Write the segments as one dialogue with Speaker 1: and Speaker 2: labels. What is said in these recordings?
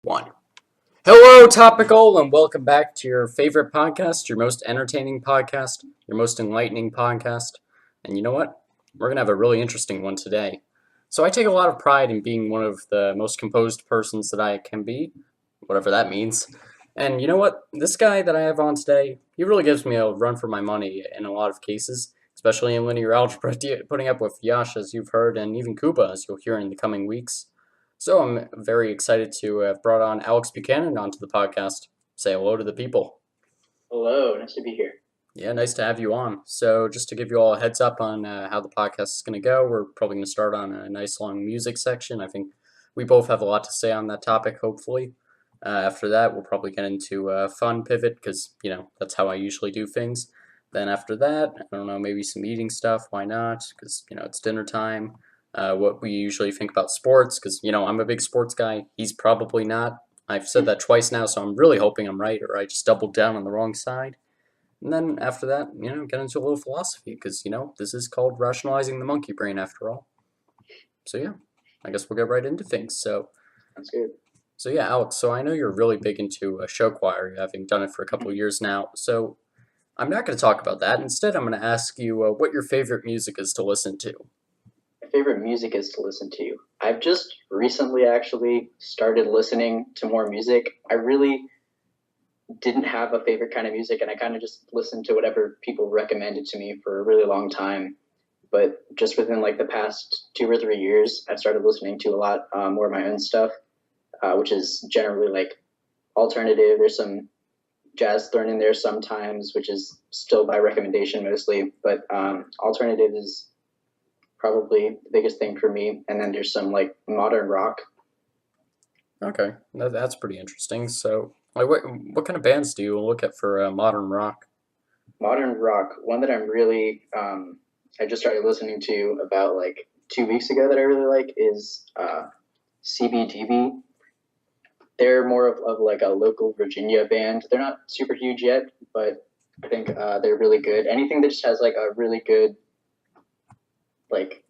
Speaker 1: 1. Hello, Topical, and welcome back to your favorite podcast, your most entertaining podcast, your most enlightening podcast. And you know what? We're going to have a really interesting one today. So I take a lot of pride in being one of the most composed persons that I can be, whatever that means. And you know what? This guy that I have on today, he really gives me a run for my money in a lot of cases, especially in linear algebra, putting up with Yash, as you've heard, and even Kuba, as you'll hear in the coming weeks. So I'm very excited to have brought on Alex Buchanan onto the podcast. Say hello to the people.
Speaker 2: Hello, nice to be here.
Speaker 1: Yeah, nice to have you on. So just to give you all a heads up on how the podcast is going to go, we're probably going to start on a nice long music section. I think we both have a lot to say on that topic, hopefully. After that, we'll probably get into a fun pivot because, that's how I usually do things. Then after that, I don't know, maybe some eating stuff. Why not? Because, it's dinner time. What we usually think about sports, because, I'm a big sports guy. He's probably not. I've said that twice now, so I'm really hoping I'm right, or I just doubled down on the wrong side. And then after that, get into a little philosophy, because, this is called Rationalizing the Monkey Brain after all. So, yeah, I guess we'll get right into things.
Speaker 2: That's good.
Speaker 1: So, yeah, Alex, so I know you're really big into show choir, having done it for a couple of years now. So, I'm not going to talk about that. Instead, I'm going to ask you what your favorite music is to listen to.
Speaker 2: My favorite music is to listen to. I've just recently actually started listening to more music. I really didn't have a favorite kind of music, and I kind of just listened to whatever people recommended to me for a really long time. But just within like the past 2 or 3 years, I've started listening to a lot more of my own stuff, which is generally like alternative. There's some jazz thrown in there sometimes, which is still by recommendation mostly, but alternative is probably the biggest thing for me. And then there's some like modern rock.
Speaker 1: Okay, that's pretty interesting. So, like, what kind of bands do you look at for modern rock?
Speaker 2: Modern rock, one that I'm really, I just started listening to about like 2 weeks ago that I really like is CBDB. They're more of like a local Virginia band. They're not super huge yet, but I think they're really good. Anything that just has like a really good, like,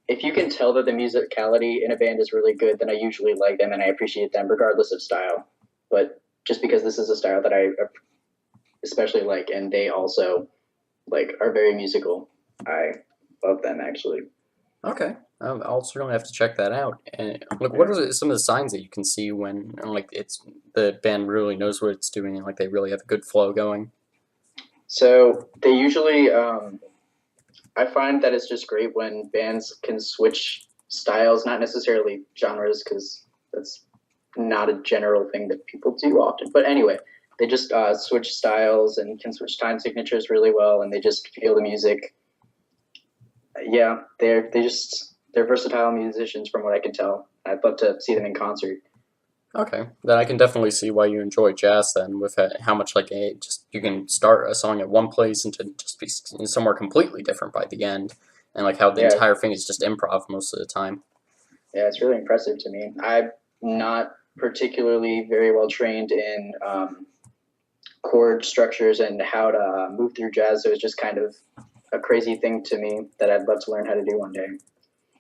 Speaker 2: if you can tell that the musicality in a band is really good, then I usually like them and I appreciate them regardless of style. But just because this is a style that I especially like, and they also like are very musical, I love them actually.
Speaker 1: Okay, I'll certainly have to check that out. And like, what are some of the signs that you can see when like it's the band really knows what it's doing and like they really have a good flow going?
Speaker 2: So they usually, I find that it's just great when bands can switch styles, not necessarily genres, because that's not a general thing that people do often. But anyway, they just switch styles and can switch time signatures really well, and they just feel the music. Yeah, they're versatile musicians from what I can tell. I'd love to see them in concert.
Speaker 1: Okay, then I can definitely see why you enjoy jazz then, with how much like just you can start a song at one place and to just be somewhere completely different by the end, and like how the
Speaker 2: Yeah,
Speaker 1: entire thing is just improv most of the time.
Speaker 2: yeah, it's really impressive to me. I'm not particularly very well trained in chord structures and how to move through jazz, so it's just kind of a crazy thing to me that I'd love to learn how to do one day.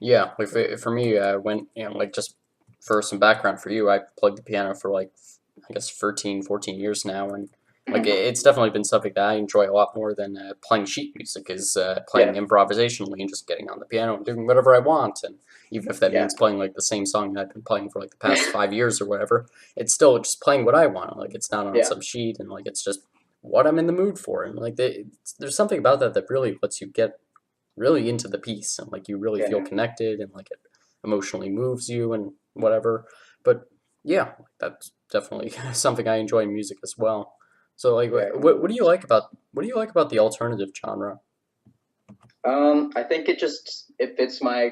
Speaker 1: Yeah, like for me, I went, like just for some background for you, I played the piano for like, I guess 13, 14 years now, and like it's definitely been something that I enjoy a lot more than playing sheet music is playing
Speaker 2: Yeah,
Speaker 1: improvisationally and just getting on the piano and doing whatever I want, and even if that
Speaker 2: yeah,
Speaker 1: means playing like the same song that I've been playing for like the past 5 years or whatever, it's still just playing what I want. Like it's not on
Speaker 2: yeah,
Speaker 1: some sheet, and like it's just what I'm in the mood for, and like there's something about that that really lets you get really into the piece and like you really feel
Speaker 2: yeah.
Speaker 1: connected and like it emotionally moves you and whatever. But yeah, that's definitely something I enjoy in music as well. So like
Speaker 2: Yeah, I can
Speaker 1: what
Speaker 2: totally
Speaker 1: do you like about the alternative genre?
Speaker 2: I think it fits my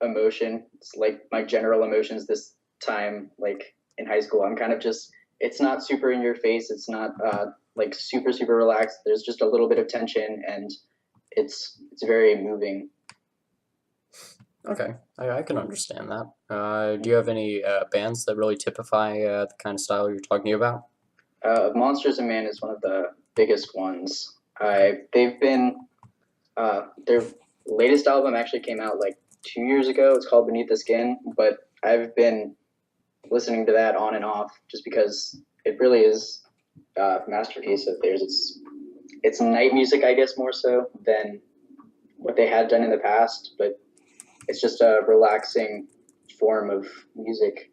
Speaker 2: emotion. It's like my general emotions this time, like in high school. I'm kind of just it's not super in your face. It's not like super relaxed. There's just a little bit of tension, and it's very moving.
Speaker 1: Okay, I can understand that. Do you have any bands that really typify the kind of style you're talking about?
Speaker 2: Monsters and Man is one of the biggest ones. Their latest album actually came out like 2 years ago. It's called Beneath the Skin, but I've been listening to that on and off just because it really is a masterpiece of theirs. It's night music, I guess, more so than what they had done in the past, but it's just a relaxing form of music.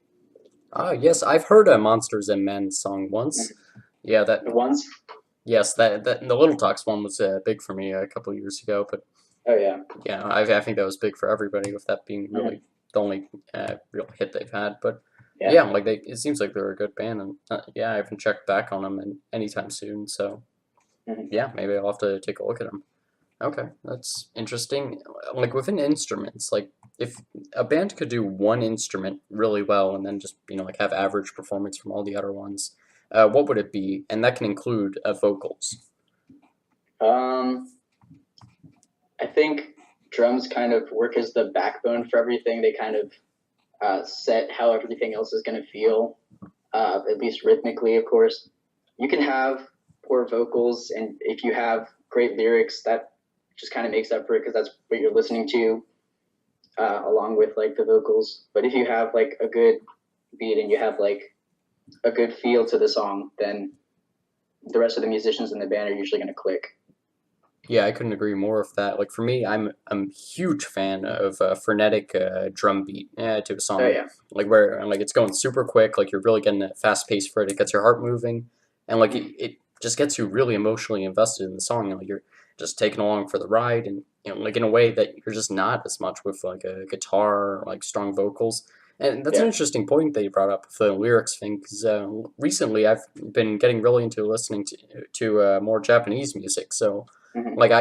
Speaker 1: Ah, yes, I've heard a Monsters and Men song once.
Speaker 2: Mhm.
Speaker 1: Yeah, that
Speaker 2: The ones,
Speaker 1: yes, that the Little Talks one was big for me a couple years ago. But
Speaker 2: oh yeah,
Speaker 1: yeah, I think that was big for everybody, with that being
Speaker 2: hmm
Speaker 1: really the only real hit they've had. But
Speaker 2: yeah,
Speaker 1: yeah, like it seems like they're a good band, and yeah, I haven't checked back on them anytime soon. So
Speaker 2: hmm
Speaker 1: yeah, maybe I'll have to take a look at them. Okay, that's interesting. Like within instruments, like if a band could do one instrument really well and then just, like have average performance from all the other ones, what would it be? And that can include vocals.
Speaker 2: Um, I think drums kind of work as the backbone for everything. They kind of set how everything else is going to feel, at least rhythmically, of course. You can have poor vocals, and if you have great lyrics, that just kind of makes up for it because that's what you're listening to, along with like the vocals. But if you have like a good beat and you have like a good feel to the song, then the rest of the musicians in the band are usually going to click.
Speaker 1: Yeah, I couldn't agree more with that. Like for me, I'm a huge fan of frenetic drum beat to a
Speaker 2: Oh
Speaker 1: song,
Speaker 2: yeah,
Speaker 1: like where like it's going super quick, like you're really getting a fast pace for it. It gets your heart moving, and like
Speaker 2: mm-hmm.
Speaker 1: it just gets you really emotionally invested in the song. Like you're just taken along for the ride, and like in a way that you're just not as much with like a guitar or like strong vocals. And that's an
Speaker 2: Yeah,
Speaker 1: interesting point that you brought up with the lyrics thing, because recently I've been getting really into listening to more Japanese music, so.
Speaker 2: mm-hmm.
Speaker 1: Like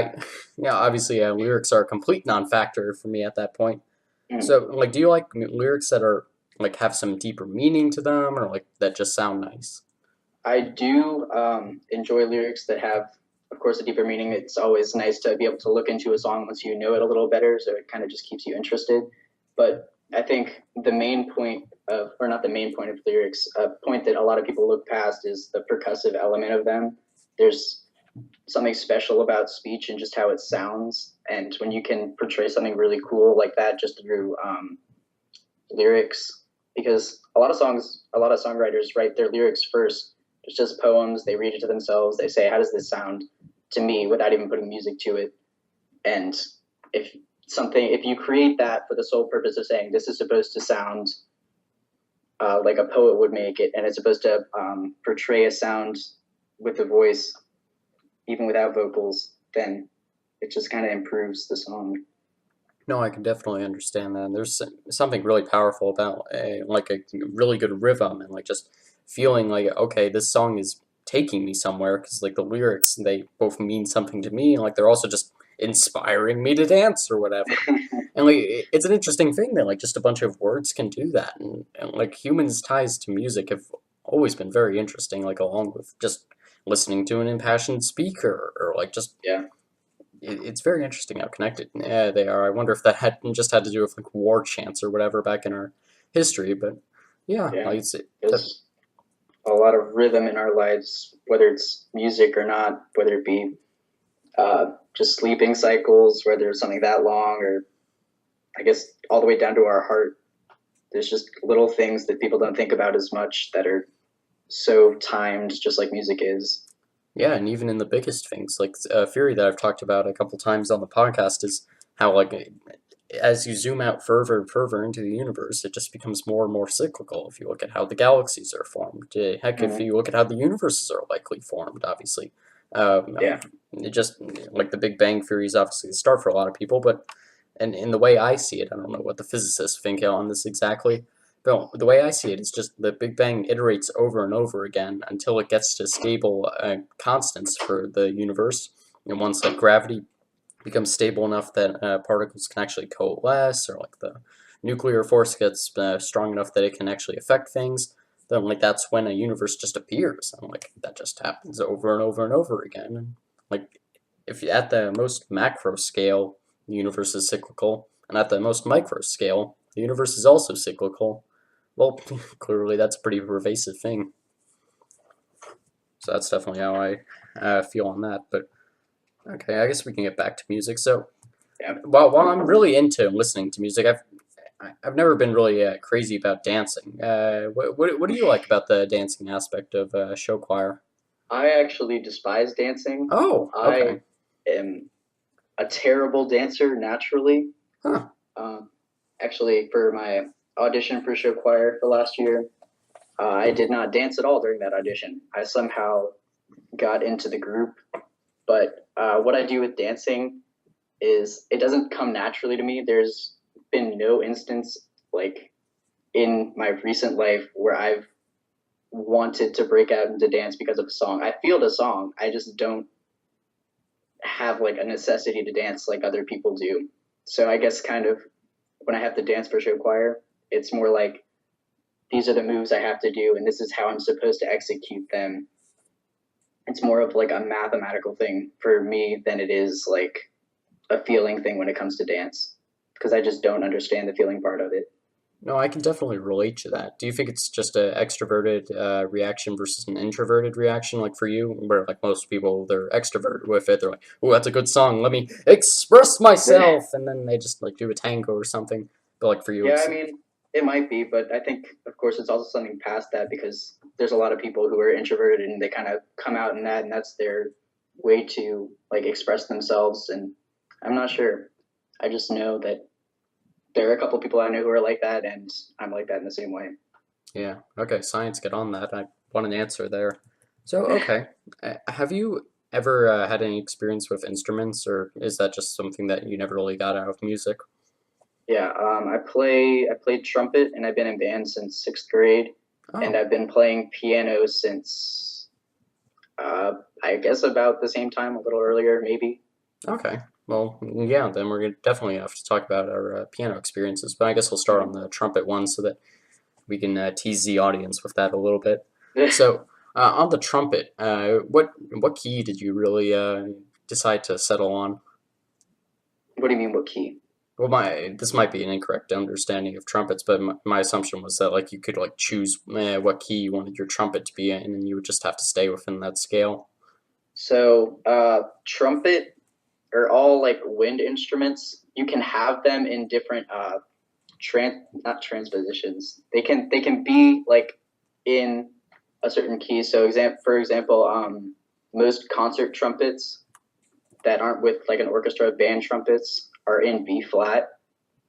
Speaker 1: obviously lyrics are a complete non-factor for me at that point.
Speaker 2: Mm-hmm.
Speaker 1: So like, do you like lyrics that are like have some deeper meaning to them, or like that just sound nice?
Speaker 2: I do enjoy lyrics that have, of course, a deeper meaning. It's always nice to be able to look into a song once you know it a little better, so it kind of just keeps you interested. But I think the main point of, or not the main point of lyrics, a point that a lot of people look past is the percussive element of them. There's something special about speech and just how it sounds. And when you can portray something really cool like that just through lyrics, because a lot of songwriters write their lyrics first. It's just poems. They read it to themselves. They say, "How does this sound to me?" without even putting music to it. And if if you create that for the sole purpose of saying this is supposed to sound like a poet would make it, and it's supposed to portray a sound with the voice, even without vocals, then it just kind of improves the song.
Speaker 1: No, I can definitely understand that. And there's something really powerful about like a really good rhythm, and like just feeling like, okay, this song is taking me somewhere, because like the lyrics, they both mean something to me, and like they're also just inspiring me to dance or whatever. And like it's an interesting thing that like just a bunch of words can do that, and like humans' ties to music have always been very interesting, like along with just listening to an impassioned speaker, or like just
Speaker 2: Yeah,
Speaker 1: it's very interesting how connected they are. I wonder if that had just had to do with like war chants or whatever back in our history, but yeah,
Speaker 2: yeah.
Speaker 1: like it's
Speaker 2: There's a lot of rhythm in our lives, whether it's music or not, whether it be just sleeping cycles, whether it's something that long, or I guess all the way down to our heart. There's just little things that people don't think about as much that are so timed, just like music is.
Speaker 1: yeah, and even in the biggest things, like a theory that I've talked about a couple times on the podcast is how like as you zoom out further and further into the universe, it just becomes more and more cyclical. If you look at how the galaxies are formed, heck, if
Speaker 2: Mm-hmm.
Speaker 1: you look at how the universes are likely formed, obviously,
Speaker 2: Yeah.
Speaker 1: it just like the Big Bang theory is obviously the start for a lot of people, but and in the way I see it, I don't know what the physicists think on this exactly, but the way I see it is just the Big Bang iterates over and over again until it gets to stable constants for the universe. And once like gravity becomes stable enough that particles can actually coalesce, or like the nuclear force gets strong enough that it can actually affect things, then like that's when a universe just appears, and like that just happens over and over and over again. And like if you, at the most macro scale, the universe is cyclical, and at the most micro scale, the universe is also cyclical. Well, clearly that's a pretty pervasive thing. So that's definitely how I feel on that. But okay, I guess we can get back to music. So
Speaker 2: Yeah.
Speaker 1: while I'm really into listening to music, I've never been really crazy about dancing. What do you like about the dancing aspect of show choir?
Speaker 2: I actually despise dancing.
Speaker 1: Oh,
Speaker 2: I
Speaker 1: okay.
Speaker 2: am a terrible dancer naturally.
Speaker 1: Huh.
Speaker 2: Um, Actually, for my audition for show choir for last year, I did not dance at all during that audition. I somehow got into the group, but what I do with dancing is it doesn't come naturally to me. There's been no instance like in my recent life where I've wanted to break out into dance because of a song. I feel the song. I just don't have like a necessity to dance like other people do. So I guess kind of when I have to dance for show choir, it's more like these are the moves I have to do and this is how I'm supposed to execute them. It's more of like a mathematical thing for me than it is like a feeling thing when it comes to dance because I just don't understand the feeling part of it.
Speaker 1: No, I can definitely relate to that. Do you think it's just an extroverted reaction versus an introverted reaction, like for you, where like most people they're extroverted with it, they're like, "Oh, that's a good song. Let me express myself," and then they just like do a tango or something. But like for you,
Speaker 2: Yeah, I
Speaker 1: it's
Speaker 2: mean, it might be, but I think, of course, it's also something past that because there's a lot of people who are introverted and they kind of come out in that, and that's their way to like express themselves. And I'm not sure. I just know that there are a couple people I know who are like that, and I'm like that in the same way.
Speaker 1: yeah. Okay, science, get on that. I want an answer there. So okay, have you ever had any experience with instruments, or is that just something that you never really got out of music?
Speaker 2: Yeah, I played trumpet, and I've been in band since sixth grade, and
Speaker 1: Oh,
Speaker 2: I've been playing piano since I guess about the same time, a little earlier, maybe.
Speaker 1: okay. Well, yeah, then we're gonna definitely have to talk about our piano experiences, but I guess we'll start on the trumpet one so that we can tease the audience with that a little bit. So, on the trumpet, what key did you really decide to settle on?
Speaker 2: What do you mean, what key?
Speaker 1: Well, my this might be an incorrect understanding of trumpets, but my assumption was that like you could like choose what key you wanted your trumpet to be in, and you would just have to stay within that scale.
Speaker 2: So, trumpet are all like wind instruments. You can have them in different not transpositions. They can be like in a certain key. So, for example, most concert trumpets that aren't with like an orchestra band trumpets are in B flat,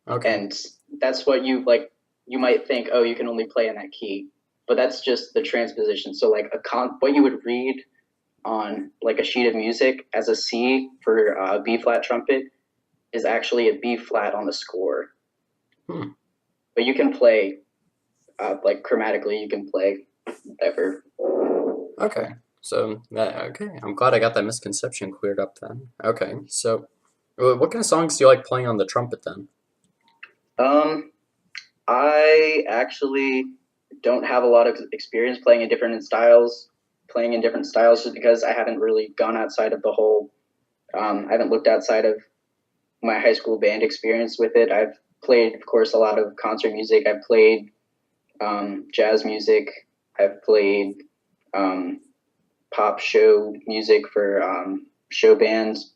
Speaker 1: Okay.
Speaker 2: and that's what you like. You might think, oh, you can only play in that key, but that's just the transposition. So, like what you would read on like a sheet of music as a C for B flat trumpet is actually a B flat on the score.
Speaker 1: Hmm.
Speaker 2: But you can play like chromatically, you can play whatever.
Speaker 1: Okay. So that okay. I'm glad I got that misconception cleared up then. Okay. So, what kind of songs do you like playing on the trumpet then?
Speaker 2: Um, I actually don't have a lot of experience playing in different styles, just because I haven't really gone outside of the whole. I haven't looked outside of my high school band experience with it. I've played, of course, a lot of concert music. I've played jazz music. I've played um, pop show music for show bands.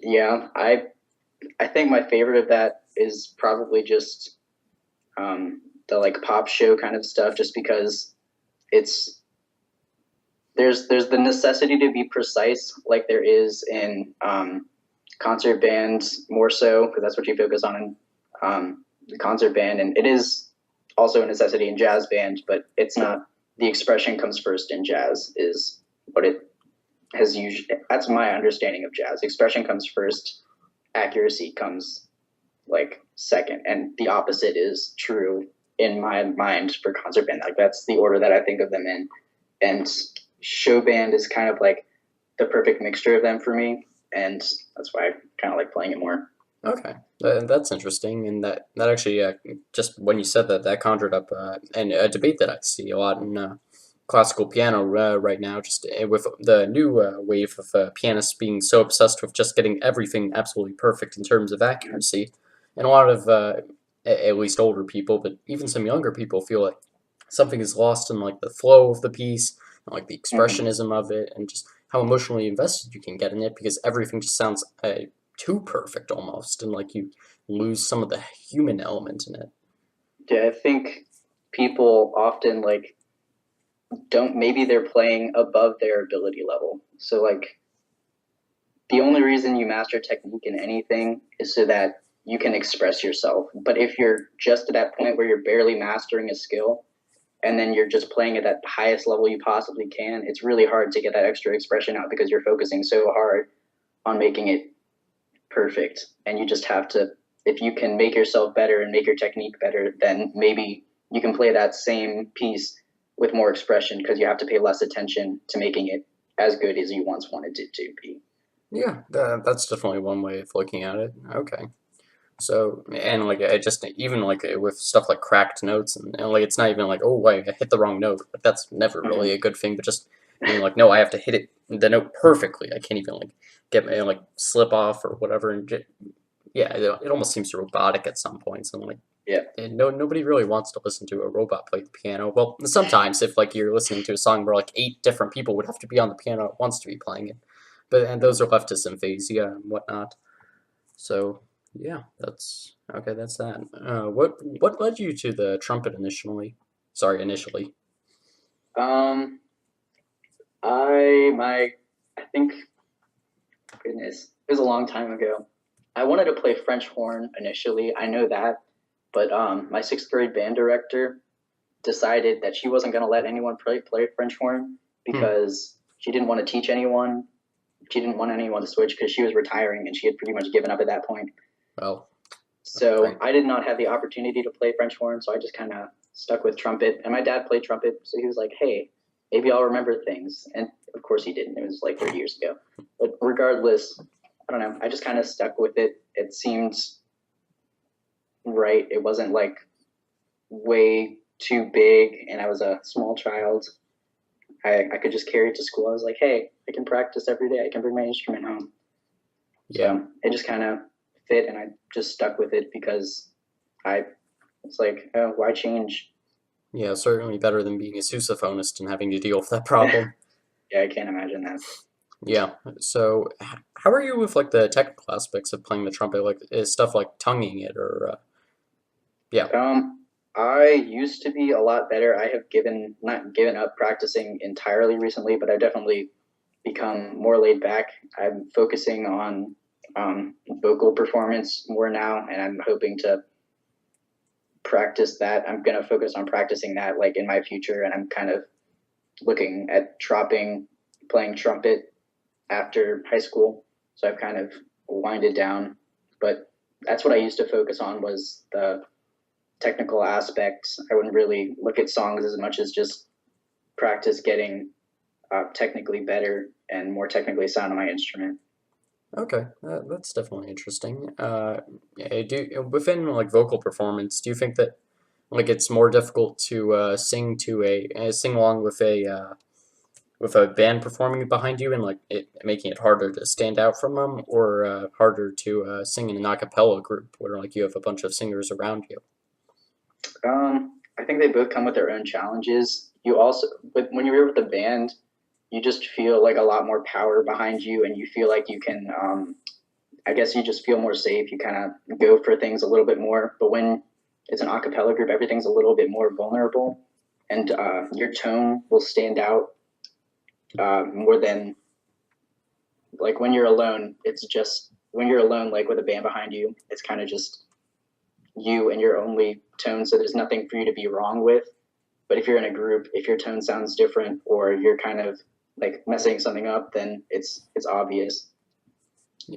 Speaker 2: Yeah, I think my favorite of that is probably just the like pop show kind of stuff, just because it's there's the necessity to be precise, like there is in concert bands more so, because that's what you focus on in the concert band, and it is also a necessity in jazz band, but it's not. The expression comes first in jazz, is what it has usually. That's my understanding of jazz. Expression comes first, accuracy comes like second, and the opposite is true in my mind for concert band. Like that's the order that I think of them in, and show band is kind of like the perfect mixture of them for me, and that's why I kind of like playing it more.
Speaker 1: Okay, that's interesting, and that actually just when you said that, that conjured up and a debate that I see a lot in classical piano right now, just with the new wave of pianists being so obsessed with just getting everything absolutely perfect in terms of accuracy, and a lot of at least older people, but even some younger people feel like something is lost in like the flow of the piece, and like the
Speaker 2: Mm-hmm.
Speaker 1: expressionism of it, and just how emotionally invested you can get in it because everything just sounds too perfect almost, and like lose some of the human element in it.
Speaker 2: Yeah, I think people often like don't, maybe they're playing above their ability level. So like the only reason you master technique in anything is so that you can express yourself. But if you're just at that point where you're barely mastering a skill and then you're just playing at that highest level you possibly can, it's really hard to get that extra expression out because you're focusing so hard on making it perfect. And you just have to, if you can make yourself better and make your technique better, then maybe you can play that same piece with more expression because you have to pay less attention to making it as good as you once wanted it to be.
Speaker 1: Yeah, that's definitely one way of looking at it. Okay. So, and like I just even like with stuff like cracked notes and like it's not even like, oh wait, I hit the wrong note. Like that's never really
Speaker 2: Mm-hmm.
Speaker 1: a good thing, but just being like, no, I have to hit it the note perfectly. I can't even like get my like slip off or whatever. And yeah, it almost seems robotic at some points. And like,
Speaker 2: Yeah.
Speaker 1: no, nobody really wants to listen to a robot play the piano. Well, sometimes if like you're listening to a song where like 8 different people would have to be on the piano at once to be playing it, but and those are left to symphasia and whatnot. So yeah, that's okay. That's that. What led you to the trumpet initially? Sorry, initially.
Speaker 2: Um, I think, goodness, it was a long time ago. I wanted to play French horn initially. I know that, but my sixth grade band director decided that she wasn't going to let anyone play French horn
Speaker 1: Hmm.
Speaker 2: because she didn't want to teach anyone. She didn't want anyone to switch because she was retiring and she had pretty much given up at that point.
Speaker 1: Well,
Speaker 2: So
Speaker 1: great.
Speaker 2: I did not have the opportunity to play French horn, so I just kind of stuck with trumpet. And my dad played trumpet, so he was like, "Hey, maybe I'll remember things." And of course he didn't. It was like 30 years ago. But regardless, I don't know. I just kind of stuck with it. It seemed right. It wasn't like way too big, and I was a small child. I could just carry it to school. I was like, "Hey, I can practice every day. I can bring my instrument home."
Speaker 1: Yeah,
Speaker 2: So it just kind of fit, and I just stuck with it because I it's like, oh, why change?
Speaker 1: yeah, certainly better than being a sousaphonist and having to deal with that problem.
Speaker 2: Yeah, I can't imagine that.
Speaker 1: Yeah. So, how are you with like the technical aspects of playing the trumpet? Like, is stuff like tonguing it or yeah.
Speaker 2: I used to be a lot better. I have not given up practicing entirely recently, but I've definitely become more laid back. I'm focusing on vocal performance more now, and I'm hoping to practice that. I'm gonna focus on practicing that like in my future, and I'm kind of looking at dropping playing trumpet after high school. So I've kind of winded down, but that's what I used to focus on was the technical aspects. I wouldn't really look at songs as much as just practice getting technically better and more technically sound on my instrument.
Speaker 1: Okay, that's definitely interesting. Yeah, within like vocal performance, do you think that like it's more difficult to sing along with a band performing behind you and like it making it harder to stand out from them, or harder to sing in an a cappella group where like you have a bunch of singers around you?
Speaker 2: I think they both come with their own challenges. You also, when you're with a band, you just feel like a lot more power behind you, and you feel like you can. I guess you just feel more safe. You kind of go for things a little bit more. But when it's an a cappella group, everything's a little bit more vulnerable, and your tone will stand out more than like when you're alone. It's just when you're alone, like with a band behind you, it's kind of just you and your only tone. So there's nothing for you to be wrong with. But if you're in a group, if your tone sounds different or you're kind of like messing something up, then it's obvious.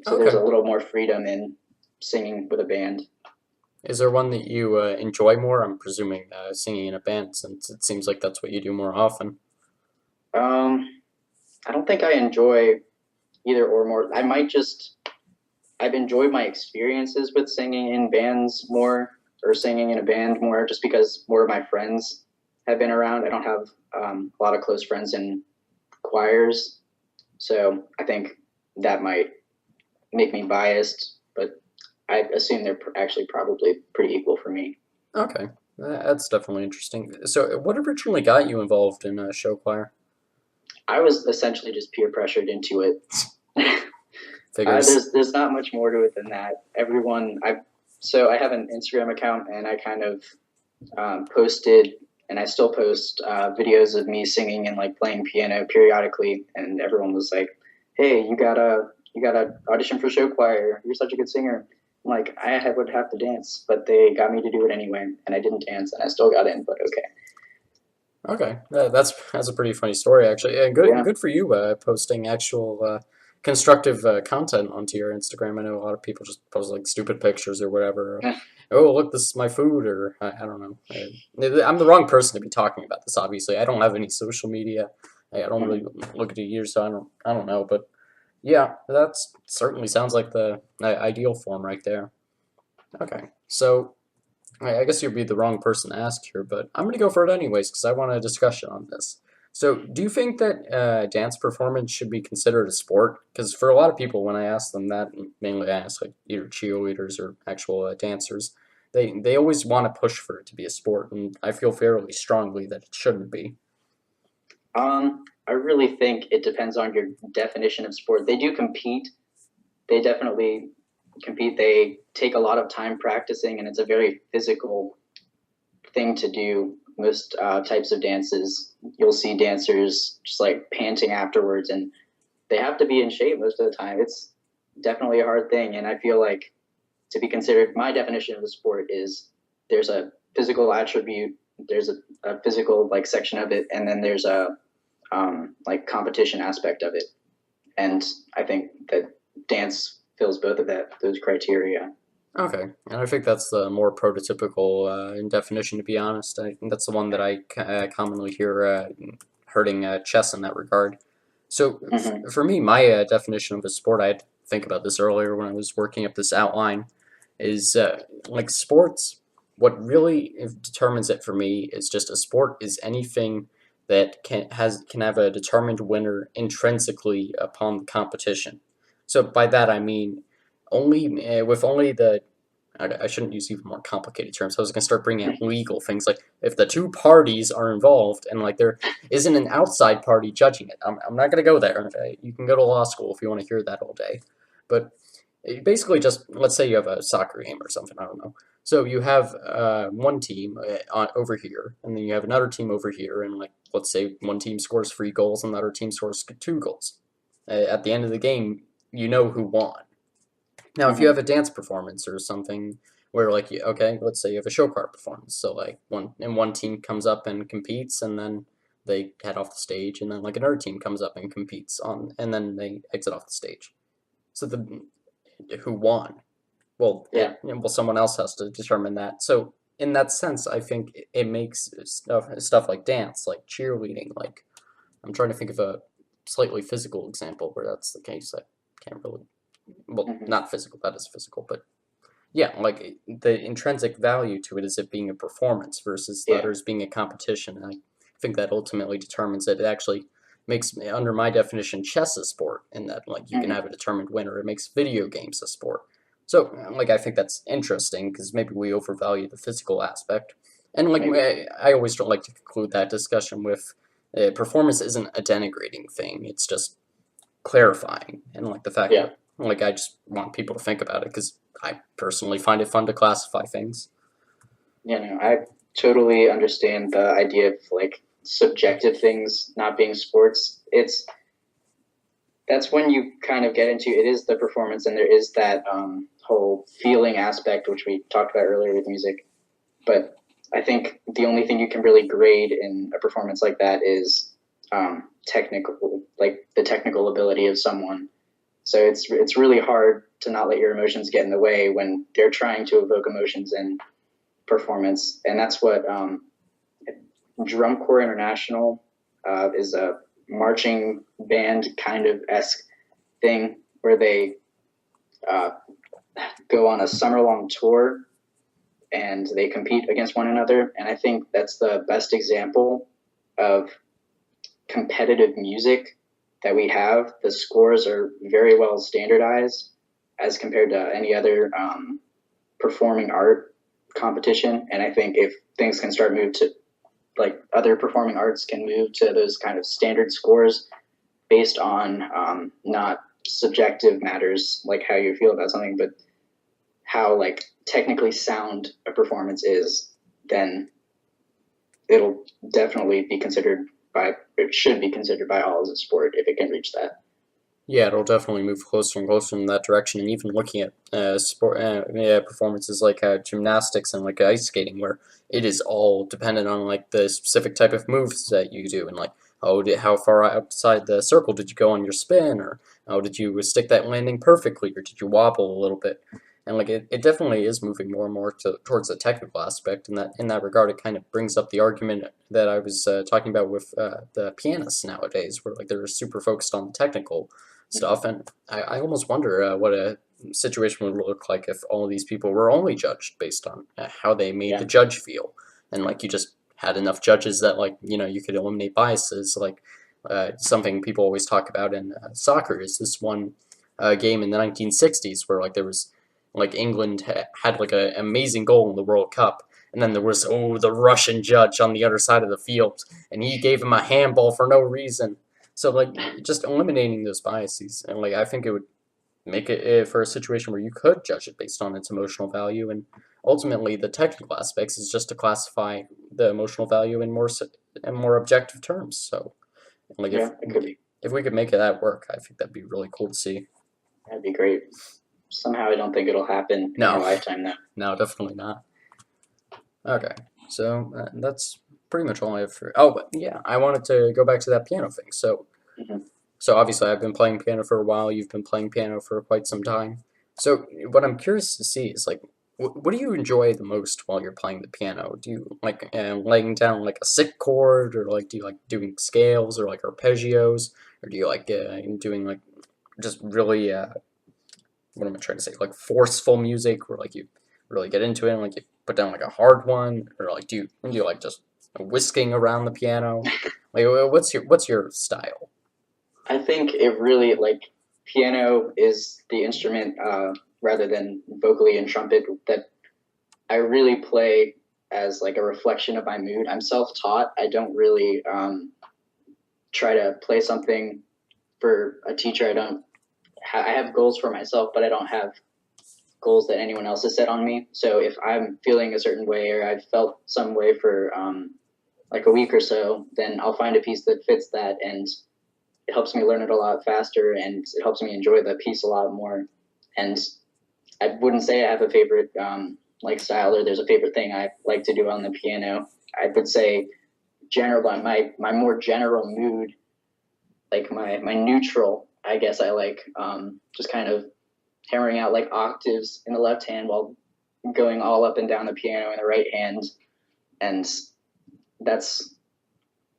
Speaker 2: So there's
Speaker 1: Okay.
Speaker 2: a little more freedom in singing with a band.
Speaker 1: Is there one that you enjoy more? I'm presuming singing in a band, since it seems like that's what you do more often.
Speaker 2: Um, I don't think I enjoy either or more. I've enjoyed my experiences with singing in bands more or singing in a band more just because more of my friends have been around. I don't have a lot of close friends in choirs. So I think that might make me biased, but I assume they're actually probably pretty equal for me.
Speaker 1: Okay, that's definitely interesting. So, what originally got you involved in show choir?
Speaker 2: I was essentially just peer pressured into it.
Speaker 1: Figures.
Speaker 2: There's not much more to it than that. Everyone, I So I have an Instagram account, and I kind of posted, and I still post videos of me singing and like playing piano periodically, and everyone was like, "Hey, you got to audition for show choir. You're such a good singer." I'm like, would have to dance, but they got me to do it anyway, and I didn't dance, and I still got in. But okay,
Speaker 1: Okay, that's a pretty funny story actually. And good
Speaker 2: yeah,
Speaker 1: good for you posting actual constructive content onto your Instagram. I know a lot of people just post like stupid pictures or whatever. Oh, look, this is my food, or I don't know. I'm the wrong person to be talking about this. Obviously, I don't have any social media. I don't really look at it either, so I don't know. But yeah, that certainly sounds like the ideal form right there. Okay, so. I guess you'd be the wrong person to ask here, but I'm going to go for it anyways because I want a discussion on this. So, do you think that dance performance should be considered a sport? Because for a lot of people, when I ask them that, mainly I ask like either cheerleaders or actual dancers, they always want to push for it to be a sport, and I feel fairly strongly that it shouldn't be.
Speaker 2: I really think it depends on your definition of sport. They do compete. They definitely compete. They take a lot of time practicing, and it's a very physical thing to do. Most types of dances, you'll see dancers just like panting afterwards, and they have to be in shape most of the time. It's definitely a hard thing, and I feel like to be considered, my definition of the sport is there's a physical attribute, there's a physical like section of it, and then there's a like competition aspect of it. And I think that dance fills both of those criteria.
Speaker 1: Okay, and I think that's the more prototypical in definition, to be honest. I think that's the one that I commonly hear hurting chess in that regard. So
Speaker 2: Mm-hmm.
Speaker 1: for me, my definition of a sport, I had to think about this earlier when I was working up this outline, is like sports. What really determines it for me is just a sport is anything that can have a determined winner intrinsically upon the competition. So by that I mean only with only the I shouldn't use even more complicated terms. I was going to start bringing out legal things like if the two parties are involved and like there isn't an outside party judging it. I'm not going to go there. You can go to law school if you want to hear that all day. But basically, just let's say you have a soccer game or something. I don't know. So you have one team over here, and then you have another team over here, and like let's say one team scores 3 goals and the other team scores 2 goals. At the end of the game, you know who won. Now, if you
Speaker 2: Mm-hmm.
Speaker 1: have a dance performance or something where, like, okay, let's say you have a show choir performance, so like one team comes up and competes, and then they head off the stage, and then like another team comes up and competes and then they exit off the stage. So the who won? Well,
Speaker 2: Yeah.
Speaker 1: someone else has to determine that. So in that sense, I think it makes stuff like dance, like cheerleading, like I'm trying to think of a slightly physical example where that's the case. I can't really well,
Speaker 2: Mm-hmm.
Speaker 1: not physical, that is physical, but yeah, like the intrinsic value to it is it being a performance versus the
Speaker 2: Yeah.
Speaker 1: others being a competition. And I think that ultimately determines it. It actually makes, under my definition, chess a sport, in that like you can
Speaker 2: Mm-hmm.
Speaker 1: have a determined winner. It makes video games a sport. So like I think that's interesting because maybe we overvalue the physical aspect. And like
Speaker 2: Maybe.
Speaker 1: I always don't like to conclude that discussion with performance isn't a denigrating thing. It's just clarifying, and like the fact
Speaker 2: Yeah.
Speaker 1: that like I just want people to think about it because I personally find it fun to classify things.
Speaker 2: Yeah. No, I totally understand the idea of like subjective things not being sports. That's when you kind of get into it is the performance, and there is that whole feeling aspect which we talked about earlier with music. But I think the only thing you can really grade in a performance like that is technical, like the technical ability of someone. So it's really hard to not let your emotions get in the way when they're trying to evoke emotions in performance, and that's what Drum Corps International is a marching band kind of esque thing where they uh, go on a summer long tour and they compete against one another. And I think that's the best example of competitive music that we have. The scores are very well standardized as compared to any other performing art competition. And I think if things can start move to like other performing arts can move to those kind of standard scores based on not subjective matters like how you feel about something, but how like technically sound a performance is, then it'll definitely be considered by it should be considered by all as a sport if it can reach that.
Speaker 1: Yeah, it'll definitely move closer and closer in that direction. And even looking at sport yeah, performances like gymnastics and like ice skating, where it is all dependent on like the specific type of moves that you do, and like how far outside the circle did you go on your spin, or how did you stick that landing perfectly, or did you wobble a little bit? And like it definitely is moving more and more towards the technical aspect. And that in that regard, it kind of brings up the argument that I was talking about with the pianists nowadays, where like they're super focused on the technical stuff. And I almost wonder what a situation would look like if all of these people were only judged based on how they made
Speaker 2: Yeah.
Speaker 1: the judge feel. And like you just had enough judges that like, you could eliminate biases. Like something people always talk about in soccer is this one game in the 1960s where like there was like England had like an amazing goal in the World Cup. And then there was, the Russian judge on the other side of the field, and he gave him a handball for no reason. So like just eliminating those biases, and like I think it would make it for a situation where you could judge it based on its emotional value, and ultimately the technical aspects is just to classify the emotional value in more objective terms. So like
Speaker 2: Yeah, it could be.
Speaker 1: if we could make it that work, I think that'd be really cool to see.
Speaker 2: That'd be great. Somehow I don't think it'll happen in our
Speaker 1: No,
Speaker 2: lifetime though.
Speaker 1: no, definitely not. Okay, so that's pretty much all I have for. Oh, but yeah, I wanted to go back to that piano thing. So
Speaker 2: Hmm.
Speaker 1: So obviously, I've been playing piano for a while. You've been playing piano for quite some time. So what I'm curious to see is like, what do you enjoy the most while you're playing the piano? Do you like laying down like a sick chord, or like do you like doing scales or like arpeggios, or do you like doing like just really what am I trying to say, like forceful music where like you really get into it and like you put down like a hard one, or like do you like just whisking around the piano? Like what's your style?
Speaker 2: I think it really like piano is the instrument rather than vocally and trumpet that I really play as like a reflection of my mood. I'm self-taught. I don't really try to play something for a teacher. I don't. I have goals for myself, but I don't have goals that anyone else has set on me. So if I'm feeling a certain way or I've felt some way for like a week or so, then I'll find a piece that fits that, and it helps me learn it a lot faster, and it helps me enjoy the piece a lot more. And I wouldn't say I have a favorite like style or there's a favorite thing I like to do on the piano. I would say general my more general mood, like my neutral. I guess I like just kind of hammering out like octaves in the left hand while going all up and down the piano in the right hand, and that's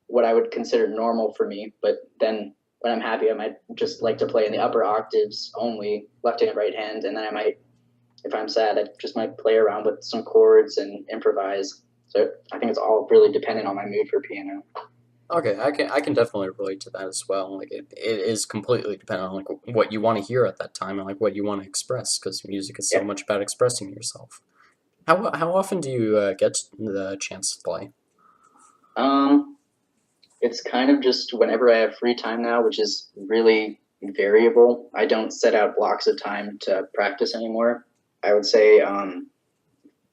Speaker 2: what I would consider normal for me. But then when I'm happy, I might just like to play in the upper octaves only, left hand, right hand, and then I might, if I'm sad, I just might play around with some chords and improvise. So I think it's all really dependent on my mood for piano.
Speaker 1: Okay, I can definitely relate to that as well. Like it is completely dependent on like what you want to hear at that time and like what you want to express, because music is so
Speaker 2: Yeah.
Speaker 1: much about expressing yourself. How often do you get the chance to play?
Speaker 2: Um, it's kind of just whenever I have free time now, which is really variable. I don't set out blocks of time to practice anymore. I would say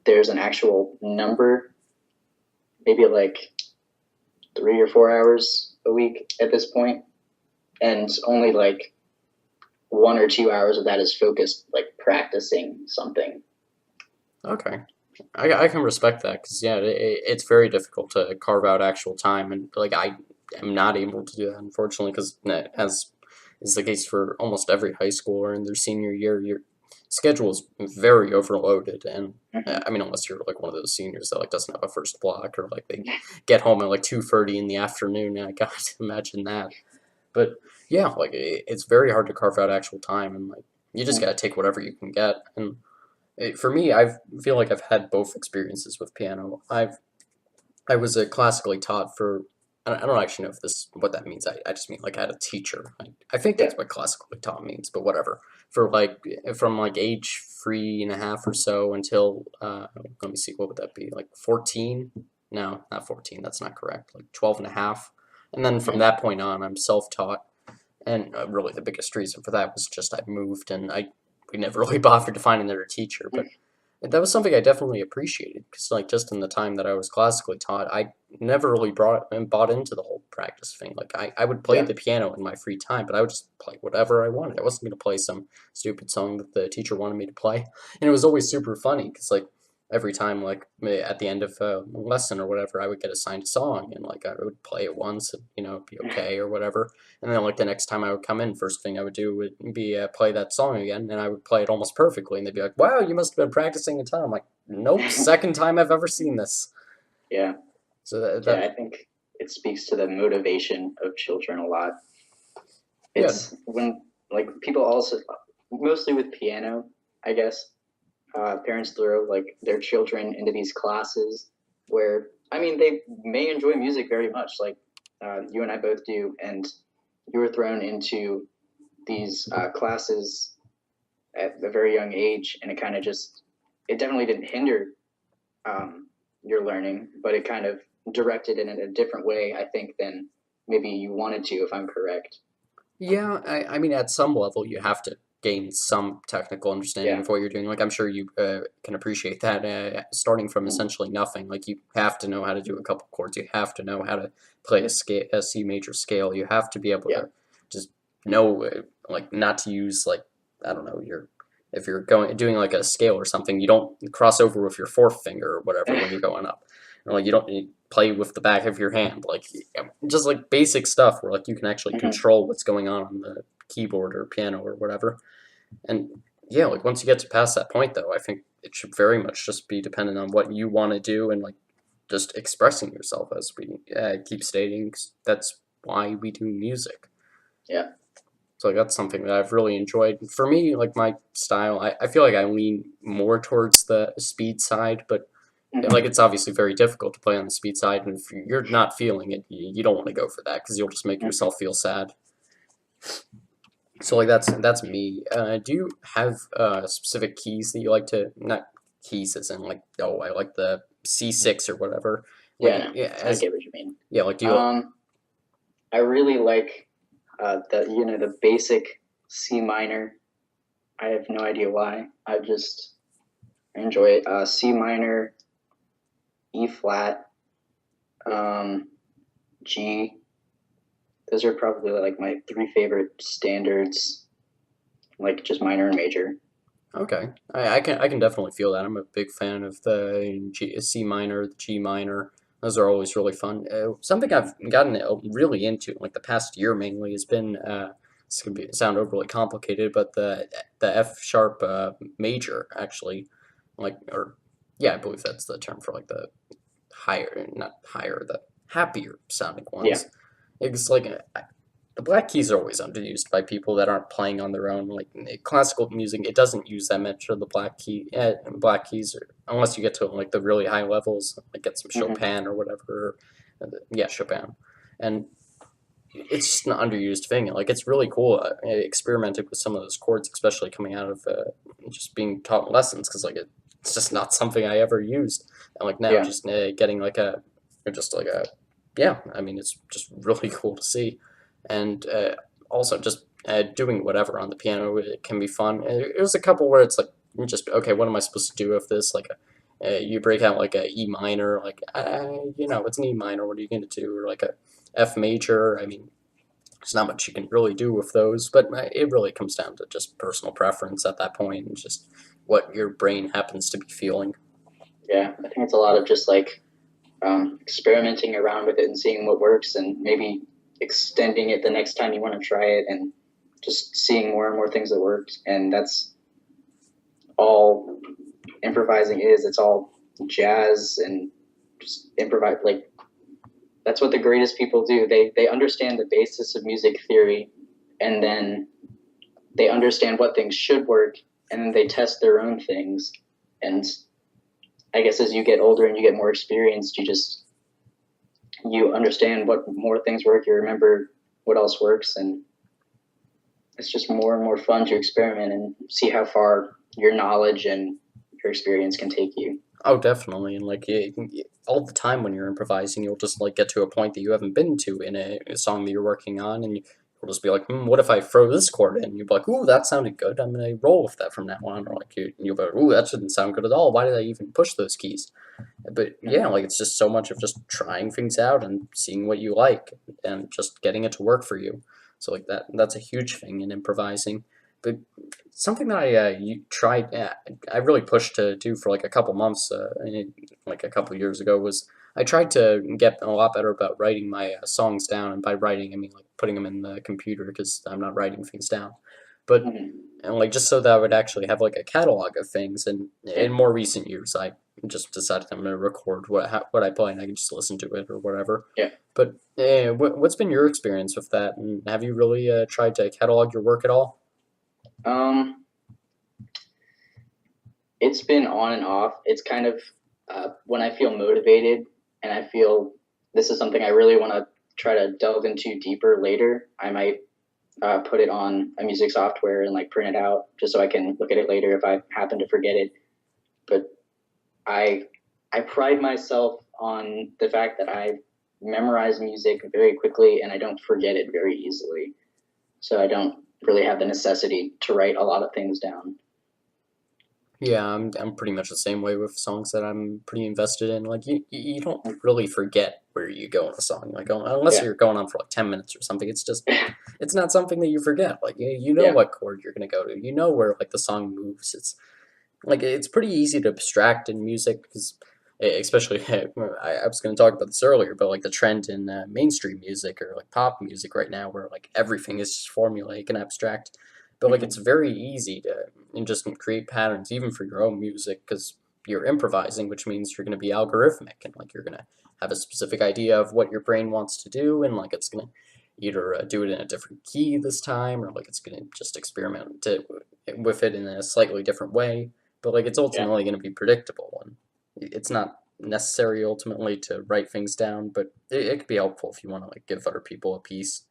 Speaker 2: there's an actual number, maybe like 3 or 4 hours a week at this point, and only like 1 or 2 hours of that is focused like practicing something.
Speaker 1: Okay, I can respect that because yeah, it's very difficult to carve out actual time, and like I am not able to do that unfortunately because as is the case for almost every high schooler in their senior year, your schedule is very overloaded, and
Speaker 2: Mm-hmm.
Speaker 1: I mean unless you're like one of those seniors that like doesn't have a first block or like they get home at like 2:30 in the afternoon. I gotta imagine that, but yeah, like it's very hard to carve out actual time, and like you just gotta take whatever you can get, and for me, I feel like I've had both experiences with piano. I was classically taught for. I don't actually know if this what that means. I just mean like I had a teacher. I think
Speaker 2: Yeah.
Speaker 1: that's what classically taught means, but whatever. For like from like age 3.5 or so until let me see, what would that be, like 14? No, not 14. That's not correct. Like 12.5, and then from
Speaker 2: Mm-hmm.
Speaker 1: that point on, I'm self-taught. And really, the biggest reason for that was just I moved and I we never really bothered to find another teacher, but that was something I definitely appreciated because, like, just in the time that I was classically taught, I never really bought into the whole practice thing. Like, I would play
Speaker 2: Yeah.
Speaker 1: the piano in my free time, but I would just play whatever I wanted. I wasn't going to play some stupid song that the teacher wanted me to play. And it was always super funny because, like, every time, like, at the end of a lesson or whatever, I would get assigned a song and, like, I would play it once and, it'd be okay or whatever. And then, like, the next time I would come in, first thing I would do would be play that song again, and I would play it almost perfectly. And they'd be like, wow, you must have been practicing a ton. I'm like, nope, second time I've ever seen this.
Speaker 2: Yeah.
Speaker 1: So that,
Speaker 2: Yeah,
Speaker 1: that
Speaker 2: I think it speaks to the motivation of children a lot.
Speaker 1: yeah,
Speaker 2: It's when like people also mostly with piano, I guess, parents throw like their children into these classes where I mean they may enjoy music very much, like you and I both do, and you were thrown into these classes at a very young age, and it kind of just it definitely didn't hinder your learning, but it kind of directed it in a different way, I think, than maybe you wanted to, if I'm correct.
Speaker 1: yeah. I mean, at some level, you have to gain some technical understanding
Speaker 2: Yeah.
Speaker 1: of what you're doing. Like, I'm sure you can appreciate that. Starting from
Speaker 2: Mm-hmm.
Speaker 1: essentially nothing, like you have to know how to do a couple chords. You have to know how to play a C major scale. You have to be able
Speaker 2: Yeah.
Speaker 1: to just know, like, not to use like I don't know your if you're going doing like a scale or something, you don't cross over with your fourth finger or whatever when you're going up. Or, like you don't play with the back of your hand, like just like basic stuff where like you can actually
Speaker 2: Mm-hmm.
Speaker 1: control what's going on the keyboard or piano or whatever. And yeah, like once you get to past that point, though, I think it should very much just be dependent on what you want to do and like just expressing yourself, as we keep stating. 'Cause that's why we do music.
Speaker 2: Yeah.
Speaker 1: So like, that's something that I've really enjoyed. For me, like my style, I feel like I lean more towards the speed side, but like
Speaker 2: Mm-hmm.
Speaker 1: it's obviously very difficult to play on the speed side, and if you're not feeling it, you don't want to go for that because you'll just make
Speaker 2: Mm-hmm.
Speaker 1: yourself feel sad. So like that's me. Do you have specific keys that you like to not keys as in like oh I like the C6 or whatever. Like
Speaker 2: Yeah, no,
Speaker 1: yeah
Speaker 2: I
Speaker 1: as
Speaker 2: get what you mean.
Speaker 1: yeah like do you
Speaker 2: Um, I really like the the basic C minor. I have no idea why. I just enjoy it. C minor, E flat, um, G. Those are probably like my three favorite standards, like just minor and major.
Speaker 1: okay I can definitely feel that. I'm a big fan of the C minor, the G minor. Those are always really fun. Something I've gotten really into like the past year mainly has been this could sound overly complicated, but the F sharp major actually like or yeah I believe that's the term for like the higher, not higher, the happier sounding
Speaker 2: Yeah.
Speaker 1: ones. It's like the black keys are always underused by people that aren't playing on their own. Like in classical music, it doesn't use that much of the black keys, unless you get to like the really high levels, like get some
Speaker 2: Mm-hmm.
Speaker 1: Chopin or whatever. Yeah, Chopin, and it's just an underused thing. Like it's really cool. I experimented with some of those chords, especially coming out of just being taught lessons, because like it's just not something I ever used. And like now,
Speaker 2: Yeah.
Speaker 1: just getting like a, just like a, yeah. I mean, it's just really cool to see, and also just doing whatever on the piano it can be fun. There's a couple where it's like just okay, what am I supposed to do with this? Like you break out like a E minor, like it's an E minor. What are you going to do? Or like a F major. I mean, there's not much you can really do with those, but it really comes down to just personal preference at that point and just what your brain happens to be feeling.
Speaker 2: Yeah. I think it's a lot of just like experimenting around with it and seeing what works, and maybe extending it the next time you want to try it, and just seeing more and more things that work. And that's all improvising is. It's all jazz and just improvise. Like that's what the greatest people do. They understand the basis of music theory, and then they understand what things should work, and then they test their own things. And I guess as you get older and you get more experienced, you understand what more things work. You remember what else works, and it's just more and more fun to experiment and see how far your knowledge and your experience can take you.
Speaker 1: Oh, definitely, and like all the time when you're improvising, you'll just like get to a point that you haven't been to in a song that you're working on, and will just be like, what if I throw this chord in? You'll be like, ooh, that sounded good. I'm gonna roll with that from now on. Or like you'll be like, ooh, that shouldn't sound good at all. Why did I even push those keys? But yeah,
Speaker 2: Mhm.
Speaker 1: like it's just so much of just trying things out and seeing what you like and just getting it to work for you. So like that's a huge thing in improvising. But something that I tried, I really pushed to do for like a couple months, like a couple years ago, was I tried to get a lot better about writing my songs down, and by writing I mean like putting them in the computer because I'm not writing things down. But
Speaker 2: Mhm.
Speaker 1: and like just so that I would actually have like a catalog of things. And in
Speaker 2: Yeah.
Speaker 1: more recent years, I just decided I'm gonna record what I play, and I can just listen to it or whatever.
Speaker 2: Yeah.
Speaker 1: But what's been your experience with that? And have you really tried to catalog your work at all?
Speaker 2: Um, it's been on and off. It's kind of when I feel motivated and I feel this is something I really want to try to delve into deeper later. I might put it on a music software and like print it out just so I can look at it later if I happen to forget it. But I I pride myself on the fact that I memorize music very quickly and I don't forget it very easily. So I don't really have the necessity to write a lot of things down.
Speaker 1: Yeah, I'm pretty much the same way with songs that I'm pretty invested in. Like you don't really forget where you go in a song, like unless
Speaker 2: Yeah.
Speaker 1: you're going on for like 10 minutes or something. It's not something that you forget. Like you know
Speaker 2: Yeah.
Speaker 1: what chord you're gonna go to. You know where like the song moves. It's like it's pretty easy to abstract in music because especially I was going to talk about this earlier, but like the trend in mainstream music or like pop music right now where like everything is just formulaic and abstract, but like it's
Speaker 2: Hmm.
Speaker 1: very easy to and just create patterns even for your own music because you're improvising, which means you're going to be algorithmic and like you're going to have a specific idea of what your brain wants to do, and like it's going to either do it in a different key this time, or like it's going to just with it in a slightly different way, but like it's
Speaker 2: Yeah.
Speaker 1: ultimately going to be predictable, and it's not necessary ultimately to write things down, but it could be helpful if you want to like give other people a piece.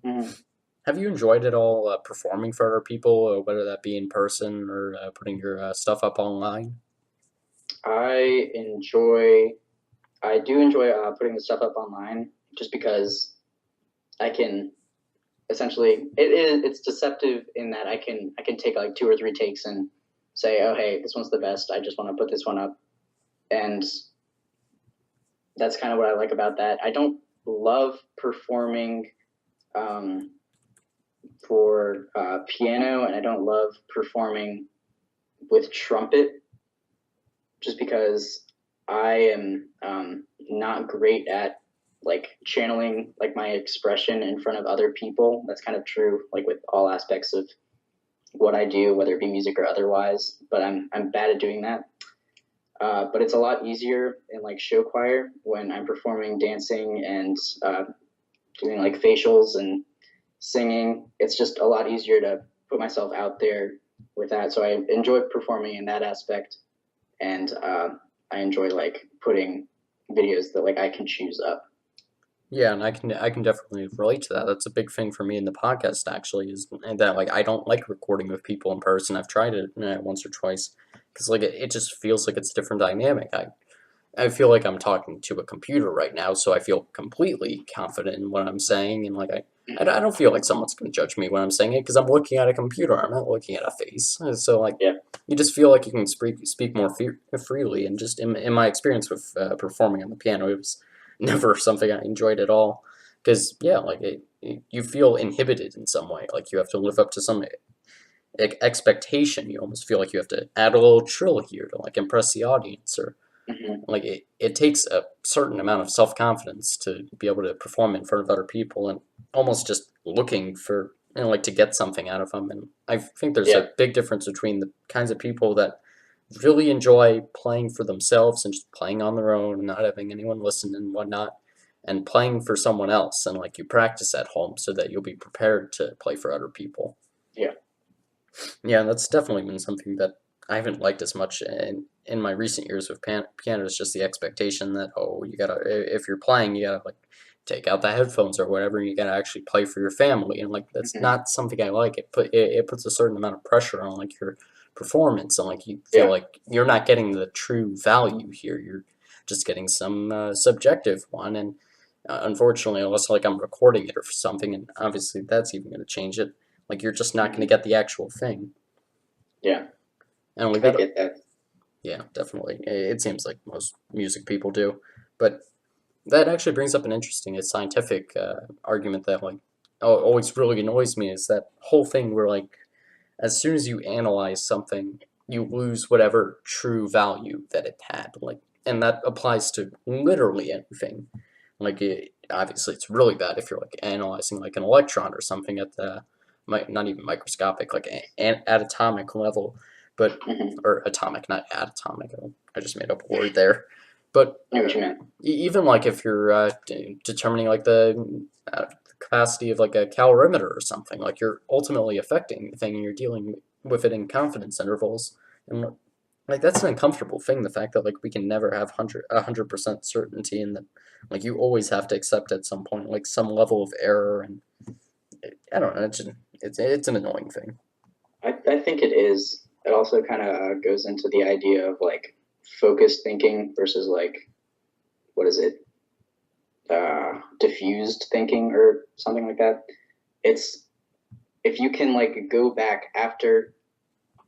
Speaker 2: Hmm.
Speaker 1: Have you enjoyed it all performing for other people, whether that be in person or putting your stuff up online?
Speaker 2: I enjoy, I do enjoy putting the stuff up online just because I can essentially, it's deceptive in that I can take like two or three takes and say, oh, hey, this one's the best. I just want to put this one up. And that's kind of what I like about that. I don't love performing um, for piano, and I don't love performing with trumpet just because I am not great at like channeling like my expression in front of other people. That's kind of true like with all aspects of what I do, whether it be music or otherwise. But I'm bad at doing that. But it's a lot easier in like show choir when I'm performing dancing and doing like facials and singing. It's just a lot easier to put myself out there with that. So I enjoy performing in that aspect, and I enjoy like putting videos that like I can choose up.
Speaker 1: Yeah, and I can definitely relate to that. That's a big thing for me in the podcast actually, is that like I don't like recording with people in person. I've tried it once or twice because like it just feels like it's a different dynamic. I feel like I'm talking to a computer right now, so I feel completely confident in what I'm saying, and like I
Speaker 2: Mhm.
Speaker 1: don't feel like someone's gonna judge me when I'm saying it because I'm looking at a computer. I'm not looking at a face. So like
Speaker 2: Yeah.
Speaker 1: you just feel like you can speak more freely, and just in my experience with performing on the piano, it was never something I enjoyed at all. Because yeah, like you feel inhibited in some way. Like you have to live up to some expectation. You almost feel like you have to add a little trill here to like impress the audience, or
Speaker 2: Hmm.
Speaker 1: like it takes a certain amount of self-confidence to be able to perform in front of other people and almost just looking for like to get something out of them. And I think there's
Speaker 2: Yeah.
Speaker 1: a big difference between the kinds of people that really enjoy playing for themselves and just playing on their own and not having anyone listen and whatnot, and playing for someone else, and like you practice at home so that you'll be prepared to play for other people.
Speaker 2: Yeah.
Speaker 1: Yeah, that's definitely been something that I haven't liked as much in my recent years with piano. Is just the expectation that, oh, you gotta, if you're playing, you gotta like take out the headphones or whatever, and you gotta actually play for your family, and like that's
Speaker 2: Hmm.
Speaker 1: not something I like. It puts a certain amount of pressure on like your performance, and like you feel
Speaker 2: Yeah.
Speaker 1: like you're not getting the true value here. You're just getting some subjective one, and Unfortunately, unless like I'm recording it or something, and obviously that's even going to change it. Like you're just not going to
Speaker 2: Hmm.
Speaker 1: get the actual thing,
Speaker 2: Yeah,
Speaker 1: and like
Speaker 2: I
Speaker 1: that.
Speaker 2: get that.
Speaker 1: Yeah, definitely. It seems like most music people do, but that actually brings up an interesting scientific argument that like always really annoys me is that whole thing where like as soon as you analyze something, you lose whatever true value that it had. Like, and that applies to literally anything. Like, obviously, it's really bad if you're like analyzing like an electron or something at the not even microscopic, like at atomic level, but
Speaker 2: Hmm.
Speaker 1: or atomic, not atomic. I just made up a word there. But
Speaker 2: I know what you meant.
Speaker 1: even like if you're determining like the capacity of like a calorimeter or something, like you're ultimately affecting the thing and you're dealing with it in confidence intervals. And like that's an uncomfortable thing, the fact that like we can never have 100% certainty and that like you always have to accept at some point like some level of error and I don't know, it's an annoying thing.
Speaker 2: I think it is. It also kind of goes into the idea of like focused thinking versus like what is it, diffused thinking or something like that. It's if you can like go back after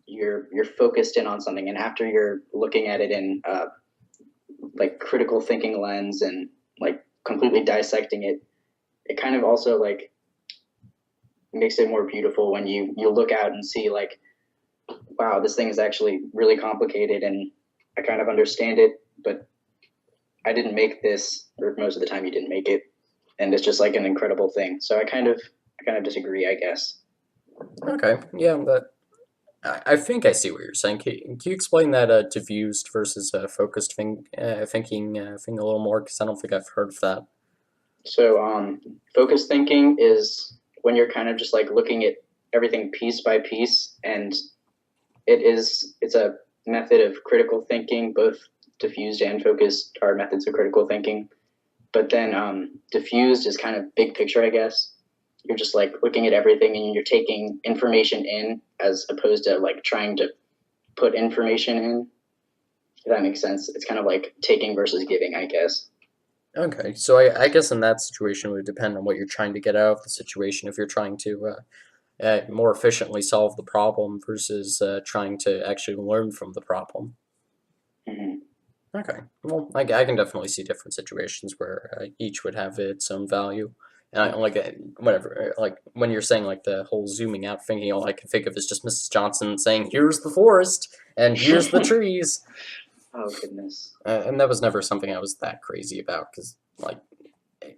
Speaker 2: you're focused in on something and after you're looking at it in like critical thinking lens and like completely dissecting it, it kind of also like makes it more beautiful when you look out and see like, wow, this thing is actually really complicated and I kind of understand it, but I didn't make this, or most of the time you didn't make it, and it's just like an incredible thing. So I kind of disagree, I guess.
Speaker 1: Okay, yeah, but I think I see what you're saying. Can you explain that diffused versus focused thinking thing a little more? Because I don't think I've heard of that.
Speaker 2: So focus thinking is when you're kind of just like looking at everything piece by piece, and it's a method of critical thinking. Both diffused and focused are methods of critical thinking. But then diffused is kind of big picture, I guess. You're just like looking at everything and you're taking information in as opposed to like trying to put information in. If that makes sense. It's kind of like taking versus giving, I guess.
Speaker 1: Okay, so I guess in that situation it would depend on what you're trying to get out of the situation. If you're trying to more efficiently solve the problem versus trying to actually learn from the problem.
Speaker 2: Hmm.
Speaker 1: Okay, well, I can definitely see different situations where each would have its own value. And I, like whatever, like when you're saying like the whole zooming out thinking, all I can think of is just Mrs. Johnson saying, "Here's the forest and here's the trees,"
Speaker 2: Oh goodness.
Speaker 1: and that was never something I was that crazy about because like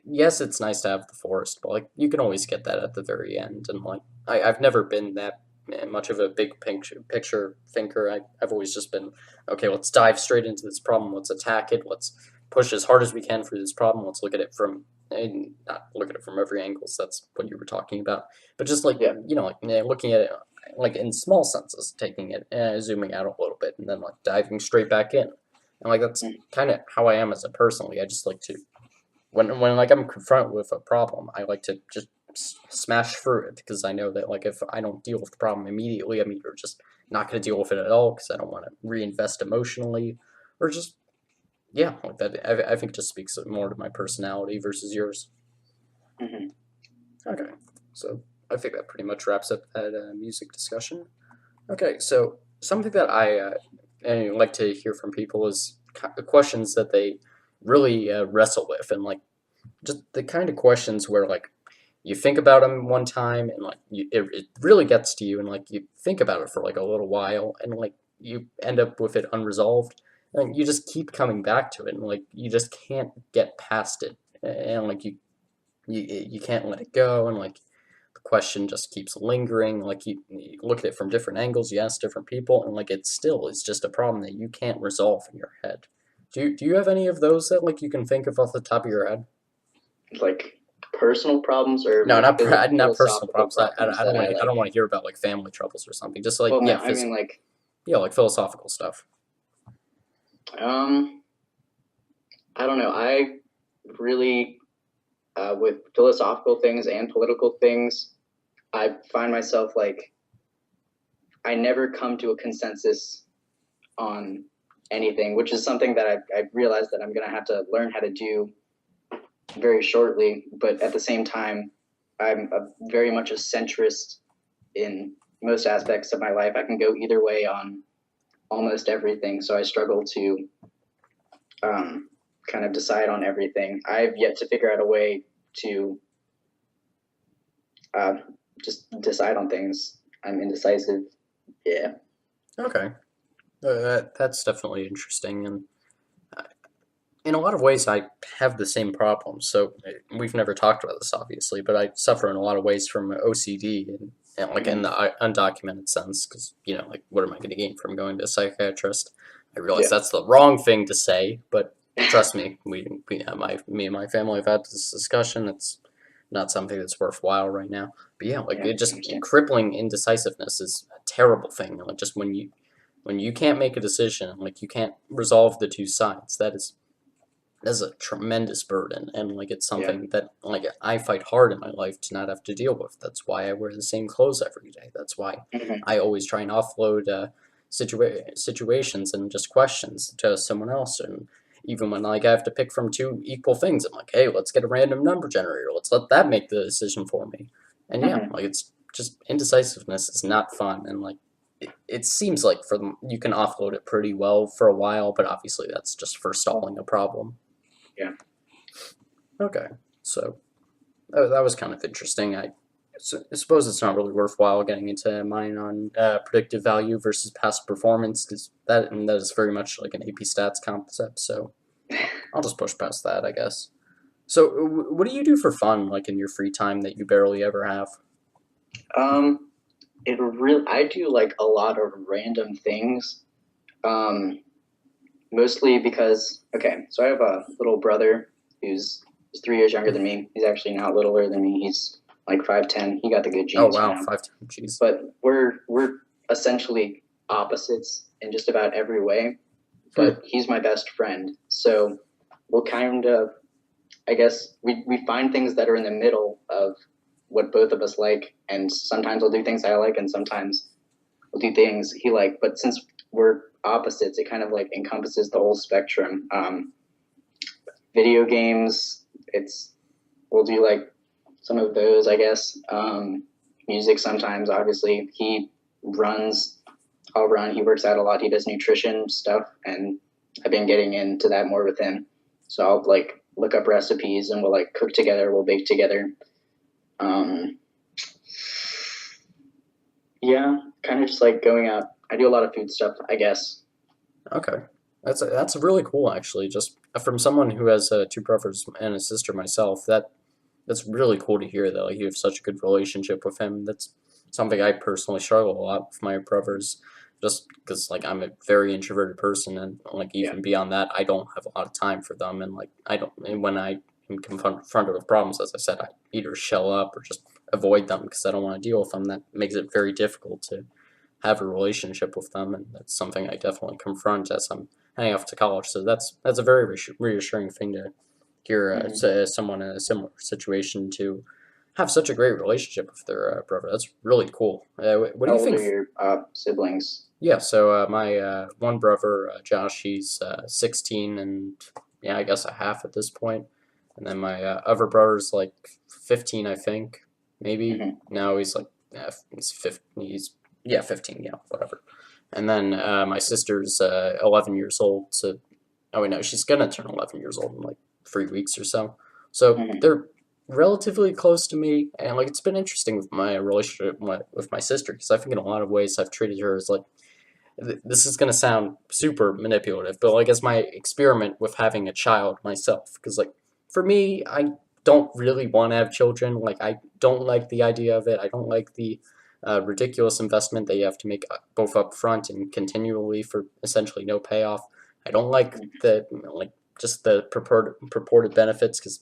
Speaker 1: yes, it's nice to have the forest, but like you can always get that at the very end. And like I've never been that much of a big picture thinker. I've always just been okay. Let's dive straight into this problem. Let's attack it. Let's push as hard as we can through this problem. Let's look at it from and not look at it from every angle. So that's what you were talking about. But just like
Speaker 2: Yeah.
Speaker 1: like looking at it like in small senses, taking it zooming out a little bit, and then like diving straight back in. And like that's
Speaker 2: Mm.
Speaker 1: kind of how I am as a personally. I just like to when like I'm confronted with a problem, I like to just smash through it because I know that like if I don't deal with the problem immediately, I'm either just not going to deal with it at all because I don't want to reinvest emotionally, or just yeah, like that. I think it just speaks more to my personality versus yours.
Speaker 2: Hmm.
Speaker 1: Okay, so I think that pretty much wraps up that music discussion. Okay, so something that I like to hear from people is questions that they really wrestle with and like just the kind of questions where like you think about them one time and like it really gets to you and like you think about it for like a little while and like you end up with it unresolved and you just keep coming back to it and like you just can't get past it and like you can't let it go and like the question just keeps lingering like you look at it from different angles, you ask different people and like it still is just a problem that you can't resolve in your head. Do you have any of those that like you can think of off the top of your head?
Speaker 2: Like personal problems or
Speaker 1: No,
Speaker 2: like
Speaker 1: not personal
Speaker 2: philosophical
Speaker 1: problems.
Speaker 2: problems that I
Speaker 1: I don't
Speaker 2: like.
Speaker 1: want to hear about like family troubles or something. Just like
Speaker 2: Well, no,
Speaker 1: yeah,
Speaker 2: I mean like
Speaker 1: yeah, like philosophical stuff.
Speaker 2: um, I don't know. I really with philosophical things and political things, I find myself like I never come to a consensus on anything, which is something that I realized that I'm gonna have to learn how to do very shortly, but at the same time, very much a centrist in most aspects of my life. I can go either way on almost everything, so I struggle to um, kind of decide on everything. I've yet to figure out a way to uh, just decide on things. I'm indecisive. Yeah.
Speaker 1: Okay, that's definitely interesting, and uh, in a lot of ways, I have the same problem. So we've never talked about this, obviously, but I suffer in a lot of ways from OCD, and like in
Speaker 2: Mm-hmm.
Speaker 1: the undocumented sense, because like, what am I going to gain from going to a psychiatrist? I realize
Speaker 2: Yeah.
Speaker 1: that's the wrong thing to say, but trust me, me and my family have had this discussion. It's not something that's worthwhile right now. But yeah, like
Speaker 2: Yeah.
Speaker 1: it
Speaker 2: I
Speaker 1: just
Speaker 2: understand.
Speaker 1: crippling indecisiveness is a terrible thing. Like just when you can't make a decision, like you can't resolve the two sides, that's a tremendous burden, and like it's
Speaker 2: Yeah.
Speaker 1: something that like I fight hard in my life to not have to deal with. That's why I wear the same clothes every day. That's why
Speaker 2: Mm-hmm.
Speaker 1: I always try and offload situations and just questions to someone else. And even when like I have to pick from two equal things, I'm like, hey, let's get a random number generator. Let's let that make the decision for me. And yeah,
Speaker 2: Mm-hmm.
Speaker 1: like it's just indecisiveness is not fun, and like it seems like for them you can offload it pretty well for a while, but obviously that's just for stalling a problem.
Speaker 2: Yeah.
Speaker 1: Okay, so that was kind of interesting. I suppose it's not really worthwhile getting into mine on predictive value versus past performance, because that is very much like an AP Stats concept. So I'll just push past that, I guess. So what do you do for fun, like in your free time that you barely ever have?
Speaker 2: Um, I do like a lot of random things. Um, Mostly because so I have a little brother who's 3 years younger than me. He's actually not littler than me. He's like 5'10". He got the good
Speaker 1: Oh
Speaker 2: genes, you
Speaker 1: wow,
Speaker 2: know.
Speaker 1: 5 times, jeez.
Speaker 2: But we're essentially opposites in just about every way.
Speaker 1: Hmm.
Speaker 2: But he's my best friend, so we'll kind of, I guess, we find things that are in the middle of what both of us like, and sometimes we'll do things I like, and sometimes we'll do things he like. But since we're opposites, it kind of like encompasses the whole spectrum. Video games, it's we'll do like some of those, I guess. Music sometimes, obviously. Runs, I'll run. He works out a lot. He does nutrition stuff, and I've been getting into that more with him. So I'll like look up recipes, and we'll like cook together. We'll bake together. Um, yeah, kind of just like going out. I do a lot of food stuff, I guess.
Speaker 1: Okay, that's really cool actually. Just from someone who has two brothers and a sister myself, that's really cool to hear that like you have such a good relationship with him. That's something I personally struggle a lot with my brothers, just because like I'm a very introverted person, and like
Speaker 2: Yeah,
Speaker 1: even beyond that, I don't have a lot of time for them, and like I don't. And when I am confronted with problems, as I said, I either shell up or just avoid them because I don't want to deal with them. That makes it very difficult to have a relationship with them, and that's something I definitely confront as I'm heading off to college. So that's a very reassuring thing to hear
Speaker 2: mm-hmm.
Speaker 1: someone in a similar situation to have such a great relationship with their brother. That's really cool. What do
Speaker 2: How
Speaker 1: you
Speaker 2: old
Speaker 1: think?
Speaker 2: are your siblings?
Speaker 1: Yeah, so my one brother, Josh, he's 16 and yeah, I guess a half at this point. And then my other brother's like 15, I think. Maybe.
Speaker 2: Mm-hmm.
Speaker 1: No, he's like, yeah, he's 15. Yeah, 15, yeah, whatever. And then my sister's 11 years old. So, oh, wait, no, she's gonna turn 11 years old in like 3 weeks or so. So
Speaker 2: Mm-hmm.
Speaker 1: they're relatively close to me. And like, it's been interesting with my relationship with my sister because I think in a lot of ways I've treated her as like, this is going to sound super manipulative, but like as my experiment with having a child myself, because like for me, I don't really want to have children. Like I don't like the idea of it. I don't like the ridiculous investment that you have to make both up front and continually for essentially no payoff. I don't like the like just the purported benefits because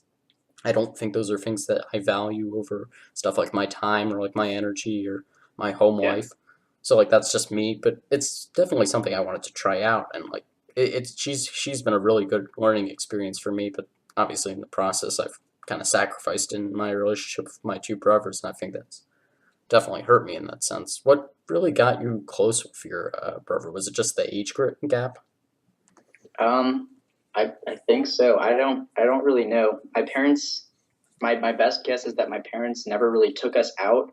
Speaker 1: I don't think those are things that I value over stuff like my time or like my energy or my home
Speaker 2: Yeah.
Speaker 1: life. So like that's just me, but it's definitely something I wanted to try out, and like it's she's been a really good learning experience for me. But obviously in the process, I've kind of sacrificed in my relationship with my two brothers, and I think that's definitely hurt me in that sense. What really got you close with your brother? Was it just the age gap?
Speaker 2: Um, I think so. I don't really know. My best guess is that my parents never really took us out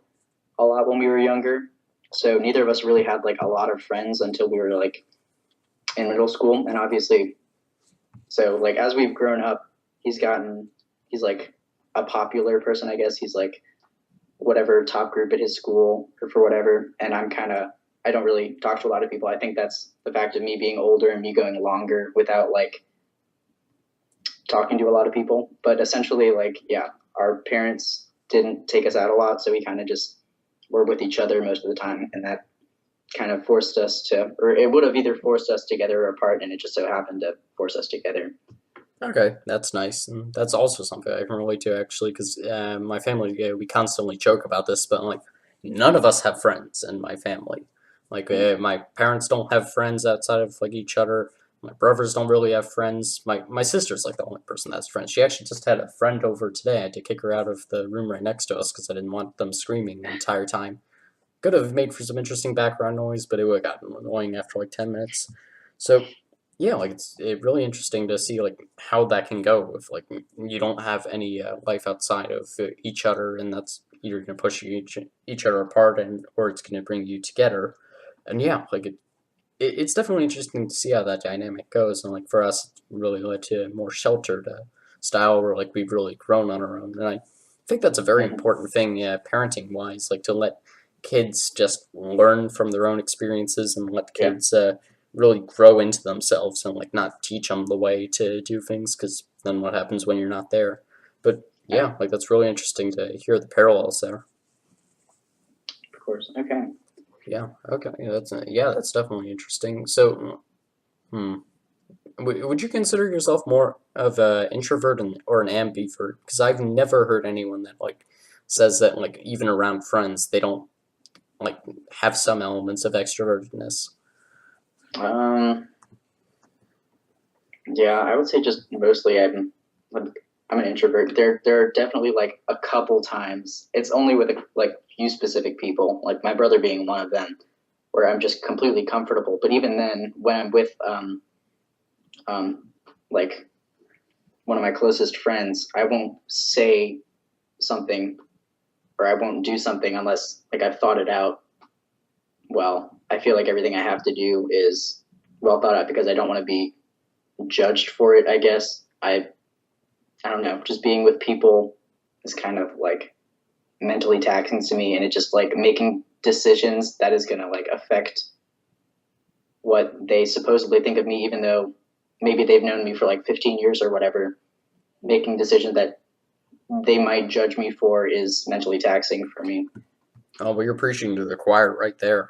Speaker 2: a lot when we were younger. So neither of us really had like a lot of friends until we were like in middle school. And obviously, so like as we've grown up, he's like a popular person, I guess. He's like whatever top group at his school or for whatever. And I don't really talk to a lot of people. I think that's the fact of me being older and me going longer without like talking to a lot of people. But essentially, like, yeah, our parents didn't take us out a lot, so we kind of just were with each other most of the time, and that kind of forced us to, or it would have either forced us together or apart, and it just so happened to force us together.
Speaker 1: Okay, that's nice, and that's also something I can relate to actually, because my family, we constantly joke about this, but like none of us have friends in my family. Like my parents don't have friends outside of like each other. My brothers don't really have friends. My sister's like the only person that has friends. She actually just had a friend over today. I had to kick her out of the room right next to us because I didn't want them screaming the entire time. Could have made for some interesting background noise, but it would have gotten annoying after like 10 minutes. So yeah, like it's really interesting to see like how that can go if like you don't have any life outside of each other, and that's either gonna push each other apart, and or it's gonna bring you together. And yeah, like it's definitely interesting to see how that dynamic goes. And like for us, it really led to a more sheltered style where like we've really grown on our own. And I think that's a very
Speaker 2: Mm-hmm.
Speaker 1: important thing, parenting wise, like to let kids just learn from their own experiences and let
Speaker 2: Yeah.
Speaker 1: kids really grow into themselves and like not teach them the way to do things because then what happens when you're not there. But
Speaker 2: Yeah,
Speaker 1: yeah, like that's really interesting to hear the parallels there.
Speaker 2: of course. Okay.
Speaker 1: Yeah, okay, yeah, that's definitely interesting. So, hmm. Would you consider yourself more of a introvert or an ambivert? Because I've never heard anyone that like says that like even around friends they don't like have some elements of extrovertedness.
Speaker 2: Um, yeah, I would say just mostly I'm an introvert. There are definitely like a couple times. It's only with like few specific people, like my brother being one of them, where I'm just completely comfortable. But even then, when I'm with um like one of my closest friends, I won't say something or I won't do something unless like I've thought it out. Well, I feel like everything I have to do is well thought out because I don't want to be judged for it. I guess I don't know. Just being with people is kind of like mentally taxing to me, and it just like making decisions that is gonna like affect what they supposedly think of me, even though maybe they've known me for like 15 years or whatever. Making decisions that they might judge me for is mentally taxing for me.
Speaker 1: Oh, well, you're preaching to the choir right there.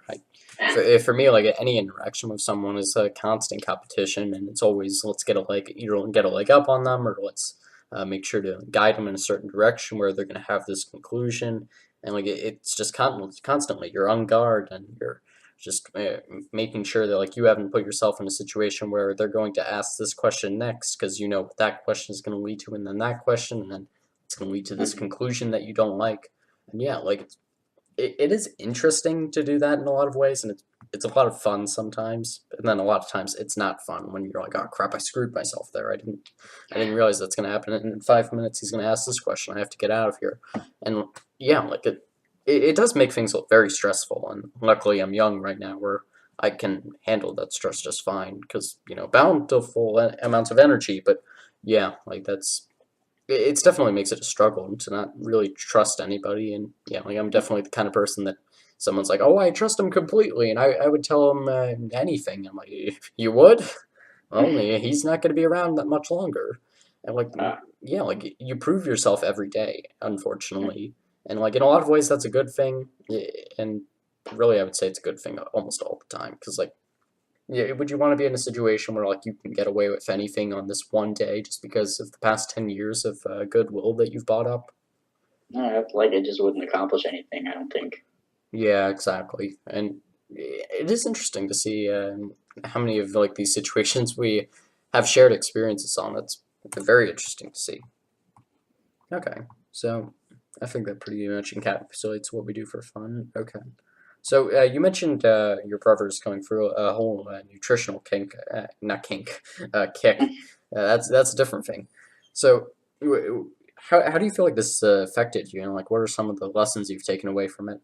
Speaker 1: For me, like any interaction with someone is a constant competition, and it's always let's get a leg, either get a leg up on them, or let's make sure to guide them in a certain direction where they're going to have this conclusion. And like it's just constantly you're on guard, and you're just making sure that like you haven't put yourself in a situation where they're going to ask this question next because you know what that question is going to lead to, and then that question, and then it's going to lead to this
Speaker 2: Mm-hmm.
Speaker 1: conclusion that you don't like. And yeah, like it is interesting to do that in a lot of ways, and it's a lot of fun sometimes, and then a lot of times it's not fun when you're like, oh crap, I screwed myself there. I didn't realize that's gonna happen. And in 5 minutes, he's gonna ask this question. I have to get out of here, and yeah, like it does make things very stressful. And luckily, I'm young right now, where I can handle that stress just fine because bountiful amounts of energy. But yeah, like it's definitely makes it a struggle to not really trust anybody. And yeah, like I'm definitely the kind of person that someone's like, oh, I trust him completely, and I would tell him anything. I'm like, you would? Well, he's not going to be around that much longer. And like,
Speaker 2: Uh,
Speaker 1: yeah, like you prove yourself every day, unfortunately. And like in a lot of ways, that's a good thing. And really, I would say it's a good thing almost all the time because like yeah, would you want to be in a situation where like you can get away with anything on this one day just because of the past 10 years of goodwill that you've bought up?
Speaker 2: like it just wouldn't accomplish anything. I don't think.
Speaker 1: Yeah, exactly. And it is interesting to see how many of like these situations we have shared experiences on. It's very interesting to see. Okay, so I think that pretty much encapsulates what we do for fun. Okay. So you mentioned your brother's going through a whole nutritional kink, not kink, kick. That's a different thing. So, how do you feel like this affected you, and like, what are some of the lessons you've taken away from it?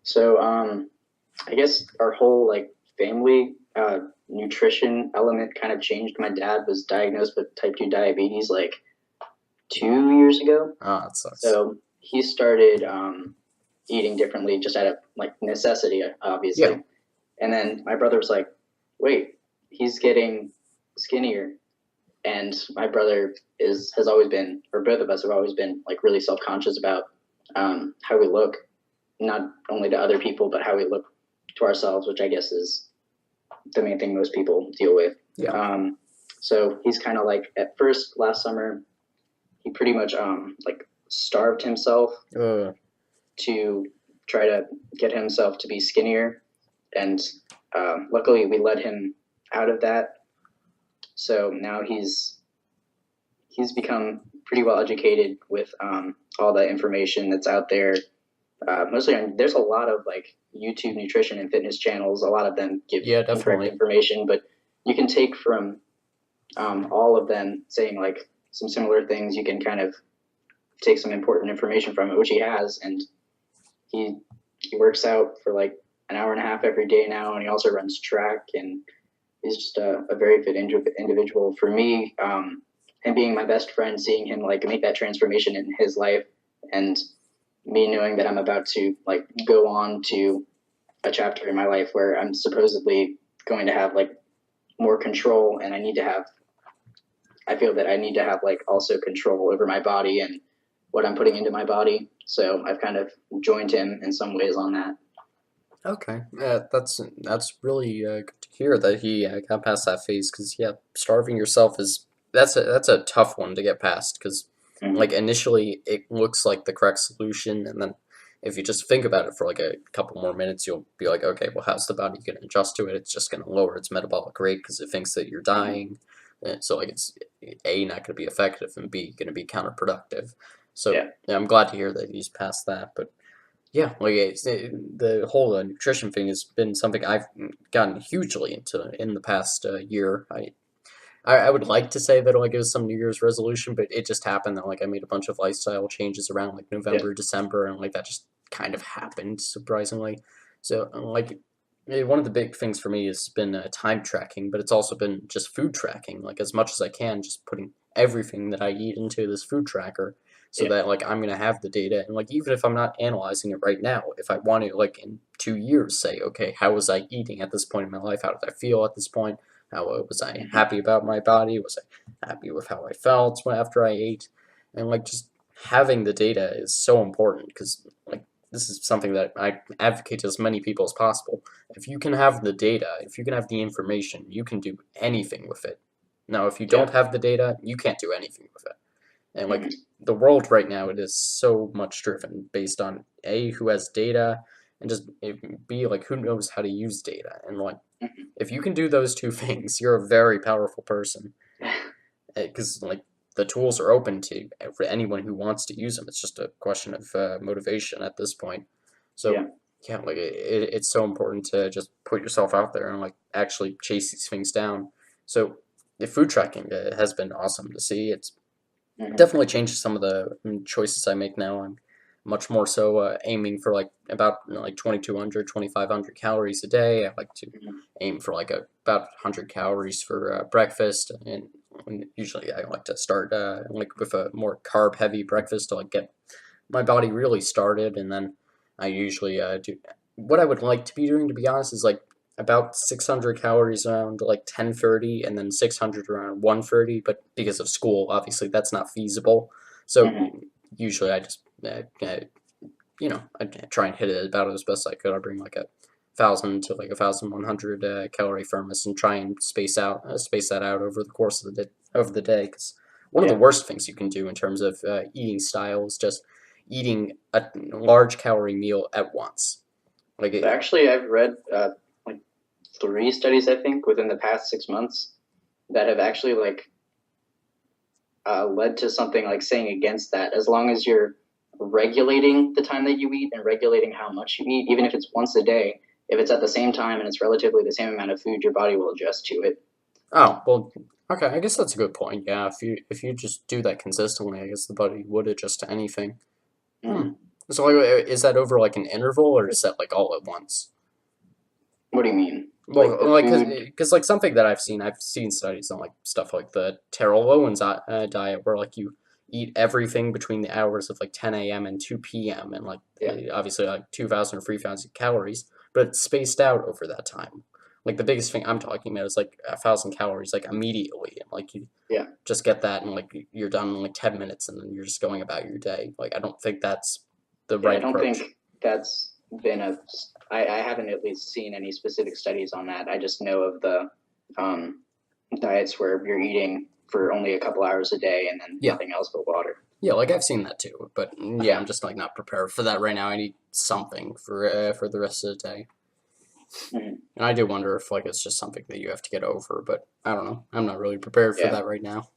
Speaker 2: So I guess our whole like family nutrition element kind of changed. My dad was diagnosed with type 2 diabetes like 2 years ago.
Speaker 1: Ah, it sucks.
Speaker 2: So he started eating differently just out of like necessity,
Speaker 1: Yeah,
Speaker 2: obviously. And then my brother was like, wait, he's getting skinnier. And my brother has always been, or both of us have always been like really self conscious about how we look, not only to other people, but how we look to ourselves, which I guess is the main thing most people deal with.
Speaker 1: yeah.
Speaker 2: So he's kind of like at first last summer, he pretty much like starved himself
Speaker 1: Uh,
Speaker 2: to try to get himself to be skinnier, and luckily we let him out of that. So now he's become pretty well educated with all the information that's out there. Mostly, there's a lot of like YouTube nutrition and fitness channels. A lot of them give
Speaker 1: yeah,
Speaker 2: incorrect
Speaker 1: definitely.
Speaker 2: information, but you can take from all of them saying like some similar things. You can kind of take some important information from it, which he has, and he he works out for like an hour and a half every day now, and he also runs track, and he's just a very fit individual. For me, him being my best friend, seeing him like make that transformation in his life, and me knowing that I'm about to like go on to a chapter in my life where I'm supposedly going to have like more control, and I feel that I need to have like also control over my body and what I'm putting into my body. So I've kind of joined him in some ways on that.
Speaker 1: Okay, yeah, that's really good to hear that he got past that phase. Because yeah, starving yourself is that's a tough one to get past. Because like
Speaker 2: Mm-hmm.
Speaker 1: initially it looks like the correct solution, and then if you just think about it for like a couple more minutes, you'll be like, okay, well, how's the body going to adjust to it? It's just going to lower its metabolic rate because it thinks that you're
Speaker 2: Mm-hmm.
Speaker 1: dying. So like it's A, not going to be effective, and B, going to be counterproductive. So
Speaker 2: Yeah.
Speaker 1: yeah, I'm glad to hear that he's past that, but. Yeah, like the whole nutrition thing has been something I've gotten hugely into in the past year. I would like to say that like it was some New Year's resolution, but it just happened that like I made a bunch of lifestyle changes around like
Speaker 2: Yeah.
Speaker 1: November, December, and like that just kind of happened surprisingly. So like one of the big things for me has been time tracking, but it's also been just food tracking. Like as much as I can, just putting everything that I eat into this food tracker, so
Speaker 2: Yeah.
Speaker 1: that like I'm gonna have the data, and like even if I'm not analyzing it right now, if I want to like in 2 years say, okay, how was I eating at this point in my life? How did I feel at this point? How was I
Speaker 2: Mm-hmm.
Speaker 1: happy about my body? Was I happy with how I felt after I ate? And like just having the data is so important because like this is something that I advocate to as many people as possible. If you can have the data, if you can have the information, you can do anything with it. Now, if you
Speaker 2: Yeah.
Speaker 1: don't have the data, you can't do anything with it. And like
Speaker 2: Mm-hmm.
Speaker 1: the world right now, it is so much driven based on A, who has data, and just B, like who knows how to use data. And like
Speaker 2: Mm-hmm.
Speaker 1: if you can do those two things, you're a very powerful person. Because like the tools are open to for anyone who wants to use them. It's just a question of motivation at this point. So
Speaker 2: Yeah.
Speaker 1: yeah, like it's so important to just put yourself out there and like actually chase these things down. So the food tracking has been awesome to see. It's
Speaker 2: Mm-hmm.
Speaker 1: definitely changes some of the choices I make now. I'm much more so aiming for like about like 2,200, 2,500 calories a day. I like to
Speaker 2: Mm-hmm.
Speaker 1: aim for like about 100 calories for breakfast, and usually I like to start like with a more carb heavy breakfast to like get my body really started, and then I usually do what I would like to be doing, to be honest, is like about 600 calories around like 10:30, and then 600 around 1:30. But because of school, obviously that's not feasible. So
Speaker 2: Mm-hmm.
Speaker 1: usually I just I try and hit it about as best I could. I bring like a 1,000 to like 1,100 calorie thermos and try and space that out over the course of the day. Because one of the
Speaker 2: Yeah.
Speaker 1: worst things you can do in terms of eating style is just eating a large calorie meal at once. Like
Speaker 2: So
Speaker 1: it,
Speaker 2: actually, I've read like three studies, I think, within the past 6 months that have actually like led to something like saying against that. As long as you're regulating the time that you eat and regulating how much you eat, even if it's once a day, if it's at the same time and it's relatively the same amount of food, your body will adjust to it.
Speaker 1: oh well, Okay, I guess that's a good point. Yeah, if you just do that consistently, I guess the body would adjust to anything. Hmm.
Speaker 2: Hmm.
Speaker 1: So like, is that over like an interval or is that like all at once?
Speaker 2: What do you mean? Like
Speaker 1: Well,
Speaker 2: the
Speaker 1: like,
Speaker 2: food?
Speaker 1: like something that I've seen studies on like stuff like the Terrell Owens diet, where like you eat everything between the hours of like 10 a.m. and 2 p.m. and like
Speaker 2: Yeah,
Speaker 1: obviously like 2,000 or 3,000 calories, but it's spaced out over that time. Like the biggest thing I'm talking about is like 1,000 calories like immediately, and like you
Speaker 2: yeah,
Speaker 1: just get that and like you're done in like 10 minutes, and then you're just going about your day. Like I don't think that's the
Speaker 2: yeah. I
Speaker 1: right
Speaker 2: don't
Speaker 1: approach.
Speaker 2: think that's been a. I haven't at least seen any specific studies on that. I just know of the um, diets where you're eating for only a couple hours a day and then
Speaker 1: Yeah.
Speaker 2: nothing else but water.
Speaker 1: Yeah, like I've seen that too, but yeah,
Speaker 2: Okay.
Speaker 1: I'm just like not prepared for that right now. I need something for the rest of the day,
Speaker 2: Hmm.
Speaker 1: and I do wonder if like it's just something that you have to get over. But I don't know. I'm not really prepared for
Speaker 2: Yeah,
Speaker 1: that right now.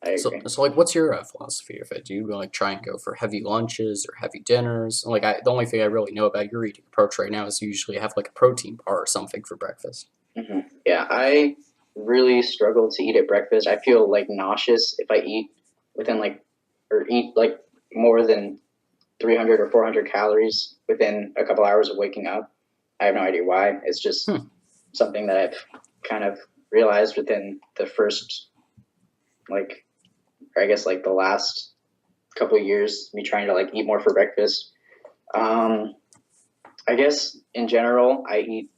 Speaker 2: I agree.
Speaker 1: So like, what's your philosophy of it? Do you like try and go for heavy lunches or heavy dinners? Like, the only thing I really know about your eating approach right now is you usually have like a protein bar or something for breakfast.
Speaker 2: Yeah, I really struggle to eat at breakfast. I feel like nauseous if I eat within like or eat like more than 300 or 400 calories within a couple hours of waking up. I have no idea why. It's just
Speaker 1: Hmm.
Speaker 2: something that I've kind of realized within the first like or I guess like the last couple of years me trying to like eat more for breakfast. Um I guess in general I eat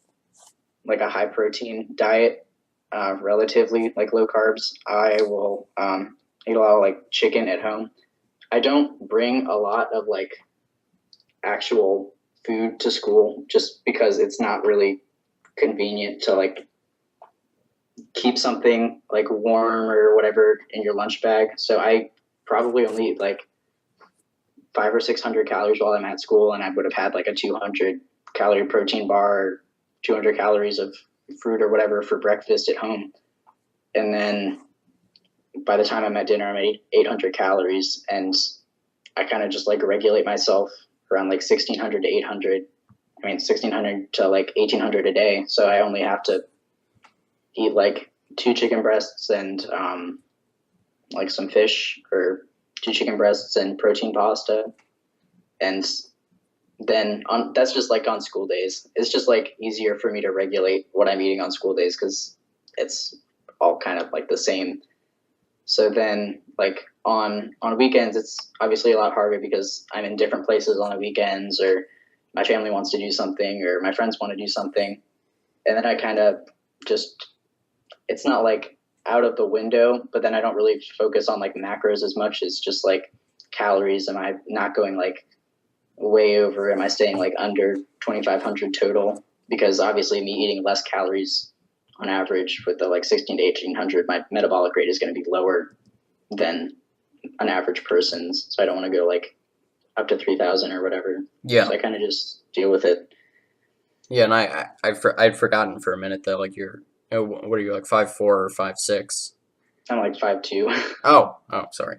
Speaker 2: like a high protein diet, relatively like low carbs. I will eat a lot of like chicken at home. I don't bring a lot of like actual food to school just because it's not really convenient to like keep something like warm or whatever in your lunch bag. So I probably only eat like 500 or 600 calories while I'm at school, and I would have had like a 200 calorie protein bar, or 200 calories of fruit or whatever for breakfast at home. And then by the time I'm at dinner, I'm at 800 calories, and I kind of just like regulate myself around like 1600 to 800. I mean, 1600 to like 1800 a day. So I only have to eat like two chicken breasts and like some fish, or two chicken breasts and protein pasta. And then that's just like on school days. It's just like easier for me to regulate what I'm eating on school days because it's all kind of like the same. So then, like on weekends, it's obviously a lot harder because I'm in different places on the weekends, or my family wants to do something, or my friends want to do something, and then I kind of just it's not like out of the window, but then I don't really focus on like macros as much as just like calories. Am I not going like way over? Am I staying like under 2,500 total? Because obviously, me eating less calories on average with the like 16 to 1,800, my metabolic rate is going to be lower than an average person's. So I don't want to go like up to 3,000 or whatever.
Speaker 1: Yeah,
Speaker 2: So I kind of just deal with it.
Speaker 1: yeah, and I'd forgotten for a minute that like you're what are you like 5'4" or 5'6"?
Speaker 2: I'm like 5'2".
Speaker 1: Oh, sorry.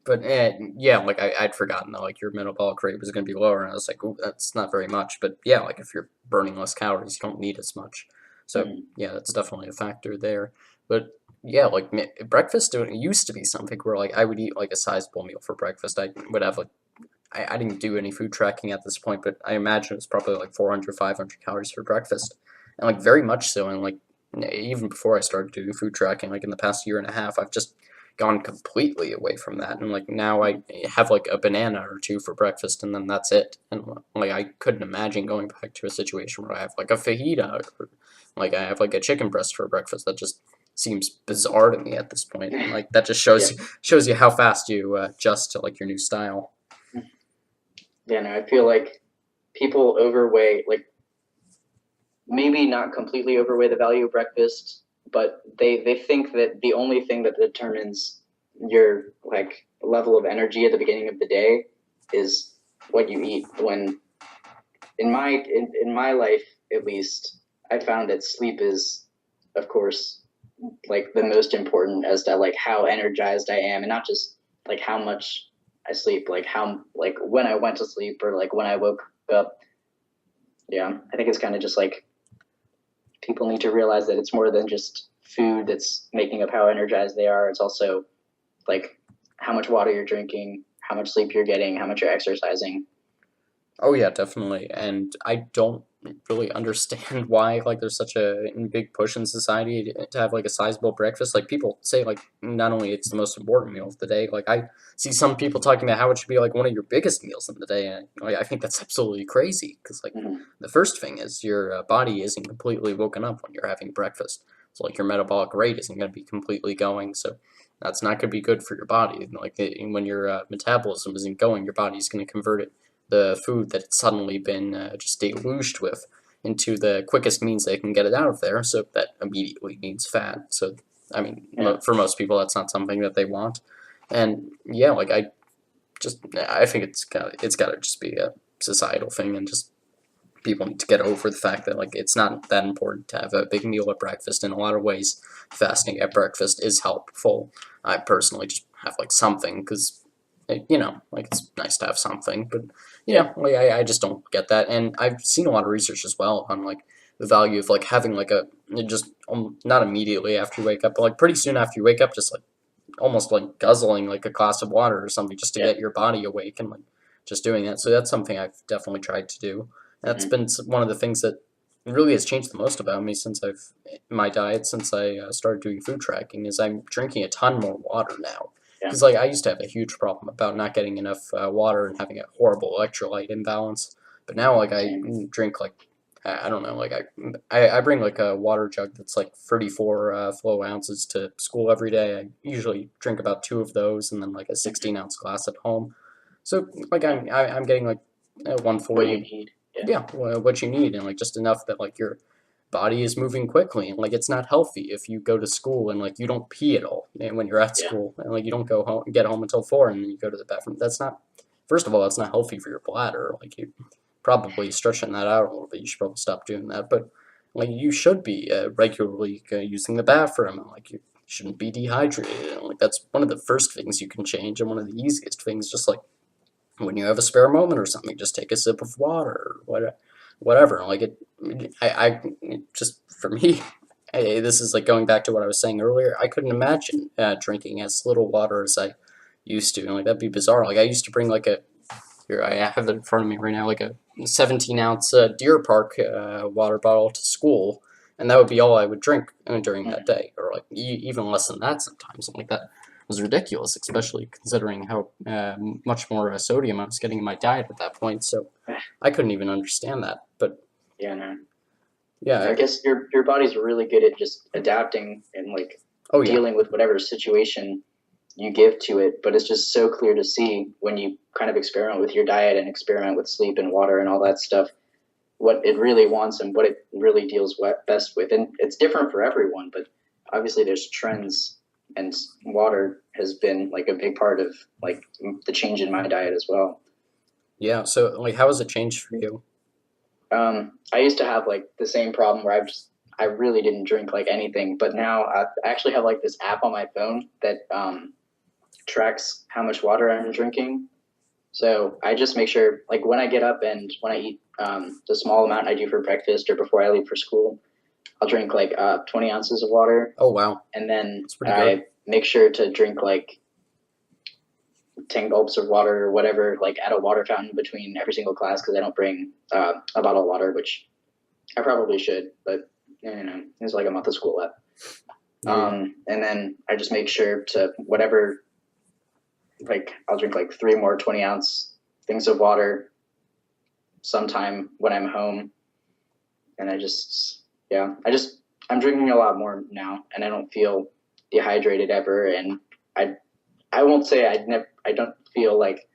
Speaker 1: But yeah, like I'd forgotten that like your metabolic rate was going to be lower, and I was like, "Ooh, that's not very much." But yeah, like if you're burning less calories, you don't need as much. So
Speaker 2: Mm-hmm.
Speaker 1: yeah, that's definitely a factor there. But yeah, like breakfast used to be something where like I would eat like a sizable meal for breakfast. I would have like I didn't do any food tracking at this point, but I imagine it was probably like 400, 500 calories for breakfast, and like very much so. And like even before I started doing food tracking, like in the past year and a half, I've just gone completely away from that. And like now I have like a banana or two for breakfast, and then that's it. And like I couldn't imagine going back to a situation where I have like a fajita, or like I have like a chicken breast for breakfast. That just seems bizarre to me at this point. And like that just
Speaker 2: Yeah.
Speaker 1: shows you how fast you adjust to like your new style.
Speaker 2: Yeah, no, I feel like people overweigh, like maybe not completely overweigh the value of breakfast, but they think that the only thing that determines your like level of energy at the beginning of the day is what you eat. When in my life at least, I found that sleep is, of course, like the most important as to like how energized I am, and not just like how much I sleep, like how like when I went to sleep or like when I woke up. Yeah, I think it's kind of just like people need to realize that it's more than just food that's making up how energized they are. It's also like how much water you're drinking, how much sleep you're getting, how much you're exercising.
Speaker 1: Oh yeah, definitely. And I don't really understand why like there's such a big push in society to have like a sizable breakfast. Like people say like not only it's the most important meal of the day, like I see some people talking about how it should be like one of your biggest meals in the day, and like, I think that's absolutely crazy because like
Speaker 2: Mm-hmm.
Speaker 1: the first thing is your body isn't completely woken up when you're having breakfast. So like your metabolic rate isn't going to be completely going. So that's not going to be good for your body. Like when your metabolism isn't going, your body's going to convert it the food that it's suddenly been just deluged with into the quickest means they can get it out of there. So that immediately means fat. So I mean,
Speaker 2: Yeah.
Speaker 1: for most people, that's not something that they want. And yeah, like I think it's got to just be a societal thing, and just people need to get over the fact that like it's not that important to have a big meal at breakfast. In a lot of ways, fasting at breakfast is helpful. I personally just have like something because like it's nice to have something, but
Speaker 2: Yeah.
Speaker 1: like I just don't get that. And I've seen a lot of research as well on like the value of like having like a just not immediately after you wake up, but like pretty soon after you wake up, just like almost like guzzling like a glass of water or something just to
Speaker 2: Yeah.
Speaker 1: get your body awake and like just doing that. So that's something I've definitely tried to do. That's
Speaker 2: Mm-hmm.
Speaker 1: been one of the things that really has changed the most about me since I've my diet since I started doing food tracking is I'm drinking a ton more water now.
Speaker 2: Yeah.
Speaker 1: Because like I used to have a huge problem about not getting enough water and having a horrible electrolyte imbalance, but now like I
Speaker 2: Same.
Speaker 1: drink like I don't know like I bring like a water jug that's like 34 flow ounces to school every day. I usually drink about two of those and then like a
Speaker 2: Mm-hmm.
Speaker 1: 16-ounce glass at home. So like
Speaker 2: Yeah.
Speaker 1: I'm getting like
Speaker 2: What you
Speaker 1: 140,
Speaker 2: need. Yeah.
Speaker 1: yeah, what you need, and like just enough that like your body is moving quickly, and like it's not healthy if you go to school and like you don't pee at all when you're at
Speaker 2: Yeah.
Speaker 1: school, and like you don't go home get home until 4 and then you go to the bathroom. That's not, first of all, that's not healthy for your bladder. Like you probably stretching that out a little bit. You should probably stop doing that, but like you should be regularly using the bathroom, and like you shouldn't be dehydrated, and like that's one of the first things you can change, and one of the easiest things. Just like when you have a spare moment or something, just take a sip of water or whatever. Like it just for me, this is like going back to what I was saying earlier. I couldn't imagine drinking as little water as I used to. And like that'd be bizarre. Like I used to bring like a here I have it in front of me right now, like a 17-ounce Deer Park water bottle to school, and that would be all I would drink during that
Speaker 2: Mm-hmm.
Speaker 1: day, or like even less than that sometimes. Something like that was ridiculous, especially considering how much more sodium I was getting in my diet at that point. So I couldn't even understand that. But
Speaker 2: Yeah. No. I
Speaker 1: yeah,
Speaker 2: guess your body's really good at just adapting and like
Speaker 1: oh yeah,
Speaker 2: dealing with whatever situation you give to it. But it's just so clear to see when you kind of experiment with your diet and experiment with sleep and water and all that stuff, what it really wants and what it really deals best with. And it's different for everyone, but obviously there's trends, and water has been like a big part of like the change in my diet as well.
Speaker 1: yeah. So like, how has it changed for you?
Speaker 2: I used to have like the same problem where I really didn't drink like anything, but now I actually have like this app on my phone that tracks how much water I'm drinking. So I just make sure, like when I get up and when I eat the small amount I do for breakfast or before I leave for school, I'll drink like 20 ounces of water,
Speaker 1: Oh wow,
Speaker 2: and then
Speaker 1: that's pretty good.
Speaker 2: I make sure to drink like 10 gulps of water or whatever, like at a water fountain between every single class because I don't bring a bottle of water, which I probably should, but there's like a month of school left.
Speaker 1: Yeah,
Speaker 2: And then I just make sure to whatever, like I'll drink like 3 more 20-ounce things of water sometime when I'm home. And I'm drinking a lot more now, and I don't feel dehydrated ever. And I won't say I don't feel like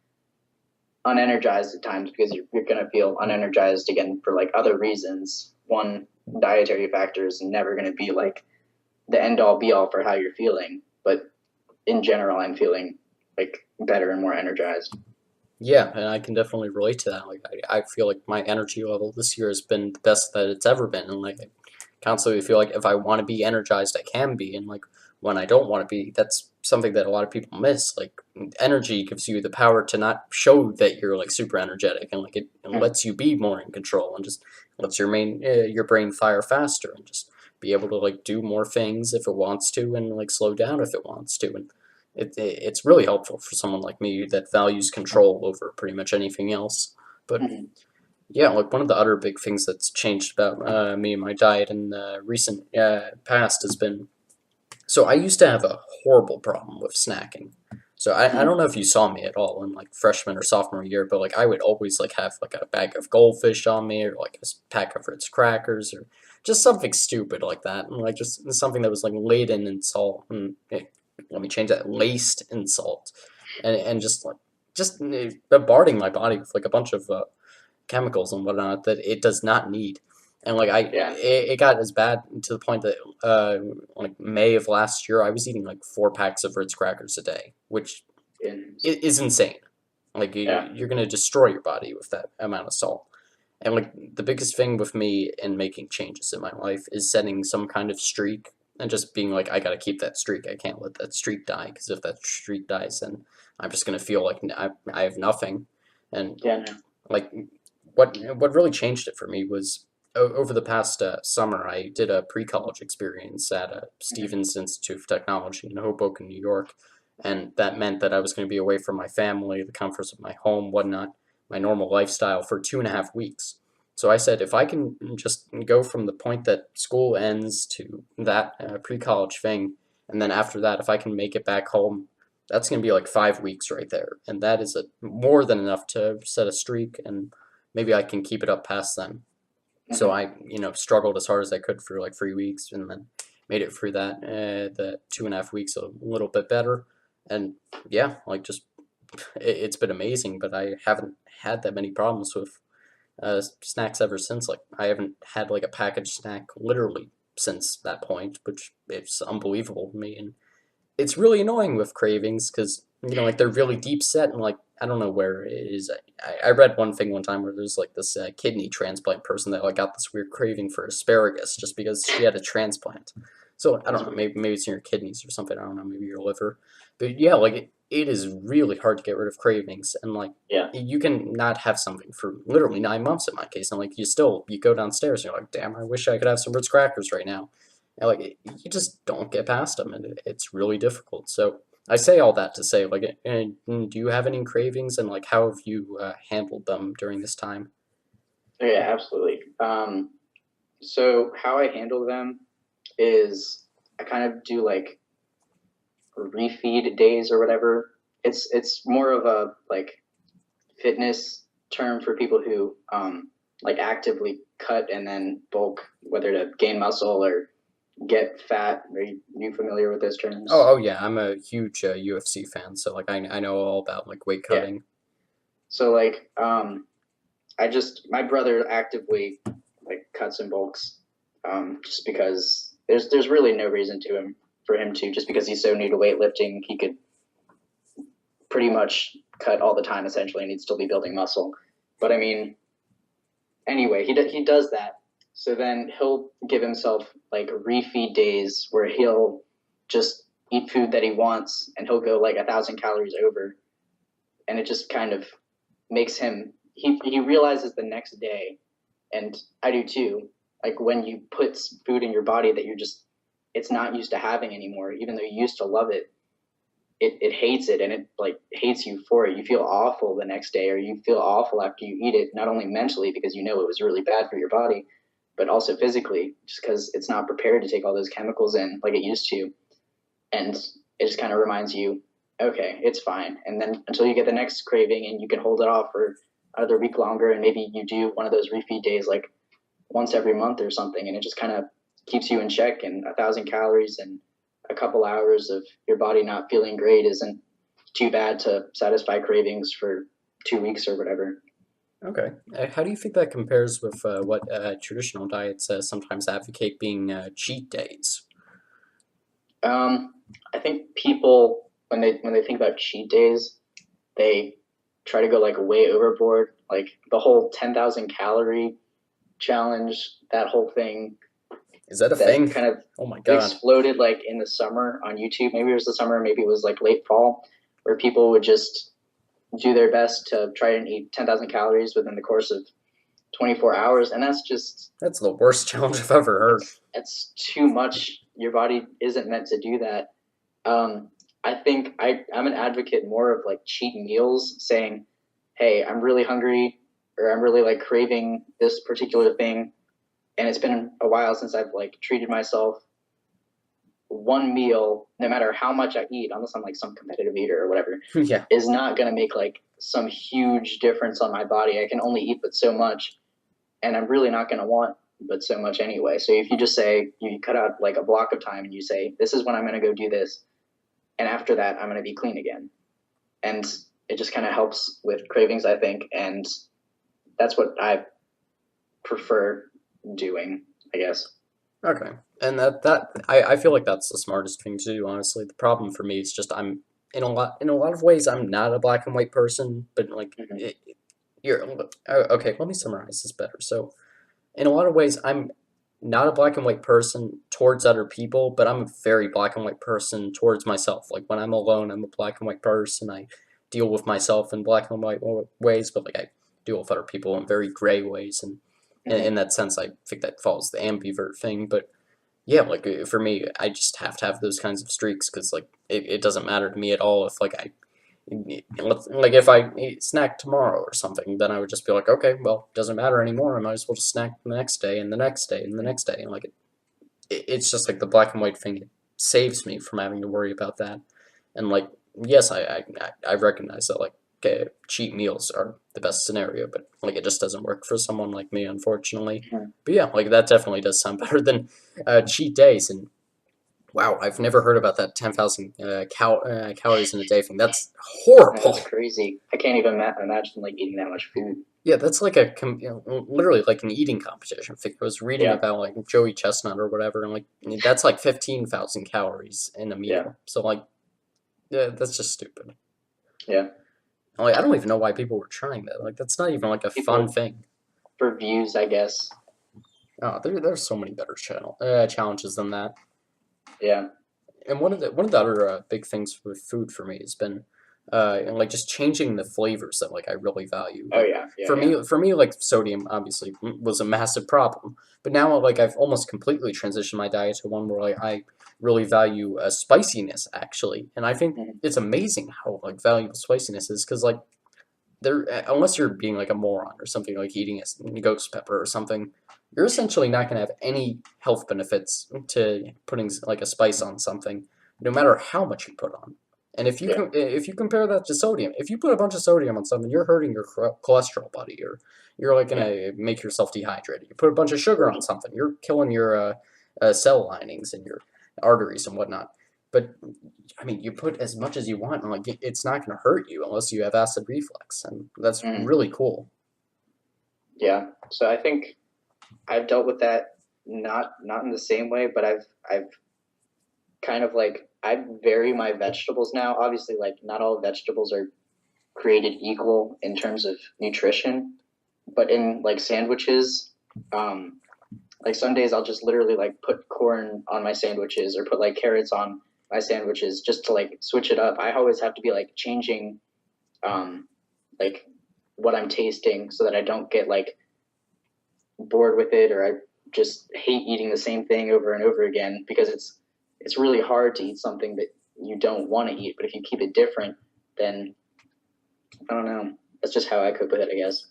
Speaker 2: unenergized at times because you're going to feel unenergized again for like other reasons. One, dietary factor is never going to be like the end all be all for how you're feeling, but in general, I'm feeling like better and more energized.
Speaker 1: yeah, and I can definitely relate to that. Like I feel like my energy level this year has been the best that it's ever been, and like I constantly feel like if I want to be energized, I can be, and like when I don't want to be, that's something that a lot of people miss. Like energy gives you the power to not show that you're like super energetic, and like it
Speaker 2: Mm.
Speaker 1: lets you be more in control, and just lets your brain fire faster, and just be able to like do more things if it wants to, and like slow down if it wants to. And it's really helpful for someone like me that values control over pretty much anything else. But
Speaker 2: Mhm.
Speaker 1: yeah, like one of the other big things that's changed about me and my diet in the recent past has been, so I used to have a horrible problem with snacking. So I don't know if you saw me at all in like freshman or sophomore year, but like I would always like have like a bag of goldfish on me, or like a pack of Ritz crackers, or just something stupid like that, and like just something that was like laden in salt. And let me change that, laced in salt, and just like just bombarding my body with like a bunch of chemicals and whatnot that it does not need. And like
Speaker 2: Yeah.
Speaker 1: it got as bad to the point that like May of last year, I was eating like 4 packs of Ritz crackers a day, which
Speaker 2: And
Speaker 1: is insane. Like
Speaker 2: yeah.
Speaker 1: you're gonna destroy your body with that amount of salt. And like the biggest thing with me in making changes in my life is setting some kind of streak and just being like, I gotta keep that streak. I can't let that streak die, because if that streak dies, then I'm just gonna feel like I have nothing. And
Speaker 2: Yeah. No.
Speaker 1: like what really changed it for me was over the past summer, I did a pre-college experience at
Speaker 2: Mhm.
Speaker 1: Stevens Institute of Technology in Hoboken, New York, and that meant that I was going to be away from my family, the comforts of my home, whatnot, my normal lifestyle for 2.5 weeks. So I said, if I can just go from the point that school ends to that pre-college thing, and then after that, if I can make it back home, that's going to be like 5 weeks right there, and that is more than enough to set a streak, and maybe I can keep it up past then. So
Speaker 2: Mhm.
Speaker 1: I, struggled as hard as I could for like 3 weeks, and then made it through that the 2.5 weeks a little bit better, and yeah, like just it's been amazing. But I haven't had that many problems with snacks ever since. Like I haven't had like a packaged snack literally since that point, which it's unbelievable to me. And it's really annoying with cravings because like they're really deep set, and like I don't know where it is. I read one thing one time where there's like this kidney transplant person that like got this weird craving for asparagus just because she had a transplant. So I
Speaker 2: That's
Speaker 1: don't know,
Speaker 2: weird.
Speaker 1: maybe it's in your kidneys or something. I don't know, maybe your liver. But yeah, like it is really hard to get rid of cravings, and like
Speaker 2: Yeah.
Speaker 1: you can not have something for literally 9 months in my case, and like you go downstairs and you're like, damn, I wish I could have some Ritz crackers right now. And like you just don't get past them, and it's really difficult. So I say all that to say, like, do you have any cravings, and like how have you handled them during this time?
Speaker 2: Yeah. Absolutely. So how I handle them is I kind of do like refeed days or whatever. It's more of a like fitness term for people who like actively cut and then bulk, whether to gain muscle or get fat. Are you familiar with those terms?
Speaker 1: Oh yeah, I'm a huge UFC fan, so like I know all about like weight
Speaker 2: Yeah.
Speaker 1: cutting.
Speaker 2: So like I just my brother actively like cuts and bulks just because there's really no reason to him for him to, just because he's so new to weightlifting. He could pretty much cut all the time essentially, and he'd still be building muscle. But I mean, anyway, he does that. So then he'll give himself like refeed days where he'll just eat food that he wants, and he'll go like 1,000 calories over, and it just kind of makes him he realizes the next day, and I do too. Like when you put food in your body that it's not used to having anymore, even though you used to love it, it hates it, and it like hates you for it. You feel awful the next day, or you feel awful after you eat it, not only mentally because you know it was really bad for your body, but also physically, just because it's not prepared to take all those chemicals in like it used to. And it just kind of reminds you, okay, it's fine. And then until you get the next craving, and you can hold it off for another week longer, and maybe you do one of those refeed days like once every month or something, and it just kind of keeps you in check. And 1,000 calories and a couple hours of your body not feeling great isn't too bad to satisfy cravings for 2 weeks or whatever.
Speaker 1: Okay, how do you think that compares with what traditional diets sometimes advocate being cheat days?
Speaker 2: Um, I think people when they think about cheat days, they try to go like way overboard. Like the whole 10,000 calorie challenge, that whole thing
Speaker 1: Is that a
Speaker 2: that
Speaker 1: thing?
Speaker 2: kind of
Speaker 1: Oh my God.
Speaker 2: exploded like in the summer on YouTube. Maybe it was the summer, maybe it was like late fall, where people would just do their best to try and eat 10,000 calories within the course of 24 hours, and that's just
Speaker 1: That's the worst challenge I've ever heard.
Speaker 2: that's too much. Your body isn't meant to do that. Um, I think I'm an advocate more of like cheat meals, saying, "Hey, I'm really hungry, or I'm really like craving this particular thing, and it's been a while since I've like treated myself. One meal, no matter how much I eat, unless I'm like some competitive eater or whatever,
Speaker 1: Yeah.
Speaker 2: is not gonna make like some huge difference on my body. I can only eat but so much, and I'm really not gonna want but so much anyway. So if you just say you cut out like a block of time and you say this is when I'm gonna go do this, and after that I'm gonna be clean again, and it just kind of helps with cravings, I think, and that's what I prefer doing, I guess.
Speaker 1: Okay. And I feel like that's the smartest thing to do, honestly. The problem for me is just I'm in a lot of ways I'm not a black and white person, but like
Speaker 2: Mm-hmm.
Speaker 1: you're okay, let me summarize this better. So, in a lot of ways I'm not a black and white person towards other people, but I'm a very black and white person towards myself. Like when I'm alone, I'm a black and white person. I deal with myself in black and white ways, but like I deal with other people in very gray ways, and in
Speaker 2: Mm-hmm.
Speaker 1: that sense, I think that follows the ambivert thing. But yeah, like for me, I just have to have those kinds of streaks because like it doesn't matter to me at all if like like if I eat snack tomorrow or something, then I would just be like, okay, well, it doesn't matter anymore. I might as well just snack the next day and the next day and the next day. And like it's just like the black and white thing. It saves me from having to worry about that. And like yes, I recognize that like okay, cheat meals are the best scenario, but like it just doesn't work for someone like me, unfortunately.
Speaker 2: Mm-hmm.
Speaker 1: But yeah, like that definitely does sound better than cheat days. And wow, I've never heard about that 10,000 calories in a day thing. That's
Speaker 2: That's
Speaker 1: horrible.
Speaker 2: crazy. I can't even imagine like eating that much food.
Speaker 1: Yeah, that's like literally like an eating competition. I think I was reading
Speaker 2: Yeah,
Speaker 1: about like Joey Chestnut or whatever, and like that's like 15,000 calories in a
Speaker 2: yeah,
Speaker 1: meal. So like, yeah, that's just stupid.
Speaker 2: yeah.
Speaker 1: Like, I don't even know why people were trying that. Like, that's not even like a fun
Speaker 2: People
Speaker 1: thing.
Speaker 2: for views, I guess.
Speaker 1: Oh, there's so many better challenges than that.
Speaker 2: Yeah.
Speaker 1: And one of the other big things with food for me has been and like just changing the flavors that like I really value.
Speaker 2: Oh
Speaker 1: Like
Speaker 2: yeah, yeah, yeah.
Speaker 1: for me like sodium obviously was a massive problem, but now like I've almost completely transitioned my diet to one where like I really value spiciness actually, and I think
Speaker 2: Mm-hmm.
Speaker 1: it's amazing how like valuable spiciness is because like there unless you're being like a moron or something like eating a ghost pepper or something, you're essentially not going to have any health benefits to putting like a spice on something, no matter how much you put on. And
Speaker 2: Yeah,
Speaker 1: if you compare that to sodium, if you put a bunch of sodium on something, you're hurting your cholesterol, buddy. You're like
Speaker 2: yeah.
Speaker 1: gonna make yourself dehydrated. You put a bunch of sugar
Speaker 2: For
Speaker 1: on something, you're killing your cell linings and your arteries and whatnot. But I mean, you put as much as you want, and like it's not going to hurt you unless you have acid reflux, and that's
Speaker 2: mm,
Speaker 1: really cool.
Speaker 2: yeah. So I think I've dealt with that not in the same way, but I've kind of like I vary my vegetables now. Obviously, like not all vegetables are created equal in terms of nutrition, but in like sandwiches, um, like some days I'll just literally like put corn on my sandwiches or put like carrots on my sandwiches just to like switch it up. I always have to be like changing um like what I'm tasting so that I don't get like bored with it or I just hate eating the same thing over and over again because it's really hard to eat something that you don't want to eat. But if you keep it different, then I don't know. That's just how I cope with it, I guess.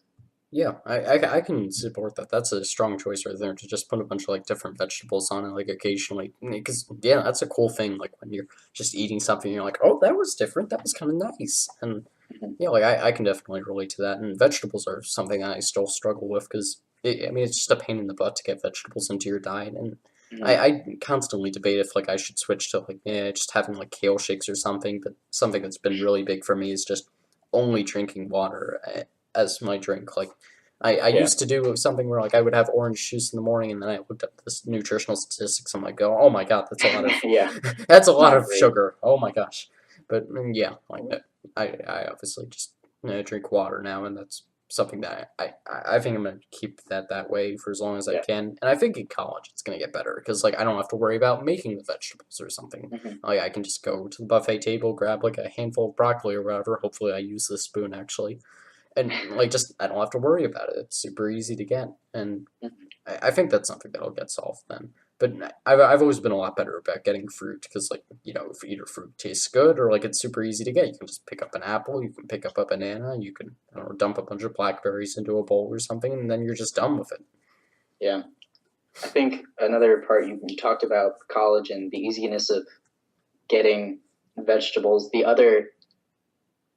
Speaker 1: Yeah, I can support that. That's a strong choice right there to just put a bunch of like different vegetables on it, like occasionally, because yeah, that's a cool thing. Like when you're just eating something, you're like, oh, that was different. That was kind of nice, and
Speaker 2: Mm-hmm.
Speaker 1: yeah, like I can definitely relate to that. And vegetables are something I still struggle with because I mean it's just a pain in the butt to get vegetables into your diet, and
Speaker 2: Mm-hmm.
Speaker 1: I constantly debate if like I should switch to like just having like kale shakes or something. But something that's been really big for me is just only drinking water as my drink. Like I
Speaker 2: Yeah.
Speaker 1: used to do something where like I would have orange juice in the morning, and then I looked up this nutritional statistics. I'm like, oh my god, that's a lot of
Speaker 2: Yeah.
Speaker 1: that's a lot
Speaker 2: Not
Speaker 1: of
Speaker 2: great.
Speaker 1: sugar. Oh my gosh. But yeah, like I obviously just drink water now, and that's something that I think I'm gonna keep that way for as long as I
Speaker 2: Yeah.
Speaker 1: can. And I think in college it's gonna get better because like I don't have to worry about making the vegetables or something.
Speaker 2: Mm-hmm.
Speaker 1: Like I can just go to the buffet table, grab like a handful of broccoli or whatever. Hopefully I use this spoon actually, and like just I don't have to worry about it. It's super easy to get, and I think that's something that'll get solved then. But I've always been a lot better about getting fruit because like if either fruit tastes good or like it's super easy to get. You can just pick up an apple, you can pick up a banana, you can I don't know, dump a bunch of blackberries into a bowl or something, and then you're just done with it.
Speaker 2: Yeah. I think another part you talked about college and the easiness of getting vegetables. The other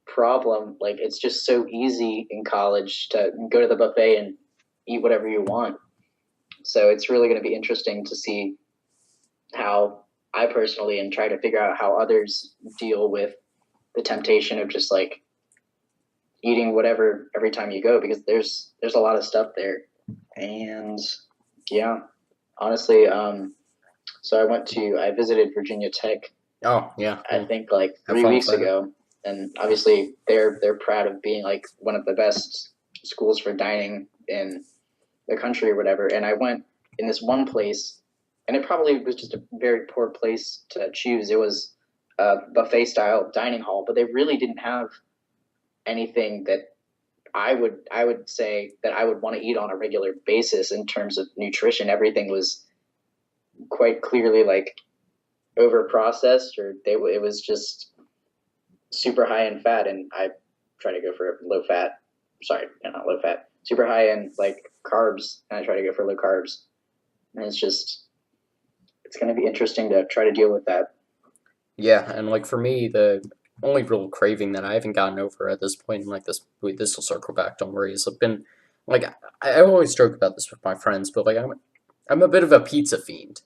Speaker 2: problem, like it's just so easy in college to go to the buffet and eat whatever you want. So it's really going to be interesting to see how I personally and try to figure out how others deal with the temptation of just like eating whatever every time you go because there's a lot of stuff there. And yeah, honestly, so I visited Virginia Tech.
Speaker 1: Oh yeah,
Speaker 2: I
Speaker 1: well,
Speaker 2: think like
Speaker 1: have
Speaker 2: three
Speaker 1: fun with
Speaker 2: weeks
Speaker 1: that.
Speaker 2: ago, and obviously they're proud of being like one of the best schools for dining in the country or whatever. And I went in this one place, and it probably was just a very poor place to choose. It was a buffet style dining hall, but they really didn't have anything that I would say that I would want to eat on a regular basis in terms of nutrition. Everything was quite clearly like over processed, or it was just super high in fat, and I try to go for low fat. Sorry, not low fat. Super high in like carbs, and I try to go for low carbs. And it's going to be interesting to try to deal with that.
Speaker 1: Yeah, and like for me, the only real craving that I haven't gotten over at this point, and like this will circle back. Don't worry. Is I've been like I always joke about this with my friends, but like I'm a bit of a pizza fiend,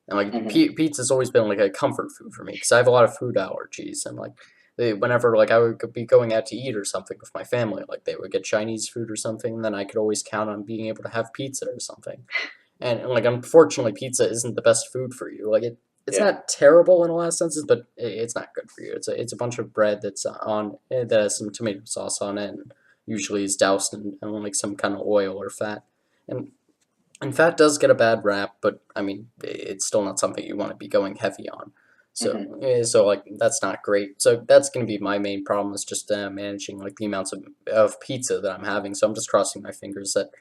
Speaker 1: and like
Speaker 2: Mm-hmm.
Speaker 1: pizza's always been like a comfort food for me because I have a lot of food allergies, and like whenever like I would be going out to eat or something with my family, like they would get Chinese food or something, and then I could always count on being able to have pizza or something. And like unfortunately, pizza isn't the best food for you. Like it's
Speaker 2: Yeah.
Speaker 1: not terrible in a lot of senses, but it's not good for you. It's a bunch of bread that's on that has some tomato sauce on it, and usually is doused in like some kind of oil or fat. And fat does get a bad rap, but I mean it's still not something you want to be going heavy on. So
Speaker 2: Mm-hmm.
Speaker 1: so like that's not great. So that's gonna be my main problem is just managing like the amounts of pizza that I'm having. So I'm just crossing my fingers that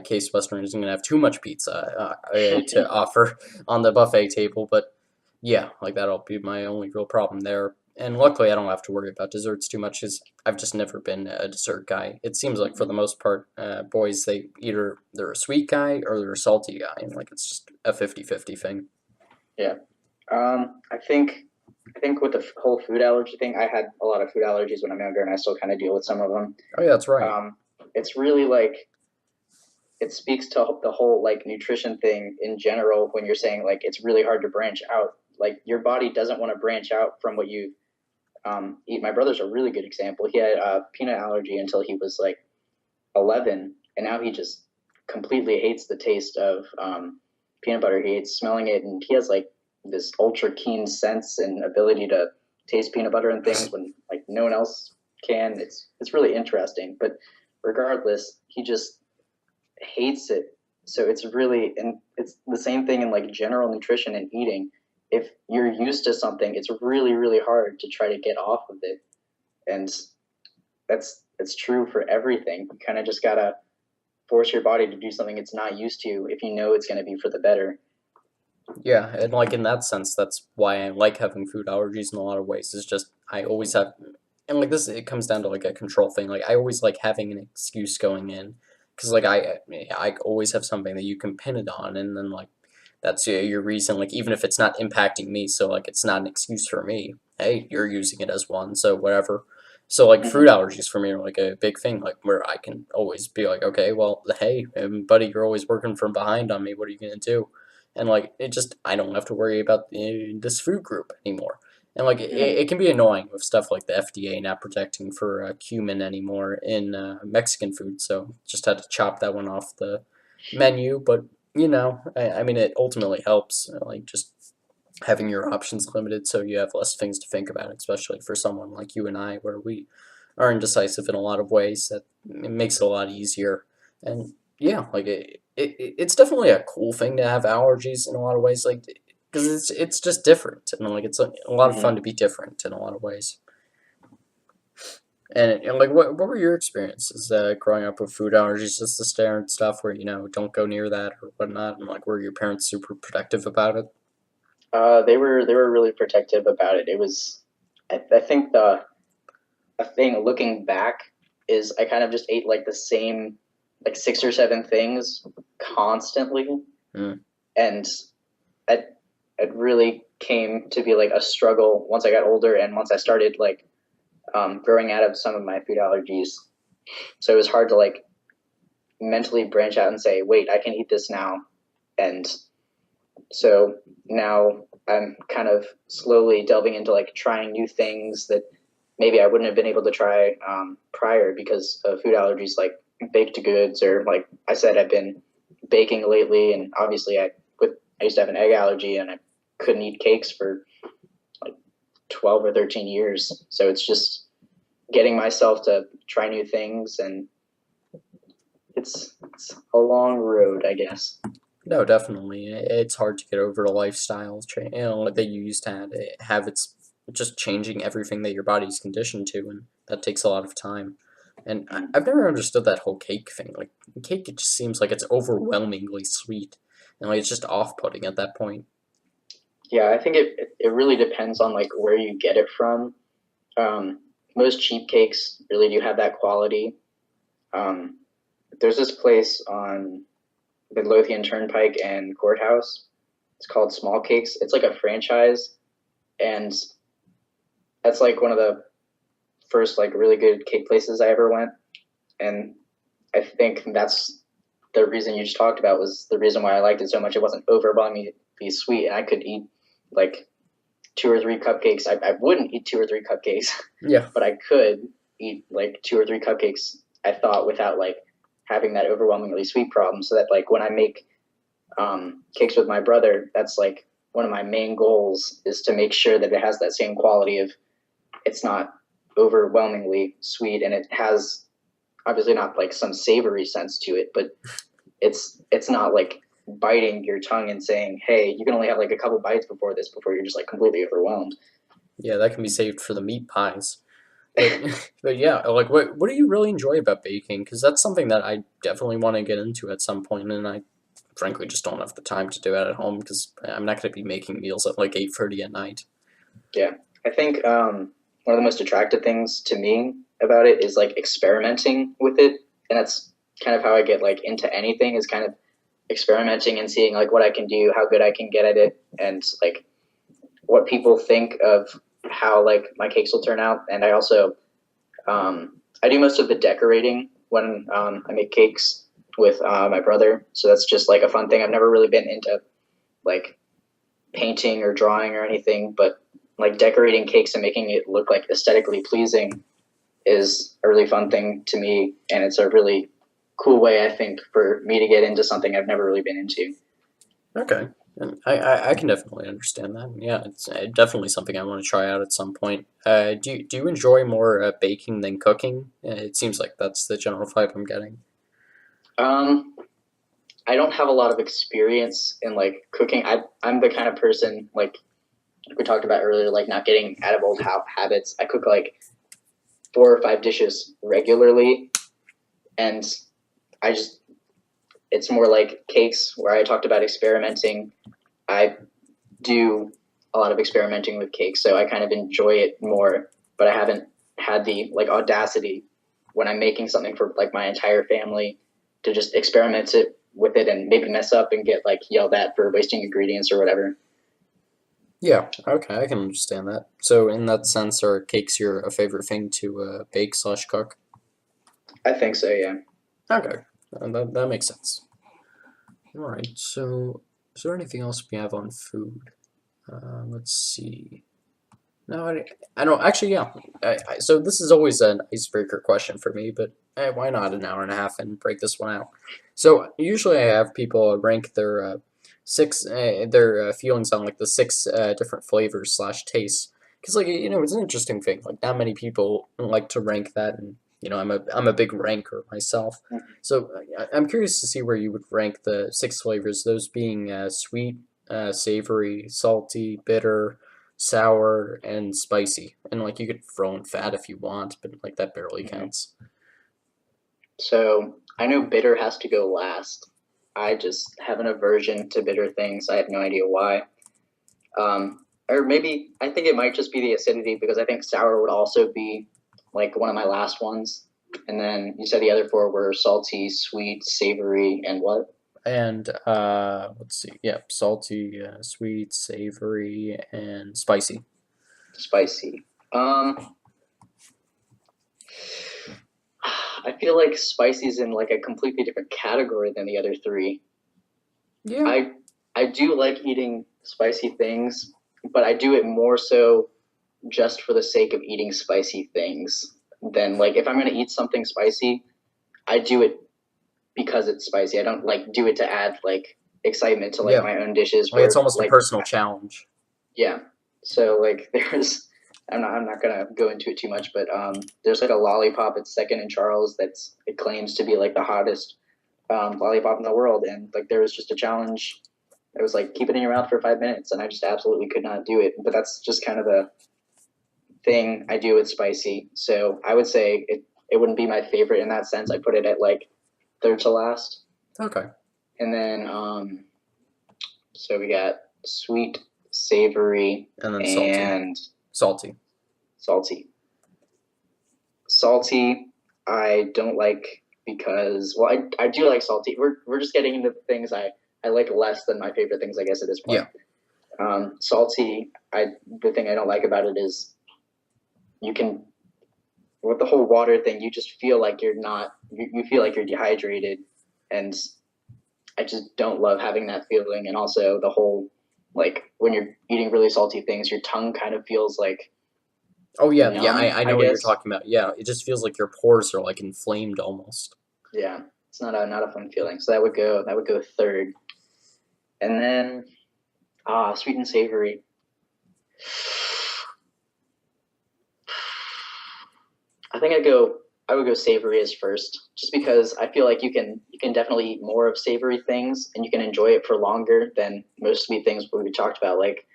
Speaker 1: Case Western isn't going to have too much pizza to offer on the buffet table. But yeah, like that'll be my only real problem there. And luckily, I don't have to worry about desserts too much because I've just never been a dessert guy. It seems like for
Speaker 2: Mm-hmm.
Speaker 1: the most part, boys, they're a sweet guy or they're a salty guy. And like it's just a 50-50 thing.
Speaker 2: Yeah. I think with the whole food allergy thing, I had a lot of food allergies when I'm younger, and I still kind of deal with some of them.
Speaker 1: Oh, yeah, that's right.
Speaker 2: It's really like it speaks to the whole like nutrition thing in general when you're saying like it's really hard to branch out. Like your body doesn't want to branch out from what you eat. My brother's a really good example. He had a peanut allergy until he was like 11, and now he just completely hates the taste of peanut butter. He hates smelling it, and he has like this ultra keen sense and ability to taste peanut butter and things when like no one else can. It's really interesting, but regardless, he just hates it. So it's really, and it's the same thing in like general nutrition and eating. If you're used to something, it's really really hard to try to get off of it, and that's true for everything. You kind of just gotta force your body to do something it's not used to if you know it's going to be for the better.
Speaker 1: Yeah, and like in that sense, that's why I like having food allergies in a lot of ways. Is just I always have, and like this, it comes down to like a control thing. Like I always like having an excuse going in, because like I always have something that you can pin it on, and then like that's your reason. Like even if it's not impacting me, so like it's not an excuse for me. Hey, you're using it as one, so whatever. So like
Speaker 2: Mm-hmm.
Speaker 1: fruit allergies for me are like a big thing. Like where I can always be like, okay, well, hey, buddy, you're always working from behind on me. What are you gonna do? And like it just I don't have to worry about this food group anymore. And like
Speaker 2: Mm-hmm.
Speaker 1: it can be annoying with stuff like the FDA not protecting for cumin anymore in Mexican food, so just had to chop that one off the menu. But I mean, it ultimately helps, like just having your options limited, so you have less things to think about, especially for someone like you and I, where we are indecisive in a lot of ways. That it makes it a lot easier. And yeah, like it's definitely a cool thing to have allergies in a lot of ways, like because it's just different, and like it's a lot of
Speaker 2: Mm-hmm.
Speaker 1: fun to be different in a lot of ways. And like, what were your experiences growing up with food allergies? Just the standard stuff where don't go near that or whatnot, and like, were your parents super protective about it?
Speaker 2: They were really protective about it. It was, I think the a thing looking back is I kind of just ate like the same like six or seven things constantly,
Speaker 1: Mm.
Speaker 2: and it it really came to be like a struggle once I got older and once I started like growing out of some of my food allergies. So it was hard to like mentally branch out and say, wait, I can eat this now. And so now I'm kind of slowly delving into like trying new things that maybe I wouldn't have been able to try prior because of food allergies, like baked goods, or like I said, I've been baking lately, and obviously I used to have an egg allergy, and I couldn't eat cakes for like 12 or 13 years. So it's just getting myself to try new things, and it's a long road, I guess.
Speaker 1: No, definitely. It's hard to get over a lifestyle that you used to have. It's just changing everything that your body's conditioned to, and that takes a lot of time. And I've never understood that whole cake thing. Like, cake, it just seems like it's overwhelmingly sweet, and like it's just off-putting at that point.
Speaker 2: Yeah, I think it really depends on like where you get it from. Um, Most cheap cakes really do have that quality. Um, there's this place on the Lothian Turnpike and Courthouse. It's called Small Cakes. It's like a franchise, and that's like one of the first like really good cake places I ever went. And I think that's the reason you just talked about was the reason why I liked it so much. It wasn't overwhelmingly sweet, and I could eat like two or three cupcakes. I wouldn't eat two or three cupcakes,
Speaker 1: Yeah.
Speaker 2: but I could eat like two or three cupcakes. I thought without like having that overwhelmingly sweet problem. So that like when I make cakes with my brother, that's like one of my main goals is to make sure that it has that same quality of it's not overwhelmingly sweet, and it has obviously not like some savory sense to it, but it's not like biting your tongue and saying, "Hey, you can only have like a couple bites before this before you're just like completely overwhelmed."
Speaker 1: Yeah, that can be saved for the meat pies. But but yeah, like what do you really enjoy about baking? Because that's something that I definitely want to get into at some point, and I frankly just don't have the time to do it at home because I'm not going to be making meals at like 8:30 at night.
Speaker 2: Yeah, I think one of the most attractive things to me about it is like experimenting with it, and that's kind of how I get like into anything is kind of experimenting and seeing like what I can do, how good I can get at it, and like what people think of how like my cakes will turn out. And I also I do most of the decorating when I make cakes with my brother, so that's just like a fun thing. I've never really been into like painting or drawing or anything, but like decorating cakes and making it look like aesthetically pleasing is a really fun thing to me, and it's a really cool way I think for me to get into something I've never really been into.
Speaker 1: Okay. And I can definitely understand that. Yeah, it's definitely something I want to try out at some point. Do you enjoy more baking than cooking? It seems like that's the general vibe I'm getting.
Speaker 2: Um, I don't have a lot of experience in like cooking. I'm the kind of person like we talked about earlier, like not getting out of old habits. I cook like 4 or 5 dishes regularly, and I just it's more like cakes where I talked about experimenting. I do a lot of experimenting with cakes, so I kind of enjoy it more. But I haven't had the like audacity when I'm making something for like my entire family to just experiment it with it and maybe mess up and get like yelled at for wasting ingredients or whatever.
Speaker 1: Yeah, okay, I can understand that. So in that sense, are cakes your a favorite thing to bake slash cook?
Speaker 2: I think so, yeah.
Speaker 1: Okay, that makes sense. All right, so is there anything else we have on food? Let's see. No, I don't actually. Yeah. So this is always an icebreaker question for me, but why not an hour and a half and break this one out? So usually I have people rank their feelings on like the six different flavors slash tastes, because like it's an interesting thing. Like not many people like to rank that, and I'm a big ranker myself. So I'm curious to see where you would rank the six flavors. Those being sweet, savory, salty, bitter, sour, and spicy. And like you could throw in fat if you want, but like that barely
Speaker 2: Hmm.
Speaker 1: counts.
Speaker 2: So I know bitter has to go last. I just have an aversion to bitter things. I have no idea why. Or maybe I think it might just be the acidity because I think sour would also be like one of my last ones. And then you said the other four were salty, sweet, savory, and what?
Speaker 1: And let's see, yeah, salty, sweet, savory, and spicy.
Speaker 2: Spicy. Um, I feel like spicy's in like a completely different category than the other three.
Speaker 1: Yeah.
Speaker 2: I I do like eating spicy things, but I do it more so just for the sake of eating spicy things than like if I'm gonna eat something spicy, I do it because it's spicy. I don't like do it to add like excitement to like
Speaker 1: Yeah.
Speaker 2: my own dishes
Speaker 1: Like it's
Speaker 2: where
Speaker 1: almost a
Speaker 2: like
Speaker 1: personal challenge.
Speaker 2: yeah. So like there's I'm not gonna go into it too much, but there's like a lollipop at Second and Charles that's it claims to be like the hottest lollipop in the world, and like there was just a challenge. It was like keep it in your mouth for 5 minutes, and I just absolutely could not do it. But that's just kind of the thing I do with spicy. So I would say it wouldn't be my favorite in that sense. I put it at like third to last,
Speaker 1: Okay.
Speaker 2: and then so we got sweet, savory,
Speaker 1: And then salty.
Speaker 2: and
Speaker 1: Salty.
Speaker 2: salty. Salty, I don't like because well, I do like salty. We're just getting into things I like less than my favorite things, I guess, at this
Speaker 1: Yeah.
Speaker 2: point. Salty, the thing I don't like about it is you can with the whole water thing, you just feel like you're not you feel like you're dehydrated, and I just don't love having that feeling. And also the whole like when you're eating really salty things, your tongue kind of feels like
Speaker 1: Oh yeah, yeah.
Speaker 2: numb,
Speaker 1: I
Speaker 2: I
Speaker 1: know what you're
Speaker 2: guess.
Speaker 1: talking about. Yeah, it just feels like your pores are like inflamed almost.
Speaker 2: Yeah, it's not a fun feeling. So that would go third, and then sweet and savory. I think I would go savory as first, just because I feel like you can definitely eat more of savory things and you can enjoy it for longer than most sweet things we talked about, like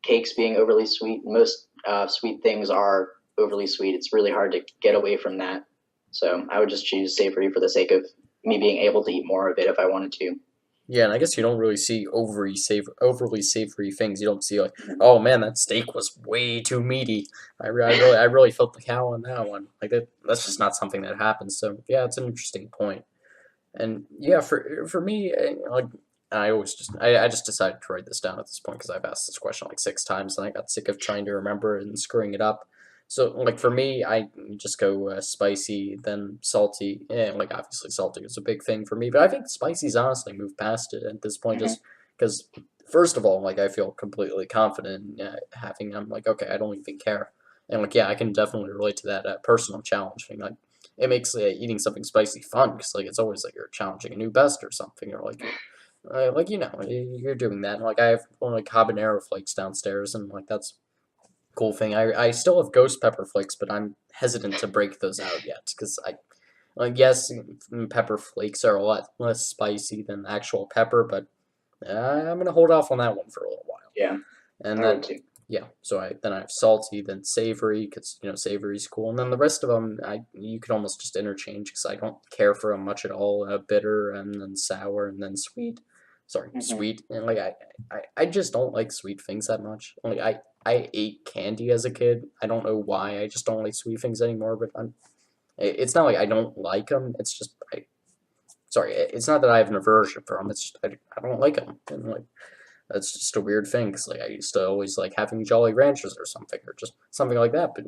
Speaker 2: cakes being overly sweet. Most sweet things are overly sweet. It's really hard to get away from that. So I would just choose savory for the sake of me being able to eat more of it if I wanted to.
Speaker 1: Yeah, and I guess you don't really see overly savory things. You don't see like, oh man, that steak was way too meaty. I really felt the cow on that one. Like that's just not something that happens. So yeah, it's an interesting point. And yeah, for me, like I just decided to write this down at this point because I've asked this question like 6 times and I got sick of trying to remember it and screwing it up. So like for me, I just go spicy, then salty. And like obviously salty is a big thing for me, but I think spicy's honestly moved past it at this point
Speaker 2: Mm-hmm.
Speaker 1: just because first of all, like I feel completely confident in having them. Like okay, I don't even care, and like yeah, I can definitely relate to that personal challenge thing. Like it makes eating something spicy fun because like it's always like you're challenging a new best or something or like you know you're doing that. And, like I have one like habanero flakes downstairs and like that's a cool thing. I still have ghost pepper flakes, but I'm hesitant to break those out yet because I like yes pepper flakes are a lot less spicy than actual pepper, but I'm gonna hold off on that one for a little while.
Speaker 2: Yeah,
Speaker 1: And
Speaker 2: I would
Speaker 1: then
Speaker 2: too.
Speaker 1: yeah, so I have salty, then savory because you know savory's cool, and then the rest of them you could almost just interchange because I don't care for them much at all. Bitter and then sour and then sweet. Sorry,
Speaker 2: Mm-hmm.
Speaker 1: sweet and like I just don't like sweet things that much. Like I ate candy as a kid. I don't know why. I just don't like sweet things anymore. But it's not like I don't like them. It's just sorry. It's not that I have an aversion for them. It's just I don't like them. And like that's just a weird thing because like I used to always like having Jolly Ranchers or something or just something like that, but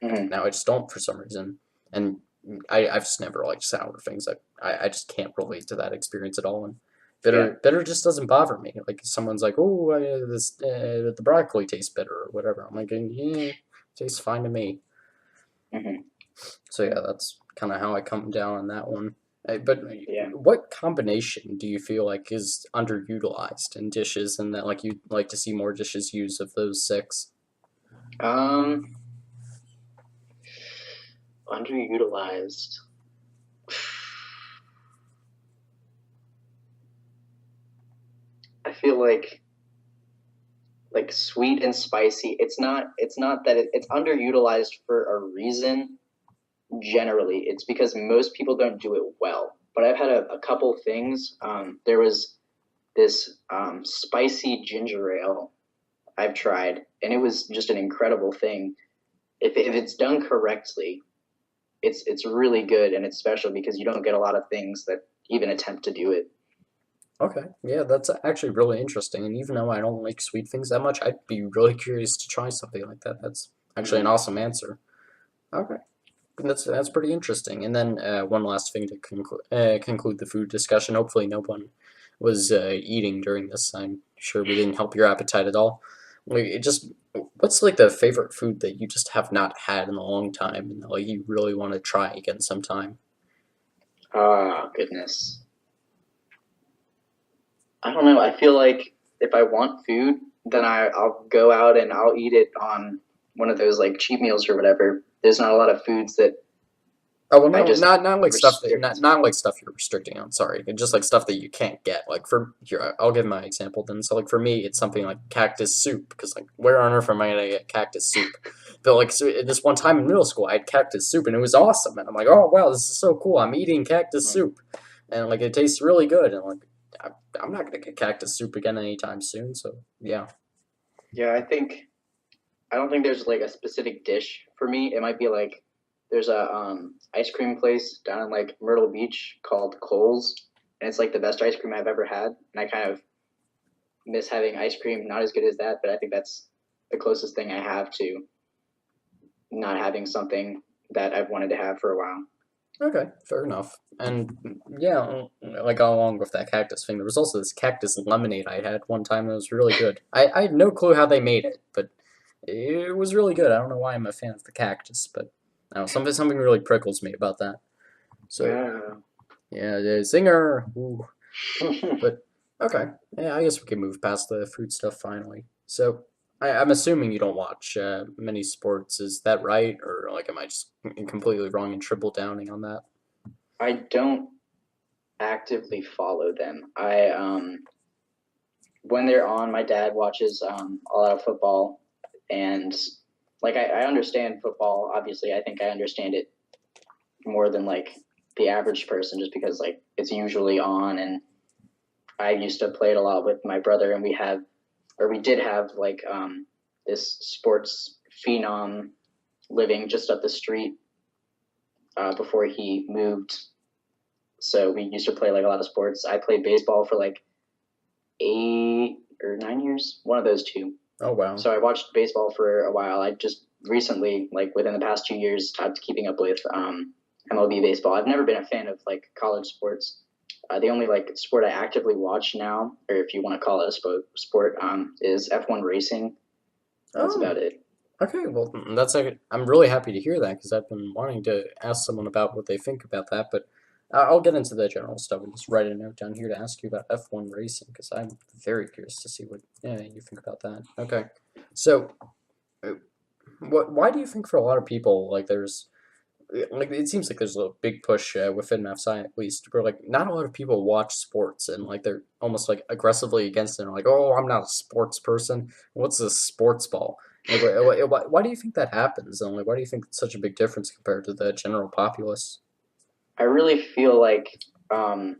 Speaker 2: Mm-hmm.
Speaker 1: now I just don't for some reason. And I've just never liked sour things. I just can't relate to that experience at all. And
Speaker 2: Yeah.
Speaker 1: bitter just doesn't bother me. Like if someone's like, oh, this the broccoli tastes bitter or whatever. I'm like, yeah, tastes fine to me.
Speaker 2: Mm-hmm.
Speaker 1: So yeah, that's kind of how I come down on that one. But
Speaker 2: Yeah.
Speaker 1: what combination do you feel like is underutilized in dishes, and that like you'd like to see more dishes use of those six?
Speaker 2: Um, underutilized. I feel like like sweet and spicy. It's not that it's underutilized for a reason. Generally, it's because most people don't do it well. But I've had a couple things. There was this spicy ginger ale I've tried, and it was just an incredible thing. If it's done correctly, it's really good, and it's special because you don't get a lot of things that even attempt to do it.
Speaker 1: Okay, yeah, that's actually really interesting. And even though I don't like sweet things that much, I'd be really curious to try something like that. That's actually an
Speaker 2: Mm-hmm.
Speaker 1: awesome answer. Okay, that's pretty interesting. And then one last thing to conclude the food discussion. Hopefully, no one was eating during this. I'm sure we didn't help your appetite at all. Like, what's like the favorite food that you just have not had in a long time and like you really want to try again sometime?
Speaker 2: Oh goodness, I don't know. I feel like if I want food, then I'll go out and I'll eat it on one of those like cheap meals or whatever. There's not a lot of foods that
Speaker 1: Oh well,
Speaker 2: I just
Speaker 1: not like stuff that
Speaker 2: restrict.
Speaker 1: not like stuff you're restricting on. Sorry, just like stuff that you can't get. Like for here, I'll give my example then. So like for me, it's something like cactus soup because like where on earth am I gonna get cactus soup? But like so, this one time in middle school, I had cactus soup and it was awesome, and I'm like, oh wow, this is so cool. I'm eating cactus
Speaker 2: Mm.
Speaker 1: soup, and like it tastes really good, and like I, I'm not gonna get cactus soup again anytime soon. So yeah.
Speaker 2: Yeah, I don't think there's like a specific dish for me. It might be like there's a ice cream place down in like Myrtle Beach called Cole's, and it's like the best ice cream I've ever had. And I kind of miss having ice cream, not as good as that, but I think that's the closest thing I have to not having something that I've wanted to have for a while.
Speaker 1: Okay, fair enough. And yeah, like along with that cactus thing, there was also this cactus lemonade I had one time that was really good. I had no clue how they made it, but it was really good. I don't know why I'm a fan of the cactus, but I don't know, something really prickles me about that. So
Speaker 2: Yeah.
Speaker 1: yeah, the zinger. Ooh. But okay, yeah, I guess we can move past the food stuff finally. So I'm assuming you don't watch many sports. Is that right, or like am I just completely wrong and triple downing on that?
Speaker 2: I don't actively follow them. I when they're on, my dad watches a lot of football, and like I understand football. Obviously, I think I understand it more than like the average person, just because like it's usually on, and I used to play it a lot with my brother, and we did have like this sports phenom living just up the street before he moved. So we used to play like a lot of sports. I played baseball for like 8 or 9 years, one of those two.
Speaker 1: Oh wow.
Speaker 2: So I watched baseball for a while. I just recently, like within the past 2 years, stopped keeping up with MLB baseball. I've never been a fan of like college sports. The only like sport I actively watch now, or if you want to call it a sport, is F1 racing. That's
Speaker 1: Oh,
Speaker 2: about it.
Speaker 1: okay. Well, I'm really happy to hear that because I've been wanting to ask someone about what they think about that. But I'll get into the general stuff and just write a note down here to ask you about F1 racing because I'm very curious to see what you think about that. Okay. So, uh, why do you think for a lot of people like there's like it seems like there's a big push within FSI at least where like not a lot of people watch sports and like they're almost like aggressively against it and like oh I'm not a sports person, what's a sports ball, like why do you think that happens and like why do you think it's such a big difference compared to the general populace?
Speaker 2: I really feel like, um,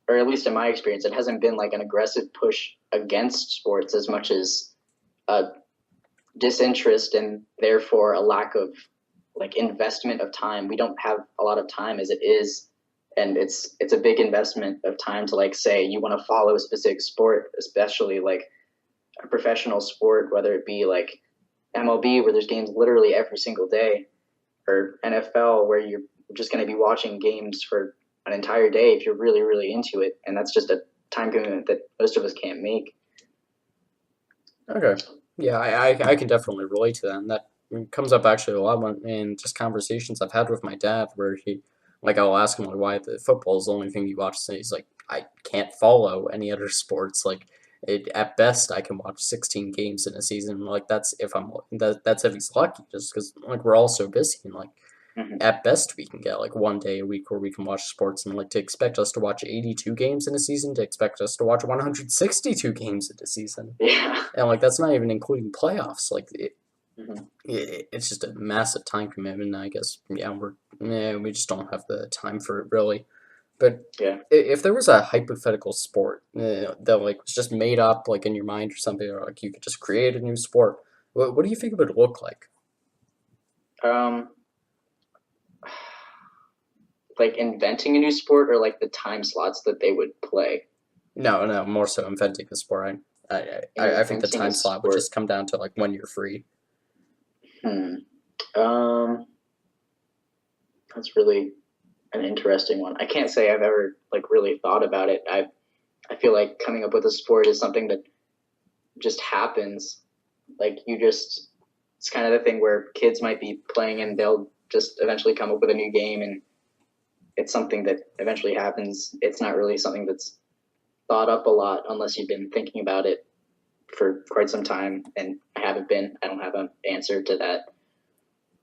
Speaker 2: or at least in my experience, it hasn't been like an aggressive push against sports as much as a disinterest and therefore a lack of like investment of time. We don't have a lot of time as it is, and it's a big investment of time to like say you want to follow a specific sport, especially like a professional sport, whether it be like MLB where there's games literally every single day, or NFL where you're just going to be watching games for an entire day if you're really into it, and that's just a time commitment that most of us can't make.
Speaker 1: Okay. Yeah, I can definitely relate to that. And that comes up actually a lot in just conversations I've had with my dad, where like, I'll ask him like, why the football is the only thing you watch. And he's like, I can't follow any other sports. Like, at best, I can watch 16 games in a season. Like, that's if I'm that's if he's lucky, just because like we're all so busy and like
Speaker 2: Hmm.
Speaker 1: At best, we can get like 1 day a week where we can watch sports, and like to expect us to watch 82 games in a season, to expect us to watch 162 games in a season,
Speaker 2: Yeah.
Speaker 1: and like that's not even including playoffs. Like
Speaker 2: Hmm.
Speaker 1: it's just a massive time commitment. I guess we just don't have the time for it really. But
Speaker 2: Yeah.
Speaker 1: if there was a hypothetical sport that like was just made up like in your mind or something, or like you could just create a new sport, what do you think it would look like?
Speaker 2: Um, like inventing a new sport, or like the time slots that they would play.
Speaker 1: No, no, more so inventing the sport. I think the
Speaker 2: Inventing a
Speaker 1: time slot would
Speaker 2: sport.
Speaker 1: just come down to like when you're free.
Speaker 2: Hmm. Um, that's really an interesting one. I can't say I've ever like really thought about it. I feel like coming up with a sport is something that just happens. Like you just, it's kind of the thing where kids might be playing and they'll just eventually come up with a new game, and it's something that eventually happens. It's not really something that's thought up a lot unless you've been thinking about it for quite some time, and I haven't been. I don't have an answer to that.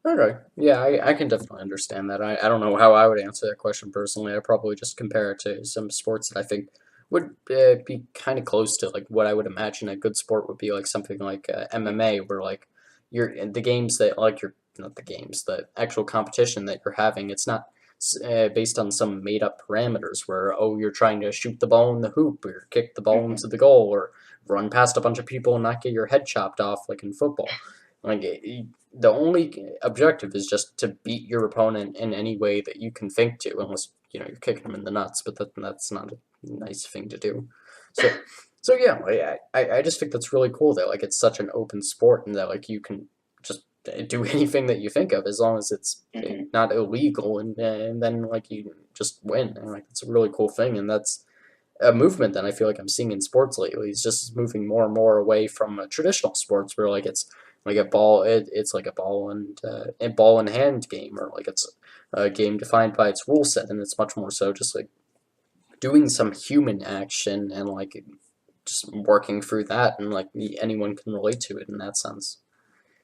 Speaker 1: Okay. Yeah, I can definitely understand that. I don't know how I would answer that question personally. I'd probably just compare it to some sports that I think would be kind of close to like what I would imagine a good sport would be, like something like MMA, where like the games that like you're not the games, the actual competition that you're having. It's not based on some made up parameters where you're trying to shoot the ball in the hoop or kick the ball
Speaker 2: Mm-hmm.
Speaker 1: into the goal or run past a bunch of people and not get your head chopped off like in football. Like the only objective is just to beat your opponent in any way that you can think to, unless you're kicking them in the nuts, but that's not a nice thing to do. So yeah, like, I just think that's really cool that like it's such an open sport and that like you can just do anything that you think of as long as it's
Speaker 2: Mm-hmm.
Speaker 1: not illegal, and then like you just win, and like it's a really cool thing, and that's a movement that I feel like I'm seeing in sports lately. It's just moving more and more away from traditional sports where like it's like it's like a ball and hand game, or like it's a game defined by its rule set, and it's much more so just like doing some human action and like just working through that, and like anyone can relate to it in that sense.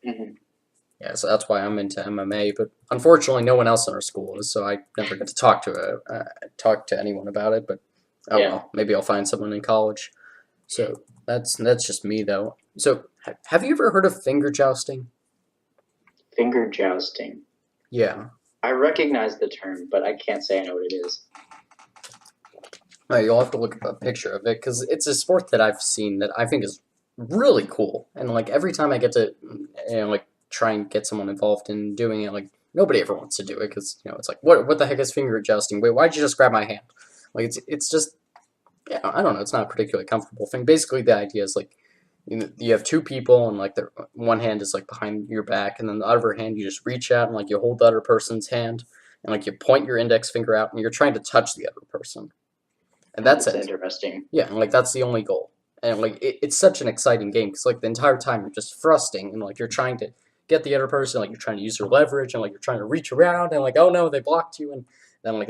Speaker 2: Mm-hmm.
Speaker 1: Yeah, so that's why I'm into MMA. But unfortunately, no one else in our school is, so I never get to talk to anyone about it. But oh
Speaker 2: Yeah.
Speaker 1: well, maybe I'll find someone in college. So that's just me though. So have you ever heard of finger jousting?
Speaker 2: Finger jousting.
Speaker 1: Yeah.
Speaker 2: I recognize the term, but I can't say I know what it is.
Speaker 1: You'll have to look up a picture of it because it's a sport that I've seen that I think is really cool. And like every time I get to like try and get someone involved in doing it, like nobody ever wants to do it because it's like what the heck is finger adjusting? Wait, why'd you just grab my hand? Like it's just yeah, I don't know. It's not a particularly comfortable thing. Basically, the idea is like you have two people and like their one hand is like behind your back, and then the other hand you just reach out and like you hold the other person's hand, and like you point your index finger out and you're trying to touch the other person, and
Speaker 2: Oh,
Speaker 1: that's
Speaker 2: that's
Speaker 1: it.
Speaker 2: interesting.
Speaker 1: Yeah, and like that's the only goal. And like it's such an exciting game because like the entire time you're just thrusting and like you're trying to get the other person, like you're trying to use your leverage and like you're trying to reach around and like oh no they blocked you, and then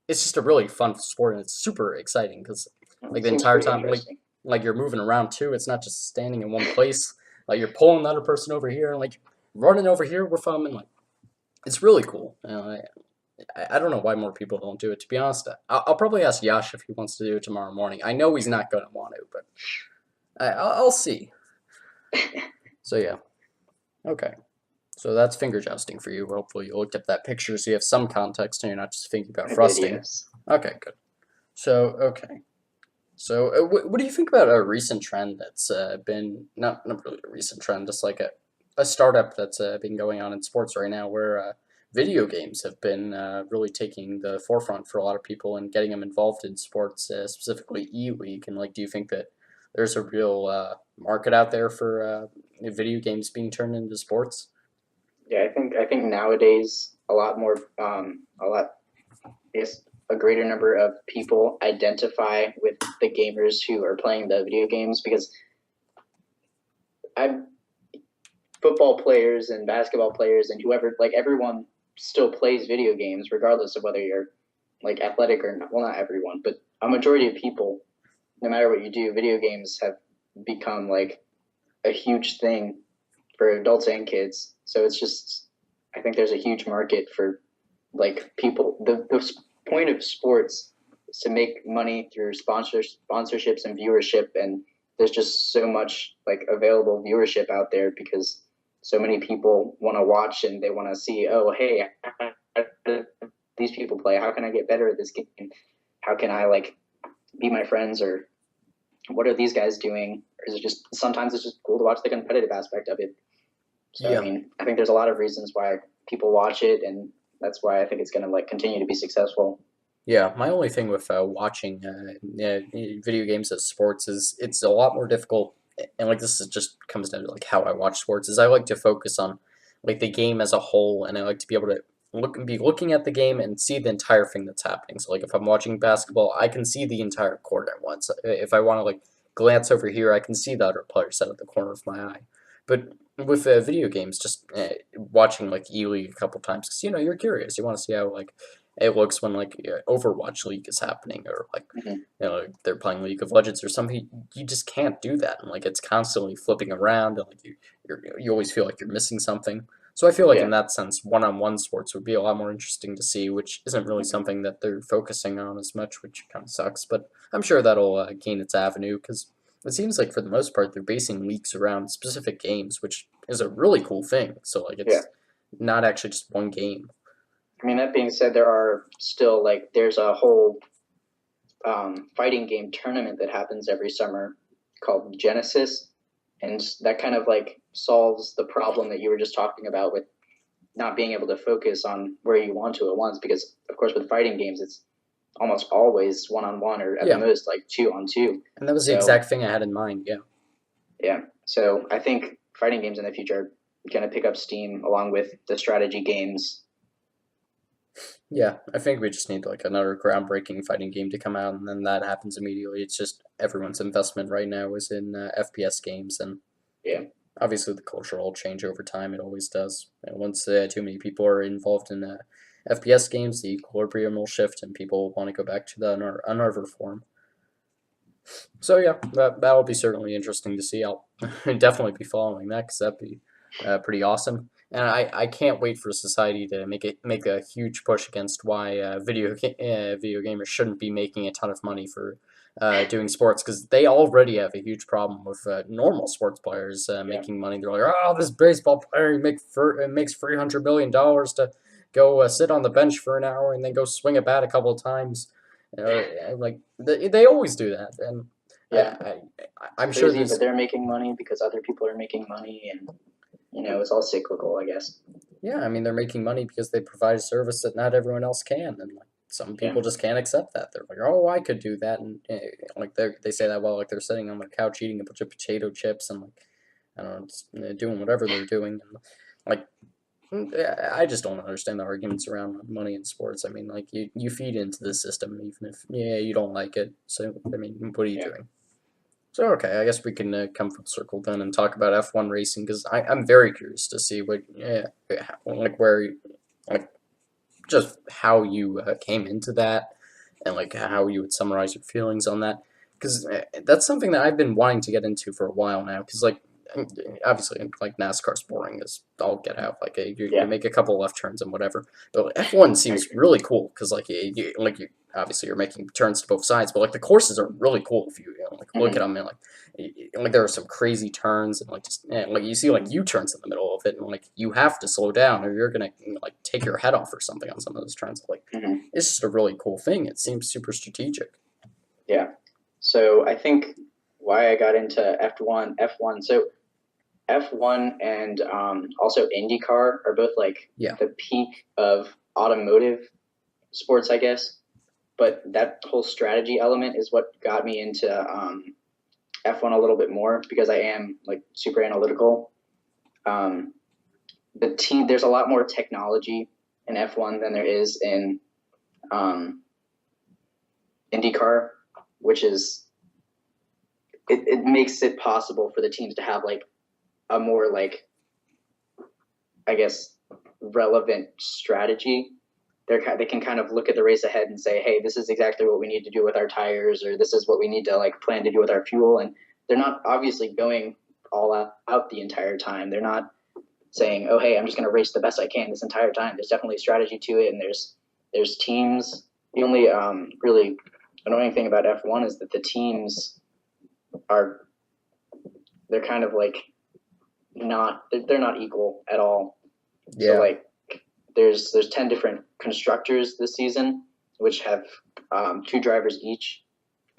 Speaker 1: it's just a really fun sport and it's super exciting because
Speaker 2: Oh,
Speaker 1: like
Speaker 2: it
Speaker 1: the
Speaker 2: seems
Speaker 1: entire
Speaker 2: pretty
Speaker 1: time
Speaker 2: interesting.
Speaker 1: like you're moving around too. It's not just standing in one place. Like you're pulling the other person over here and like running over here with them, and like it's really cool. I don't know why more people don't do it. To be honest, I'll probably ask Yash if he wants to do it tomorrow morning. I know he's not going to want to, but I'll see. So yeah, okay. So that's finger jousting for you. Hopefully you looked up that picture so you have some context and you're not just thinking about
Speaker 2: I did,
Speaker 1: thrusting.
Speaker 2: yes.
Speaker 1: Okay, good. So okay. So what do you think about a recent trend that's been not really a recent trend, just like a startup that's been going on in sports right now, where video games have been really taking the forefront for a lot of people and getting them involved in sports, specifically E-League. And like, do you think that there's a real market out there for video games being turned into sports?
Speaker 2: Yeah, I think nowadays a lot, I guess a greater number of people identify with the gamers who are playing the video games, because I football players and basketball players and whoever, like everyone still plays video games regardless of whether you're like athletic or not. Well, not everyone, but a majority of people, no matter what you do, video games have become like a huge thing for adults and kids. So it's just, I think there's a huge market for like people. The point of sports is to make money through sponsorships and viewership, and there's just so much like available viewership out there because so many people want to watch and they want to see, oh hey, how do these people play, how can I get better at this game, how can I like be my friends, or what are these guys doing, or is it just sometimes it's just cool to watch the competitive aspect of it. So I
Speaker 1: Yeah.
Speaker 2: mean, I think there's a lot of reasons why people watch it, and that's why I think it's going to like continue to be successful.
Speaker 1: Yeah, my only thing with watching video games as sports is it's a lot more difficult, and like this is just comes down to like how I watch sports. Is I like to focus on like the game as a whole, and I like to be able to be looking at the game and see the entire thing that's happening. So like if I'm watching basketball, I can see the entire court at once. If I want to like glance over here, I can see the other player set at the corner of my eye. But with video games, just watching like E League a couple times, because you're curious, you want to see how like it looks when like Overwatch League is happening, or like
Speaker 2: Mm-hmm.
Speaker 1: they're playing League of Legends or something. You just can't do that, and like it's constantly flipping around, and like you always feel like you're missing something. So I feel like in
Speaker 2: Yeah.
Speaker 1: that sense, one-on-one sports would be a lot more interesting to see, which isn't really
Speaker 2: Mm-hmm.
Speaker 1: something that they're focusing on as much, which kind of sucks. But I'm sure that'll gain its avenue because it seems like for the most part they're basing leagues around specific games, which is a really cool thing. So like
Speaker 2: Yeah.
Speaker 1: it's not actually just one game.
Speaker 2: I mean, that being said, there are still like there's a whole fighting game tournament that happens every summer called Genesis, and that kind of like solves the problem that you were just talking about with not being able to focus on where you want to at once. Because of course, with fighting games, it's almost always one on one, or at the
Speaker 1: Yeah,
Speaker 2: most like two on two.
Speaker 1: and that was the
Speaker 2: So
Speaker 1: exact thing I had in mind. Yeah.
Speaker 2: yeah, so I think fighting games in the future are going to pick up steam along with the strategy games.
Speaker 1: Yeah, I think we just need like another groundbreaking fighting game to come out, and then that happens immediately. It's just everyone's investment right now is in FPS games, and
Speaker 2: Yeah.
Speaker 1: obviously the culture will change over time. It always does. And once too many people are involved in FPS games, the equilibrium will shift, and people want to go back to the another form. So yeah, that will be certainly interesting to see. I'll definitely be following that because that'd be pretty awesome. And I can't wait for society to make a huge push against why video gamers shouldn't be making a ton of money for doing sports because they already have a huge problem with normal sports players
Speaker 2: Yeah.
Speaker 1: making money. They're like, oh, this baseball player makes $300 million to go sit on the bench for an hour and then go swing a bat a couple of times. Like they always do that, and I,
Speaker 2: Yeah.
Speaker 1: I
Speaker 2: It's
Speaker 1: I'm sure
Speaker 2: crazy, but
Speaker 1: there's
Speaker 2: they're making money because other people are making money, and it's all cyclical, I guess.
Speaker 1: yeah. I mean, they're making money because they provide a service that not everyone else can, and like some
Speaker 2: Yeah.
Speaker 1: people just can't accept that. They're like, oh, I could do that, and like they say that while like they're sitting on their couch eating a bunch of potato chips and like I don't know, just, doing whatever they're doing, and like. Yeah, I just don't understand the arguments around money in sports. I mean, like you feed into the system even if you don't like it. So I mean, what are you
Speaker 2: Yeah.
Speaker 1: doing? So okay, I guess we can come full circle then and talk about F1 racing because I'm very curious to see what like where like just how you came into that and like how you would summarize your feelings on that because that's something that I've been wanting to get into for a while now because like obviously like NASCAR's boring as all get out like you
Speaker 2: Yeah.
Speaker 1: make a couple left turns and whatever but F1
Speaker 2: I
Speaker 1: seems
Speaker 2: agree.
Speaker 1: really cool because like you obviously you're making turns to both sides but like the courses are really cool if like look at
Speaker 2: Mm-hmm.
Speaker 1: them and like there are some crazy turns and like just like you see like U-turns in the middle of it and like you have to slow down or you're gonna like take your head off or something on some of those turns like
Speaker 2: Mm-hmm.
Speaker 1: it's just a really cool thing. It seems super strategic.
Speaker 2: Yeah. So I think why I got into F1. So F1 and also IndyCar are both like
Speaker 1: Yeah.
Speaker 2: the peak of automotive sports, I guess. But that whole strategy element is what got me into F1 a little bit more because I am like super analytical. Um, there's a lot more technology in F1 than there is in um, IndyCar, which is it makes it possible for the teams to have like a more like I guess relevant strategy. They can kind of look at the race ahead and say, hey, this is exactly what we need to do with our tires, or this is what we need to like plan to do with our fuel. And they're not obviously going all out the entire time. They're not saying, "Oh, hey, I'm just going to race the best I can this entire time." There's definitely a strategy to it, and there's teams. The only really annoying thing about F1 is that the teams are they're kind of like not they're not equal at all. So
Speaker 1: Yeah.
Speaker 2: like there's 10 different constructors this season, which have two drivers each,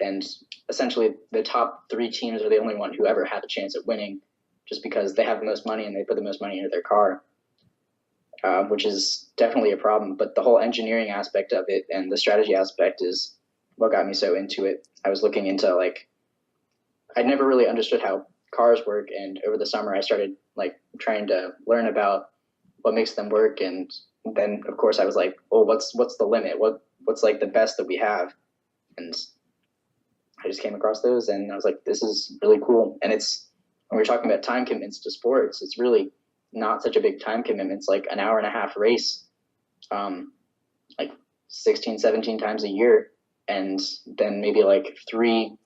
Speaker 2: and essentially the top three teams are the only one who ever had a chance at winning, just because they have the most money and they put the most money into their car, which is definitely a problem. But the whole engineering aspect of it and the strategy aspect is what got me so into it. I was looking into like I never really understood how cars work, and over the summer I started like trying to learn about what makes them work, and then of course I was like, oh, what's the limit? What's like the best that we have? And I just came across those, and I was like, this is really cool. And it's when we're talking about time commitments to sports, it's really not such a big time commitment. It's like an hour and a half race, like 16, 17 times a year, and then maybe like 3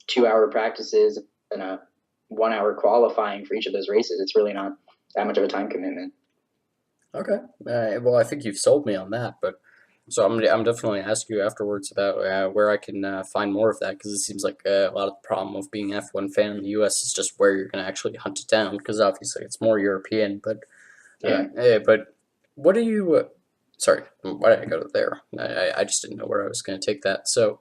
Speaker 2: 2-hour practices and a 1 hour qualifying for each of those races. It's really not that much of a time commitment.
Speaker 1: Okay. Well, I think you've sold me on that, but so I'm definitely ask you afterwards about where I can find more of that because it seems like a lot of the problem of being an F1 fan in the U.S. is just where you're gonna actually hunt it down because obviously it's more European.
Speaker 2: Yeah.
Speaker 1: But what do you? Sorry, why did I go to there? I just didn't know where I was gonna take that. So.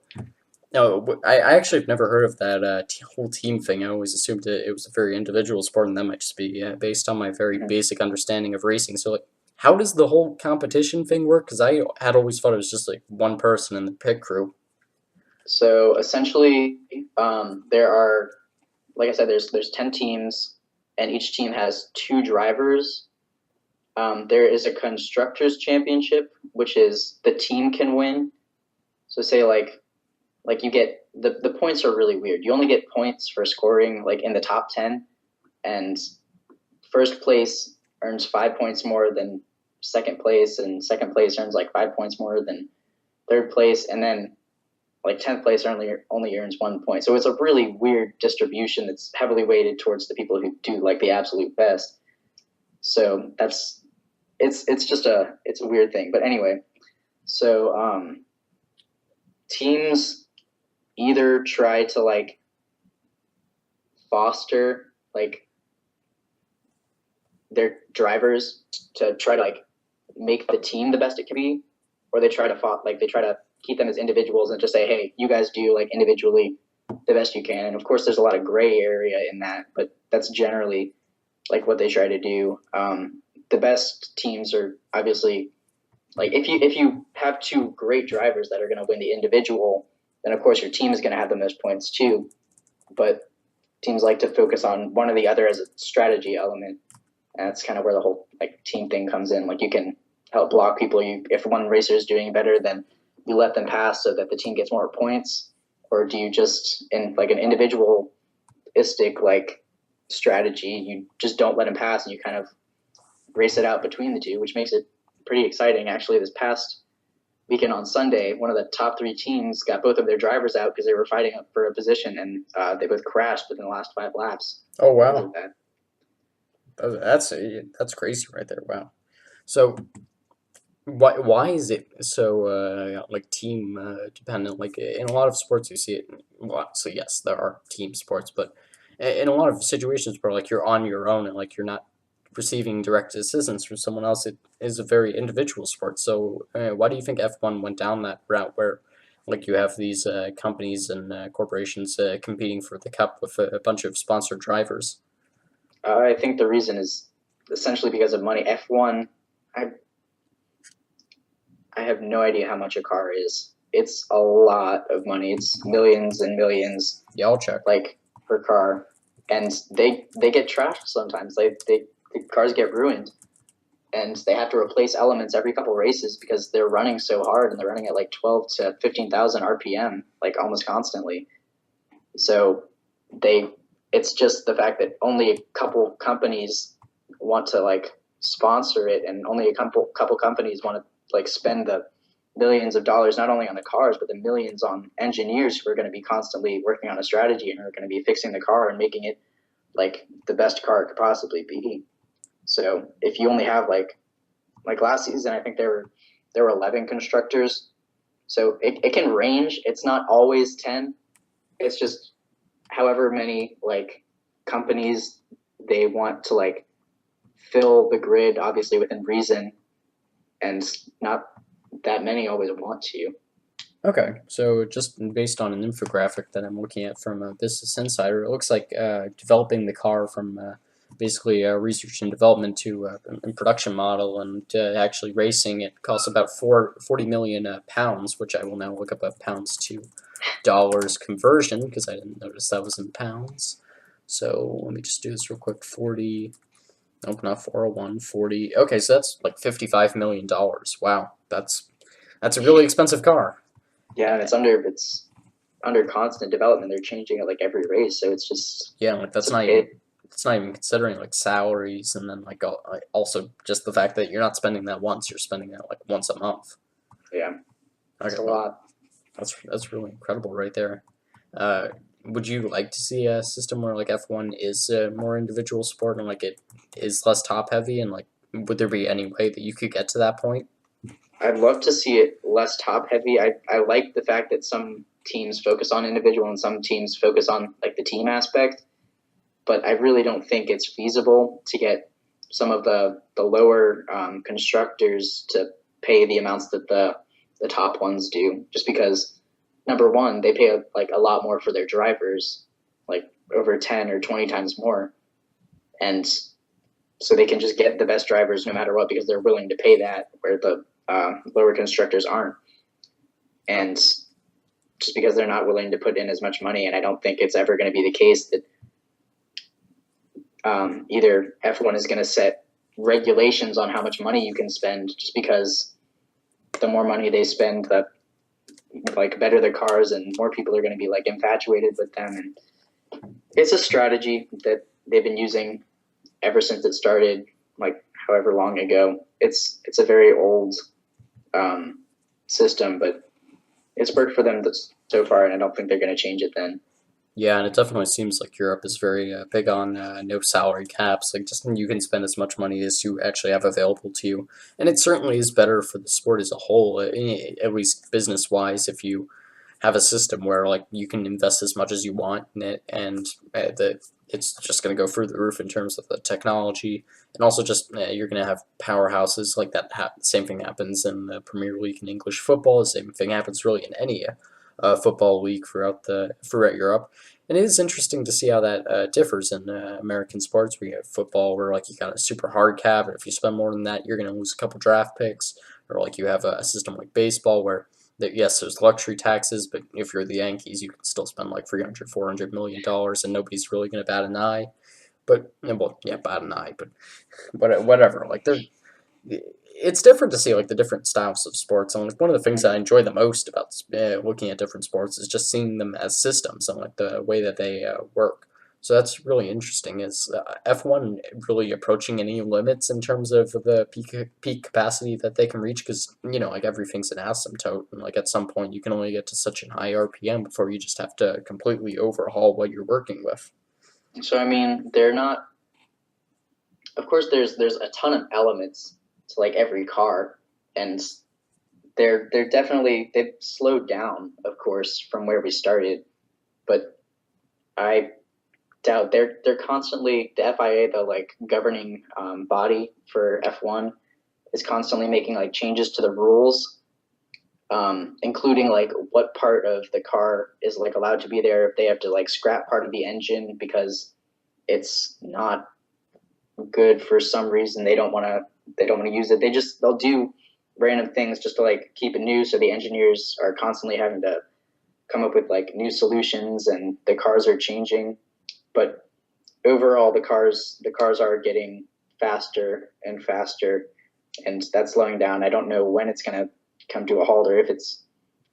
Speaker 1: No, I actually have never heard of that whole team thing. I always assumed it was a very individual sport, and that might just be based on my very
Speaker 2: Mhm.
Speaker 1: basic understanding of racing. So, like, how does the whole competition thing work? Because I had always thought it was just like one person in the pit crew.
Speaker 2: So essentially, there are, like I said, there's 10 teams, and each team has two drivers. There is a constructors championship, which is the team can win. So say like you get the points are really weird. You only get points for scoring like in the top 10, and first place earns 5 points more than second place, and second place earns like 5 points more than third place, and then like 10th place only earns 1 point. So it's a really weird distribution that's heavily weighted towards the people who do like the absolute best. So that's it's just it's a weird thing. But anyway, so teams either try to like foster like their drivers to try to like make the team the best it can be, or they try to they try to keep them as individuals and just say, hey, you guys do like individually the best you can. And of course, there's a lot of gray area in that, but that's generally like what they try to do. The best teams are obviously like if you have two great drivers that are going to win the individual, then of course your team is going to have the most points too. But teams like to focus on one or the other as a strategy element. And that's kind of where the whole like team thing comes in. Like you can help block people. If one racer is doing better, then you let them pass so that the team gets more points, or do you just in like an individualistic like strategy, you just don't let them pass and you kind of race it out between the two, which makes it pretty exciting. Actually, this past weekend on Sunday, one of the top three teams got both of their drivers out because they were fighting up for a position, and they both crashed within the last 5 laps
Speaker 1: Oh
Speaker 2: because of
Speaker 1: wow,
Speaker 2: that.
Speaker 1: that's crazy right there. Wow. So why is it so like team dependent? Like in a lot of sports, you see it. Well, so yes, there are team sports, but in a lot of situations where like you're on your own and like you're not receiving direct assistance from someone else, it is a very individual sport. So why do you think F1 went down that route where like you have these companies and corporations competing for the cup with a bunch of sponsored drivers?
Speaker 2: I think the reason is essentially because of money. F1, I I have no idea how much a car is. It's a lot of money. It's millions and millions,
Speaker 1: Yeah, I'll check.
Speaker 2: like per car, and they get trashed sometimes. The cars get ruined, and they have to replace elements every couple races because they're running so hard and they're running at like 12 to 15,000 RPM, like almost constantly. So they it's just the fact that only a couple companies want to like sponsor it, and only a couple companies want to like spend the millions of dollars not only on the cars but the millions on engineers who are going to be constantly working on a strategy and are going to be fixing the car and making it like the best car it could possibly be. So if you only have like last season, I think there were 11 constructors. So it can range. It's not always 10. It's just however many like companies they want to like fill the grid, obviously within reason, and not that many always want to.
Speaker 1: Okay, so just based on an infographic that I'm looking at from Business Insider, it looks like developing the car from basically research and development to a production model and actually racing it costs about 40 million pounds, which I will now look up a pounds to dollars conversion because I didn't notice that was in pounds. So let me just do this real quick. 40, nope, not 401, 40. Okay, so that's like $55 million. Wow, that's a really expensive car.
Speaker 2: Yeah, and it's under constant development. They're changing it like every race, so it's just
Speaker 1: Yeah, like
Speaker 2: it's a bit.
Speaker 1: that's not even considering like salaries and then like also just the fact that you're not spending that once, you're spending that like once a month.
Speaker 2: Yeah,
Speaker 1: Okay,
Speaker 2: it's a
Speaker 1: well,
Speaker 2: lot.
Speaker 1: that's really incredible right there. Uh, would you like to see a system where like F1 is a more individual sport and like it is less top heavy and like would there be any way that you could get to that point?
Speaker 2: I'd love to see it less top heavy. I like the fact that some teams focus on individual and some teams focus on like the team aspect, but I really don't think it's feasible to get some of the lower constructors to pay the amounts that the top ones do. Just because number one, they pay like a lot more for their drivers, like over 10 or 20 times more, and so they can just get the best drivers no matter what because they're willing to pay that, where the lower constructors aren't, and just because they're not willing to put in as much money, and I don't think it's ever going to be the case that either F1 is going to set regulations on how much money you can spend, just because the more money they spend, the like better their cars, and more people are going to be like infatuated with them. And it's a strategy that they've been using ever since it started, like however long ago. It's a very old system, but it's worked for them so far, and I don't think they're going to change it then.
Speaker 1: Yeah, and it definitely seems like Europe is very big on no salary caps. Like, just you can spend as much money as you actually have available to you, and it certainly is better for the sport as a whole, at least business wise. If you have a system where like you can invest as much as you want in it, and that it's just going to go through the roof in terms of the technology, and also just you're going to have powerhouses like that. Same thing happens in the Premier League in English football. The same thing happens really in any football league throughout Europe. And it is interesting to see how that differs in American sports. We have football where like you got a super hard cap, and if you spend more than that, you're going to lose a couple draft picks. Or like you have a system like baseball where yes, there's luxury taxes, but if you're the Yankees, you can still spend like 300, $400 million, and nobody's really going to bat an eye. But well, yeah, bat an eye, but whatever. Like it's different to see like the different styles of sports, and like one of the things that I enjoy the most about looking at different sports is just seeing them as systems and like the way that they work. So that's really interesting. Is F1 really approaching any limits in terms of the peak capacity that they can reach? Because like everything's an asymptote, and like at some point you can only get to such a high RPM before you just have to completely overhaul what you're working with.
Speaker 2: So I mean, they're not. Of course, there's a ton of elements to like every car, and they're definitely they've slowed down, of course, from where we started, but I doubt they're constantly the FIA, the like governing body for F1, is constantly making like changes to the rules, including like what part of the car is like allowed to be there. If they have to like scrap part of the engine because it's not good for some reason, they don't want to use it. They'll do random things just to like keep it new. So the engineers are constantly having to come up with like new solutions, and the cars are changing. But overall, the cars are getting faster and faster, and that's slowing down. I don't know when it's going to come to a halt, or if it's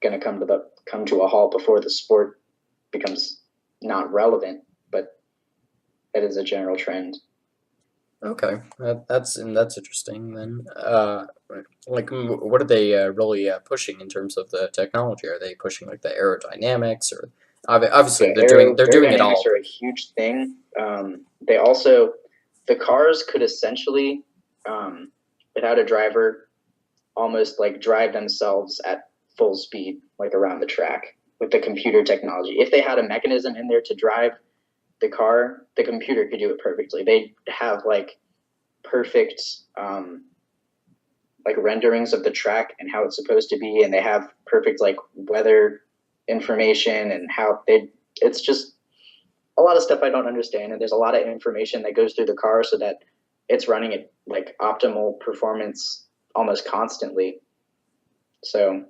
Speaker 2: going to come to a halt before the sport becomes not relevant. But that is a general trend.
Speaker 1: Okay, that's interesting then. Like, what are they really pushing in terms of the technology? Are they pushing like the aerodynamics, or obviously
Speaker 2: Yeah,
Speaker 1: they're doing it
Speaker 2: aerodynamics
Speaker 1: all?
Speaker 2: are a huge thing. They also the cars could essentially, um, without a driver, almost like drive themselves at full speed, like around the track with the computer technology. If they had a mechanism in there to drive the car, the computer could do it perfectly. They have like perfect like renderings of the track and how it's supposed to be, and they have perfect like weather information and how they. It's just a lot of stuff I don't understand, and there's a lot of information that goes through the car so that it's running at like optimal performance almost constantly. So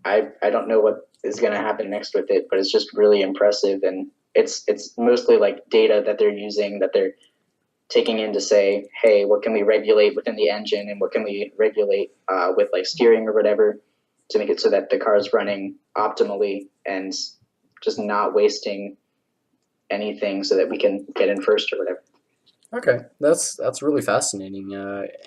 Speaker 2: I don't know what is going to happen next with it, but it's just really impressive, and it's mostly like data that they're using that they're taking in to say, hey, what can we regulate within the engine, and what can we regulate with like steering or whatever to make it so that the car is running optimally and just not wasting anything so that we can get in first or whatever.
Speaker 1: Okay, that's really fascinating.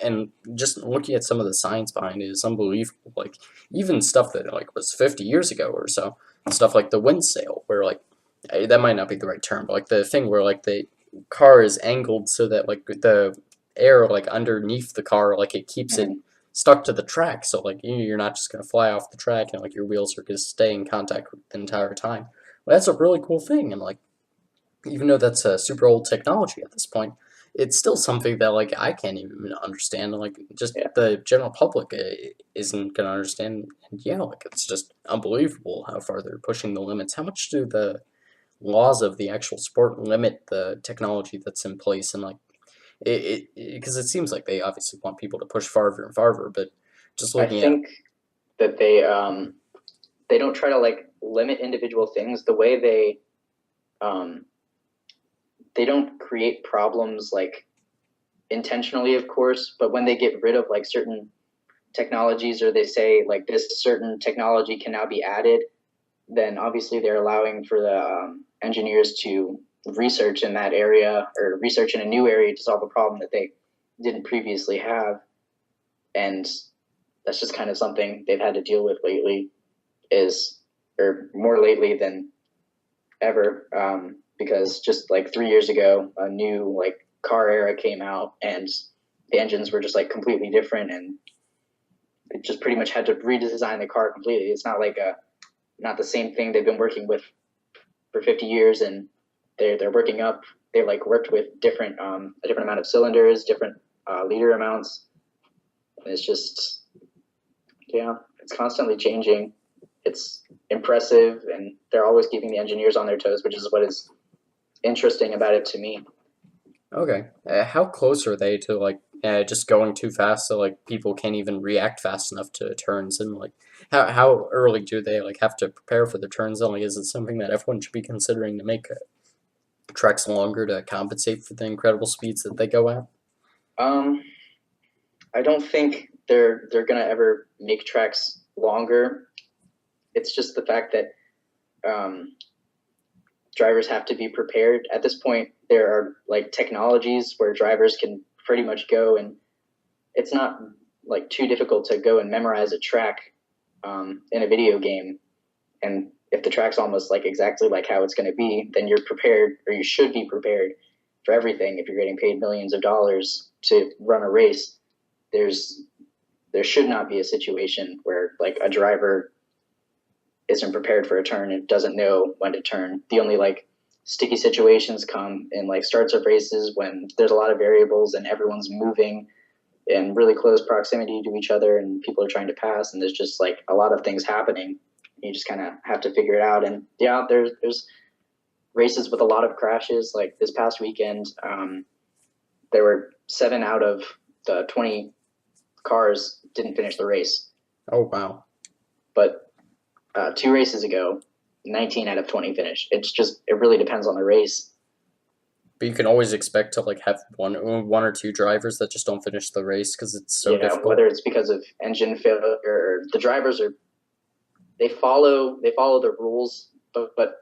Speaker 1: And just looking at some of the science behind it is unbelievable. Like even stuff that like was 50 years ago or so, stuff like the wind sail, where like that might not be the right term, but like the thing where like the car is angled so that like the air like underneath the car like it keeps it
Speaker 2: Mm-hmm.
Speaker 1: stuck to the track. So like you're not just gonna fly off the track and like your wheels are gonna stay in contact with the entire time. Well, that's a really cool thing, and like even though that's a super old technology at this point, it's still something that like I can't even understand. Like just
Speaker 2: Yeah,
Speaker 1: the general public isn't gonna understand. And yeah, like it's just unbelievable how far they're pushing the limits. How much do the laws of the actual sport limit the technology that's in place? And like it because it seems like they obviously want people to push farther and farther, but just
Speaker 2: I
Speaker 1: looking at
Speaker 2: think that they don't try to like limit individual things. The way um, they don't create problems like intentionally, of course, but when they get rid of like certain technologies or they say like this certain technology can now be added, then obviously they're allowing for the engineers to research in that area or research in a new area to solve a problem that they didn't previously have. And that's just kind of something they've had to deal with lately, is or more lately than ever, because just like 3 years ago, a new like car era came out and the engines were just like completely different, and it just pretty much had to redesign the car completely. It's not like a not the same thing they've been working with for 50 years, and they're working up. They like worked with different a different amount of cylinders, different liter amounts. And it's just yeah, it's constantly changing. It's impressive, and they're always keeping the engineers on their toes, which is what is interesting about it to me.
Speaker 1: okay, how close are they to like just going too fast so like people can't even react fast enough to turns, and like how early do they like have to prepare for the turns? And like is it something that everyone should be considering to make tracks longer to compensate for the incredible speeds that they go at?
Speaker 2: Um, I don't think they're gonna ever make tracks longer. It's just the fact that um, drivers have to be prepared. At this point, there are like technologies where drivers can pretty much go, and it's not like too difficult to go and memorize a track in a video game. And if the track's almost like exactly like how it's going to be, then you're prepared, or you should be prepared for everything. If you're getting paid millions of dollars to run a race, there's there should not be a situation where like a driver isn't prepared for a turn and doesn't know when to turn. The only like sticky situations come in like starts of races when there's a lot of variables and everyone's moving in really close proximity to each other and people are trying to pass, and there's just like a lot of things happening. You just kind of have to figure it out. And yeah, there's races with a lot of crashes. Like this past weekend, there were 7 out of the 20 cars didn't finish the race,
Speaker 1: Oh wow.
Speaker 2: but 2 races ago, 19 out of 20 finished. It's just it really depends on the race.
Speaker 1: But you can always expect to like have one or two drivers that just don't finish the race because it's so
Speaker 2: Yeah,
Speaker 1: difficult.
Speaker 2: whether it's because of engine failure or the drivers are they follow the rules, but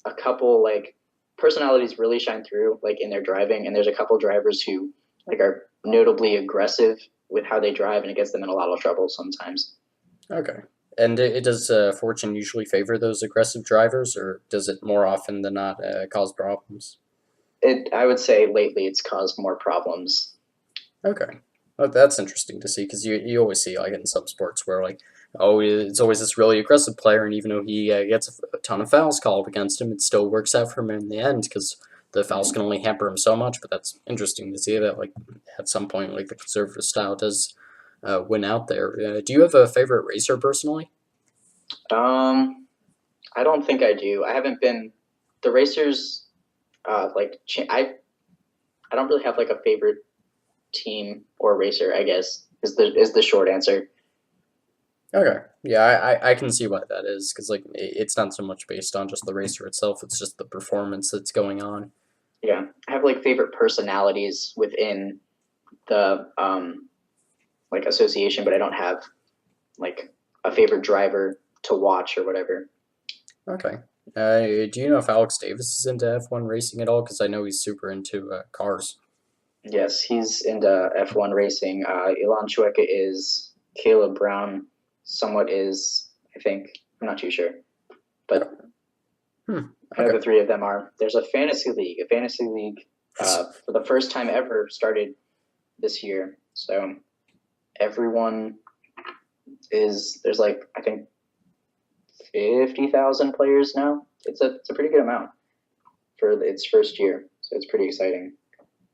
Speaker 2: a couple like personalities really shine through like in their driving, and there's a couple drivers who like are notably aggressive with how they drive, and it gets them in a lot of trouble sometimes.
Speaker 1: Okay. And it does fortune usually favor those aggressive drivers, or does it more often than not cause problems?
Speaker 2: I would say lately it's caused more problems.
Speaker 1: Okay. Oh, that's interesting to see because you always see like in some sports where like oh it's always this really aggressive player and even though he gets a ton of fouls called against him, it still works out for him in the end because the fouls can
Speaker 2: Mhm.
Speaker 1: only hamper him so much. But that's interesting to see that like at some point like the conservative style does win out there. Do you have a favorite racer personally?
Speaker 2: Um, I don't think I do. I haven't been the racers. Like I don't really have like a favorite team or racer. I guess is the short answer.
Speaker 1: Okay. Yeah, I can see why that is because like it's not so much based on just the racer itself; it's just the performance that's going on.
Speaker 2: Yeah, I have like favorite personalities within the like association, but I don't have like a favorite driver to watch or whatever.
Speaker 1: Okay. Do you know if Alex Davis is into F1 racing at all? Because I know he's super into cars.
Speaker 2: Yes, he's into F1 racing. Elon Chueka is. Caleb Brown somewhat is. I think I'm not too sure, but
Speaker 1: Hmm.
Speaker 2: I know
Speaker 1: Okay.
Speaker 2: the three of them are. There's a fantasy league. A fantasy league for the first time ever started this year. So everyone is there's like I think 50,000 players now. It's a pretty good amount for its first year. So it's pretty exciting.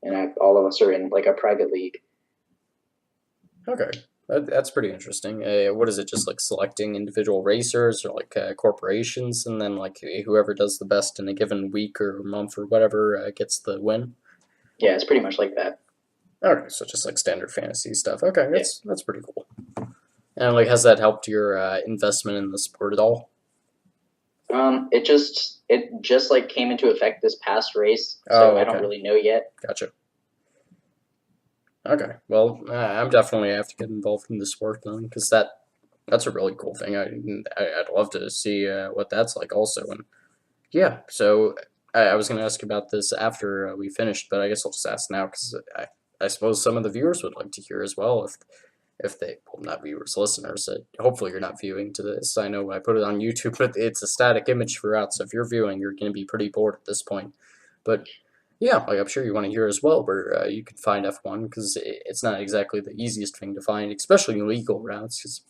Speaker 2: And all of us are in like a private league.
Speaker 1: Okay. That's pretty interesting. What is it? Just like selecting individual racers or like corporations, and then like whoever does the best in a given week or month or whatever gets the win.
Speaker 2: Yeah, it's pretty much like that.
Speaker 1: Okay, so just like standard fantasy stuff. Okay,
Speaker 2: Yeah.
Speaker 1: that's pretty cool. And like, has that helped your investment in the sport at all?
Speaker 2: It just like came into effect this past race, so
Speaker 1: Oh,
Speaker 2: I don't
Speaker 1: okay,
Speaker 2: really know yet.
Speaker 1: gotcha. Okay, well, I'm definitely have to get involved in the sport then, because that's a really cool thing. I'd love to see what that's like also. And yeah, so I was gonna ask about this after we finished, but I guess I'll just ask now because I suppose some of the viewers would like to hear as well if they well not viewers listeners. Hopefully you're not viewing to this. I know I put it on YouTube, but it's a static image throughout. So if you're viewing, you're gonna be pretty bored at this point. But yeah, like I'm sure you want to hear as well, where you can find F1 because it's not exactly the easiest thing to find, especially legal routes. Because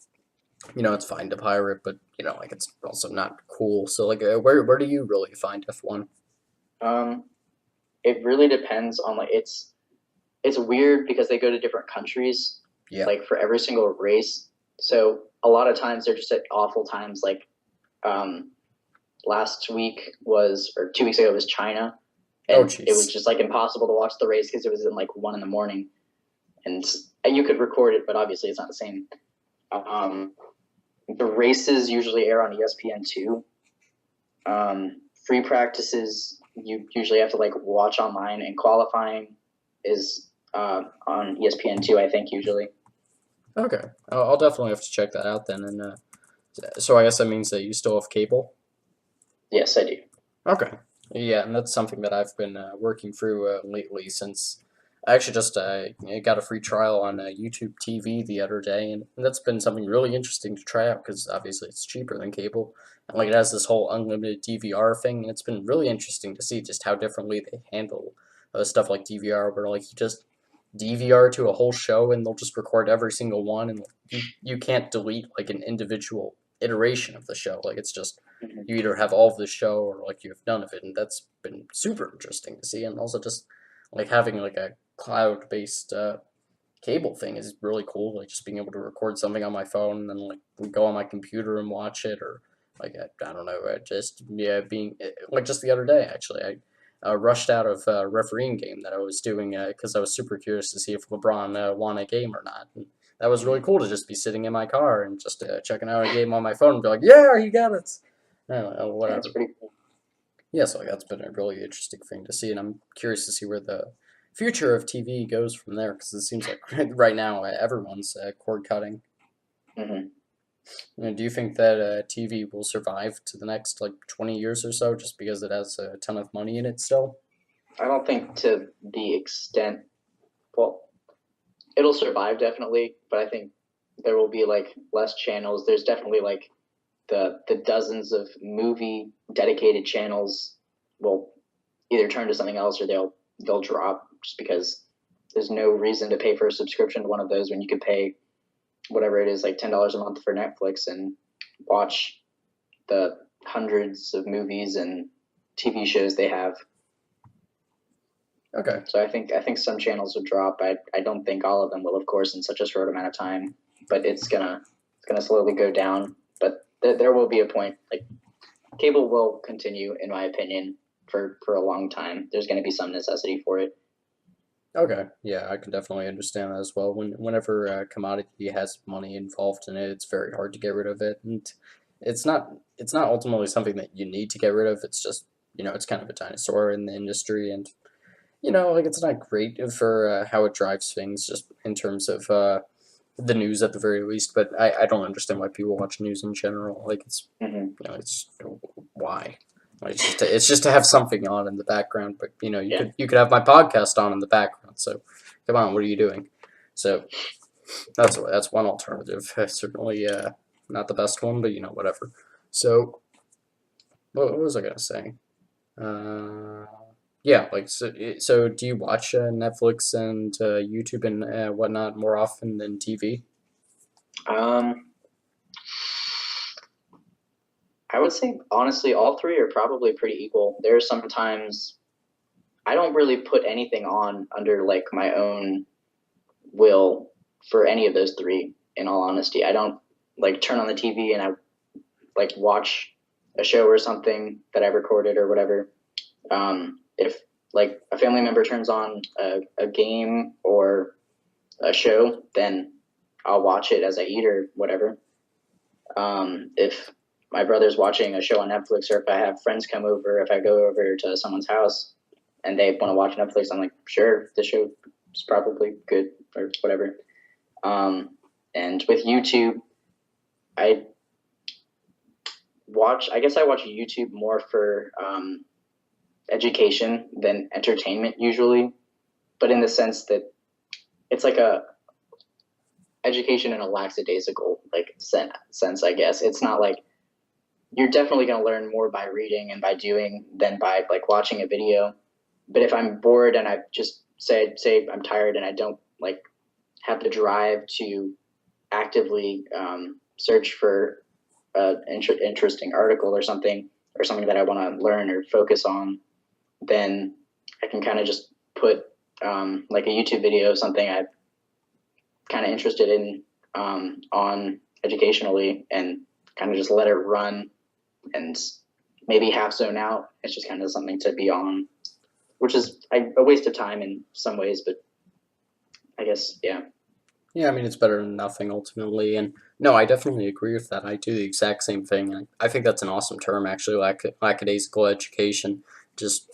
Speaker 1: it's fine to pirate, but like it's also not cool. So like, where do you really find F1?
Speaker 2: Um, it really depends on like it's weird because they go to different countries
Speaker 1: Yeah.
Speaker 2: like for every single race. So a lot of times they're just at awful times. Like um, last week was or 2 weeks ago was China,
Speaker 1: Oh,
Speaker 2: and it was
Speaker 1: jeez.
Speaker 2: just like impossible to watch the race because it was in like 1 in the morning, and you could record it, but obviously it's not the same. Um, the races usually air on ESPN2. Free practices you usually have to like watch online, and qualifying is on ESPN2. I think usually.
Speaker 1: Okay, I'll definitely have to check that out then. And so I guess that means that you still have cable.
Speaker 2: Yes, I do.
Speaker 1: Okay. Yeah, and that's something that I've been working through lately since I actually just got a free trial on YouTube TV the other day, and that's been something really interesting to try out because obviously it's cheaper than cable. And like it has this whole unlimited DVR thing, and it's been really interesting to see just how differently they handle stuff like DVR, where like you just DVR to a whole show and they'll just record every single one, and you can't delete like an individual iteration of the show. Like it's just
Speaker 2: Mhm.
Speaker 1: you either have all of the show or like you have none of it, and that's been super interesting to see. And also just like having like a cloud based cable thing is really cool. Like just being able to record something on my phone and then like go on my computer and watch it, or like I don't know, just yeah, being like just the other day actually, I rushed out of a refereeing game that I was doing because I was super curious to see if LeBron won a game or not. And that was really
Speaker 2: Mhm.
Speaker 1: cool to just be sitting in my car and just checking out a game on my phone and be like, yeah, he got it. I don't know,
Speaker 2: Yeah, it's
Speaker 1: whatever.
Speaker 2: pretty cool.
Speaker 1: Yeah, so like, that's been a really interesting thing to see, and I'm curious to see where the future of TV goes from there because it seems like right now everyone's cord cutting.
Speaker 2: Hmm.
Speaker 1: Do you think that TV will survive to the next like 20 years or so just because it has a ton of money in it still?
Speaker 2: I don't think to the extent. Well, it'll survive definitely, but I think there will be like less channels. There's definitely like the dozens of movie dedicated channels. Well, either turn to something else or they'll drop just because there's no reason to pay for a subscription to one of those when you could pay whatever it is, like $10 a month for Netflix and watch the hundreds of movies and TV shows they have.
Speaker 1: Okay.
Speaker 2: So I think some channels will drop. I don't think all of them will, of course, in such a short amount of time. But it's gonna slowly go down. But there will be a point. Like cable will continue, in my opinion, for a long time. There's gonna be some necessity for it.
Speaker 1: Okay. Yeah, I can definitely understand that as well. Whenever a commodity has money involved in it, it's very hard to get rid of it, and it's not ultimately something that you need to get rid of. It's just it's kind of a dinosaur in the industry, and like it's not great for how it drives things, just in terms of the news at the very least. But I don't understand why people watch news in general. Like it's why. Like, it's just to have something on in the background. But
Speaker 2: Yeah.
Speaker 1: you could have my podcast on in the background. So come on, what are you doing? So that's one alternative. Certainly not the best one, but whatever. So what was I gonna say? Uh, yeah, like so. Do you watch Netflix and YouTube and whatnot more often than TV?
Speaker 2: Um, I would say honestly, all three are probably pretty equal. There are sometimes I don't really put anything on under like my own will for any of those three. In all honesty, I don't like turn on the TV and I like watch a show or something that I recorded or whatever. If like a family member turns on a game or a show, then I'll watch it as I eat or whatever. If my brother's watching a show on Netflix, or if I have friends come over, if I go over to someone's house and they want to watch Netflix, I'm like, sure, this show is probably good or whatever. And with YouTube, I I guess I watch YouTube more for education than entertainment usually, but in the sense that it's like a education in a lackadaisical like sense, I guess. It's not like you're definitely going to learn more by reading and by doing than by like watching a video. But if I'm bored and I just say I'm tired and I don't like have the drive to actively search for an interesting article or something that I want to learn or focus on, then I can kind of just put like a YouTube video of something I'm kind of interested in on educationally and kind of just let it run and maybe half zone out. It's just kind of something to be on, which is a waste of time in some ways, but I guess, yeah.
Speaker 1: Yeah, I mean it's better than nothing ultimately, and no, I definitely agree with that. I do the exact same thing. And I think that's an awesome term, actually, lackadaisical education. Just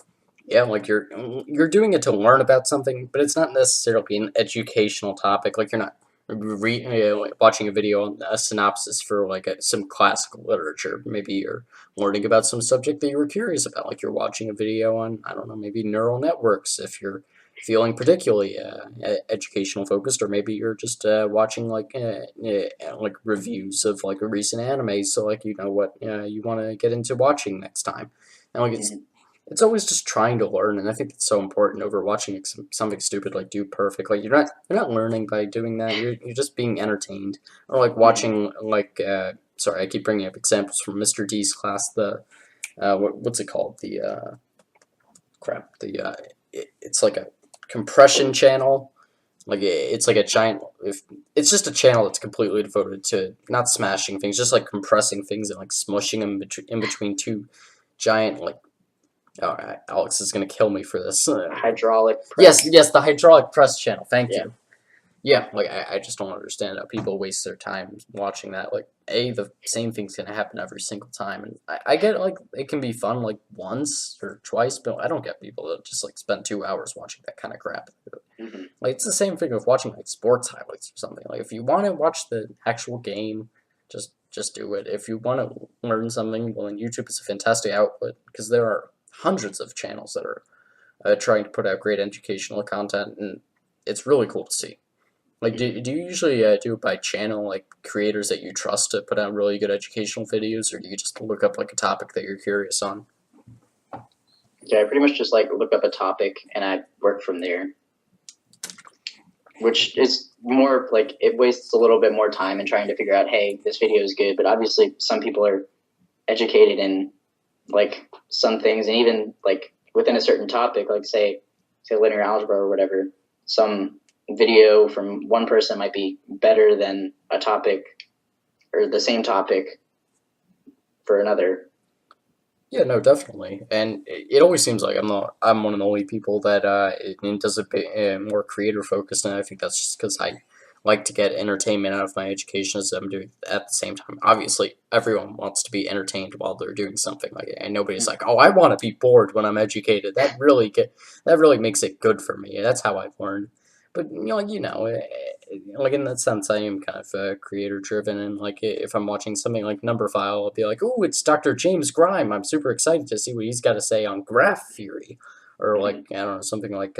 Speaker 1: yeah, like you're doing it to learn about something, but it's not necessarily an educational topic. Like you're not like watching a video on a synopsis for like some classical literature. Maybe you're learning about some subject that you were curious about. Like you're watching a video on, I don't know, maybe neural networks if you're feeling particularly educational focused, or maybe you're just watching like reviews of like a recent anime, so like what you want to get into watching next time, and like
Speaker 2: Mhm.
Speaker 1: it's always just trying to learn, and I think it's so important over watching something stupid like Do Perfect. Like you're not learning by doing that. You're just being entertained, or like
Speaker 2: Mhm.
Speaker 1: watching like sorry, I keep bringing up examples from Mr. D's class. The what's it called? The crap. It's like a compression channel. Like it's like a giant. If it's just a channel that's completely devoted to not smashing things, just like compressing things and like smushing them in between two giant like. All right, Alex is gonna kill me for this.
Speaker 2: Hydraulic
Speaker 1: Yes,
Speaker 2: press.
Speaker 1: yes, the hydraulic press channel. Thank
Speaker 2: Yeah.
Speaker 1: you. Yeah, like I just don't understand how people waste their time watching that. Like, the same thing's gonna happen every single time, and I get like it can be fun like once or twice, but I don't get people that just like spend 2 hours watching that kind of crap.
Speaker 2: Hmm.
Speaker 1: Like it's the same thing with watching like sports highlights or something. Like if you want to watch the actual game, just do it. If you want to learn something, well, then YouTube is a fantastic outlet because there are hundreds of channels that are trying to put out great educational content, and it's really cool to see. Like, do you usually do it by channel, like creators that you trust to put out really good educational videos, or do you just look up like a topic that you're curious on?
Speaker 2: Yeah, I pretty much just like look up a topic and I work from there, which is more like it wastes a little bit more time in trying to figure out, hey, this video is good. But obviously, some people are educated in like some things, and even like within a certain topic, like say linear algebra or whatever, some video from one person might be better than a topic or the same topic for another.
Speaker 1: Yeah, no, definitely. And it always seems like I'm one of the only people that it does a bit more creator focused, and I think that's just because I like to get entertainment out of my education as I'm doing at the same time. Obviously, everyone wants to be entertained while they're doing something like it, and nobody's like, "Oh, I want to be bored when I'm educated." That really makes it good for me. That's how I've learned. But like in that sense, I am kind of creator driven, and like if I'm watching something like Number File, I'll be like, "Oh, it's Dr. James Grime. I'm super excited to see what he's got to say on graph theory," or like
Speaker 2: Mm-hmm.
Speaker 1: I don't know, something like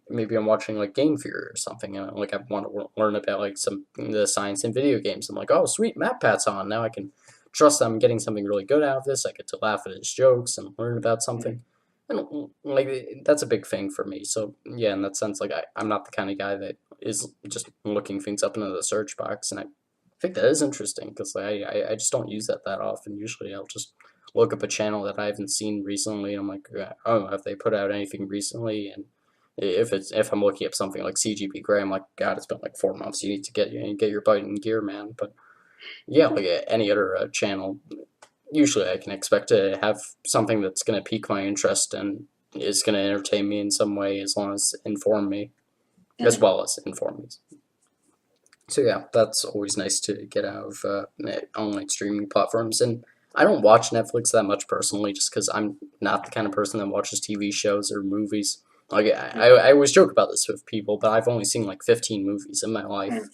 Speaker 1: maybe I'm watching like Game Theory or something, and like I want to learn about like some the science in video games. I'm like, "Oh, sweet, MatPat's on now. I can trust I'm getting something really good out of this. I get to laugh at his jokes and learn about something." And like that's a big thing for me. So yeah, in that sense, like I'm not the kind of guy that is just looking things up into the search box, and I think that is interesting because I just don't use that often. Usually, I'll just look up a channel that I haven't seen recently, and I'm like, oh, have they put out anything recently? And if I'm looking up something like CGP Grey, I'm like, God, it's been like 4 months. You need to get your bite in gear, man. But yeah, like any other channel, usually I can expect to have something that's going to pique my interest and is going to entertain me in some way as long as inform me as
Speaker 2: Mm-hmm.
Speaker 1: well as inform me. So yeah, that's always nice to get out of online streaming platforms. And I don't watch Netflix that much personally, just because I'm not the kind of person that watches TV shows or movies. Like I always joke about this with people, but I've only seen like 15 movies in my life,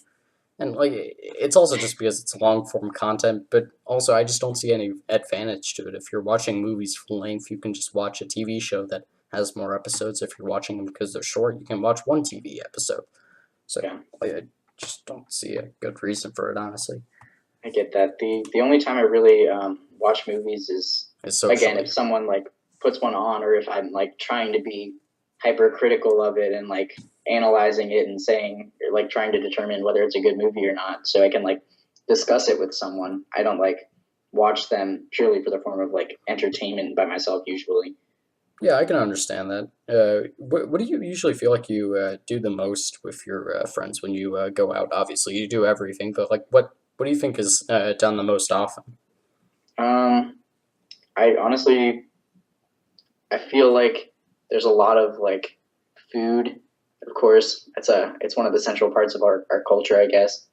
Speaker 1: and like it's also just because it's long form content. But also, I just don't see any advantage to it. If you're watching movies full length, you can just watch a TV show that has more episodes. If you're watching them because they're short, you can watch one TV episode. So
Speaker 2: Yeah,
Speaker 1: like, I just don't see a good reason for it, honestly.
Speaker 2: I get that. The only time I really watch movies is
Speaker 1: It's
Speaker 2: again if
Speaker 1: socially.
Speaker 2: someone like puts one on, or if I'm like trying to be hypercritical of it and like analyzing it and saying or like trying to determine whether it's a good movie or not, so I can like discuss it with someone. I don't like watch them purely for the form of like entertainment by myself usually.
Speaker 1: Yeah, I can understand that. What do you usually feel like you do the most with your friends when you go out? Obviously, you do everything, but like, what do you think is done the most often?
Speaker 2: Um, I honestly I feel like there's a lot of like food. Of course, it's one of the central parts of our culture, I guess.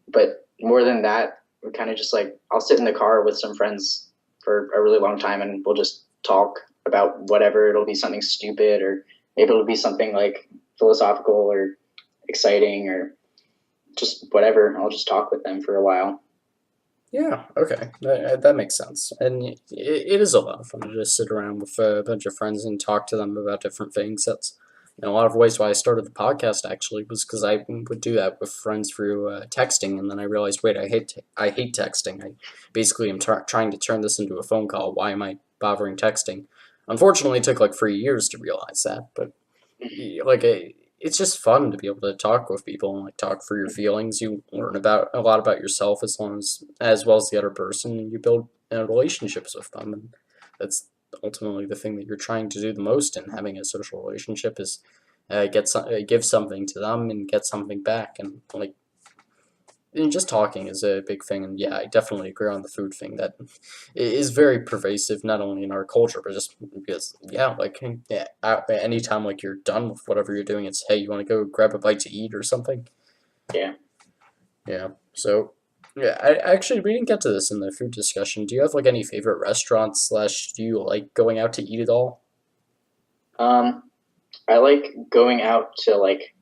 Speaker 2: But more than that, we kind of just like I'll sit in the car with some friends for a really long time, and we'll just talk about whatever. It'll be something stupid, or maybe it'll be something like philosophical or exciting, or just whatever. I'll just talk with them for a while.
Speaker 1: Yeah, okay, that makes sense, and it is a lot of fun to just sit around with a bunch of friends and talk to them about different things. That's in a lot of ways why I started the podcast actually was because I would do that with friends through texting, and then I realized, wait, I hate texting. I basically am trying to turn this into a phone call. Why am I bothering texting? Unfortunately, it took like 3 years to realize that, but like it's just fun to be able to talk with people and like talk for your feelings. You learn about a lot about yourself as well as the other person, and you build relationships with them. And that's ultimately the thing that you're trying to do the most in having a social relationship is give something to them and get something back. And like and just talking is a big thing. And yeah, I definitely agree on the food thing. That is very pervasive, not only in our culture, but just because, yeah, like, yeah, anytime like you're done with whatever you're doing, it's, hey, you want to go grab a bite to eat or something?
Speaker 2: Yeah.
Speaker 1: Yeah. So, yeah, actually, we didn't get to this in the food discussion. Do you have like any favorite restaurants slash do you like going out to eat at all?
Speaker 2: Um, I like going out to like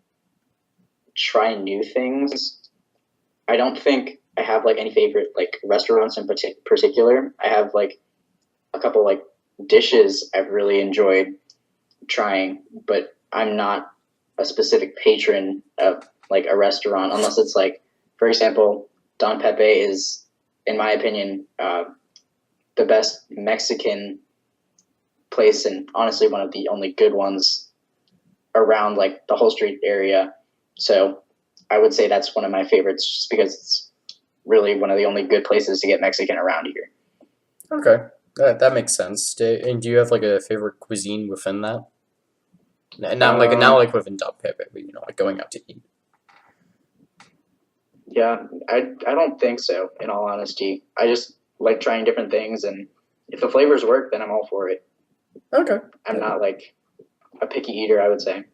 Speaker 2: try new things. I don't think I have like any favorite like restaurants in particular. I have like a couple like dishes I've really enjoyed trying, but I'm not a specific patron of like a restaurant unless it's like, for example, Don Pepe is, in my opinion, the best Mexican place, and honestly one of the only good ones around like the whole street area. So I would say that's one of my favorites, just because it's really one of the only good places to get Mexican around here.
Speaker 1: Okay, that makes sense. And do you have like a favorite cuisine within that? Not
Speaker 2: Um,
Speaker 1: like within Top Pit, but like going out to eat.
Speaker 2: yeah, I don't think so. In all honesty, I just like trying different things, and if the flavors work, then I'm all for it.
Speaker 1: Okay.
Speaker 2: I'm not like a picky eater, I would say.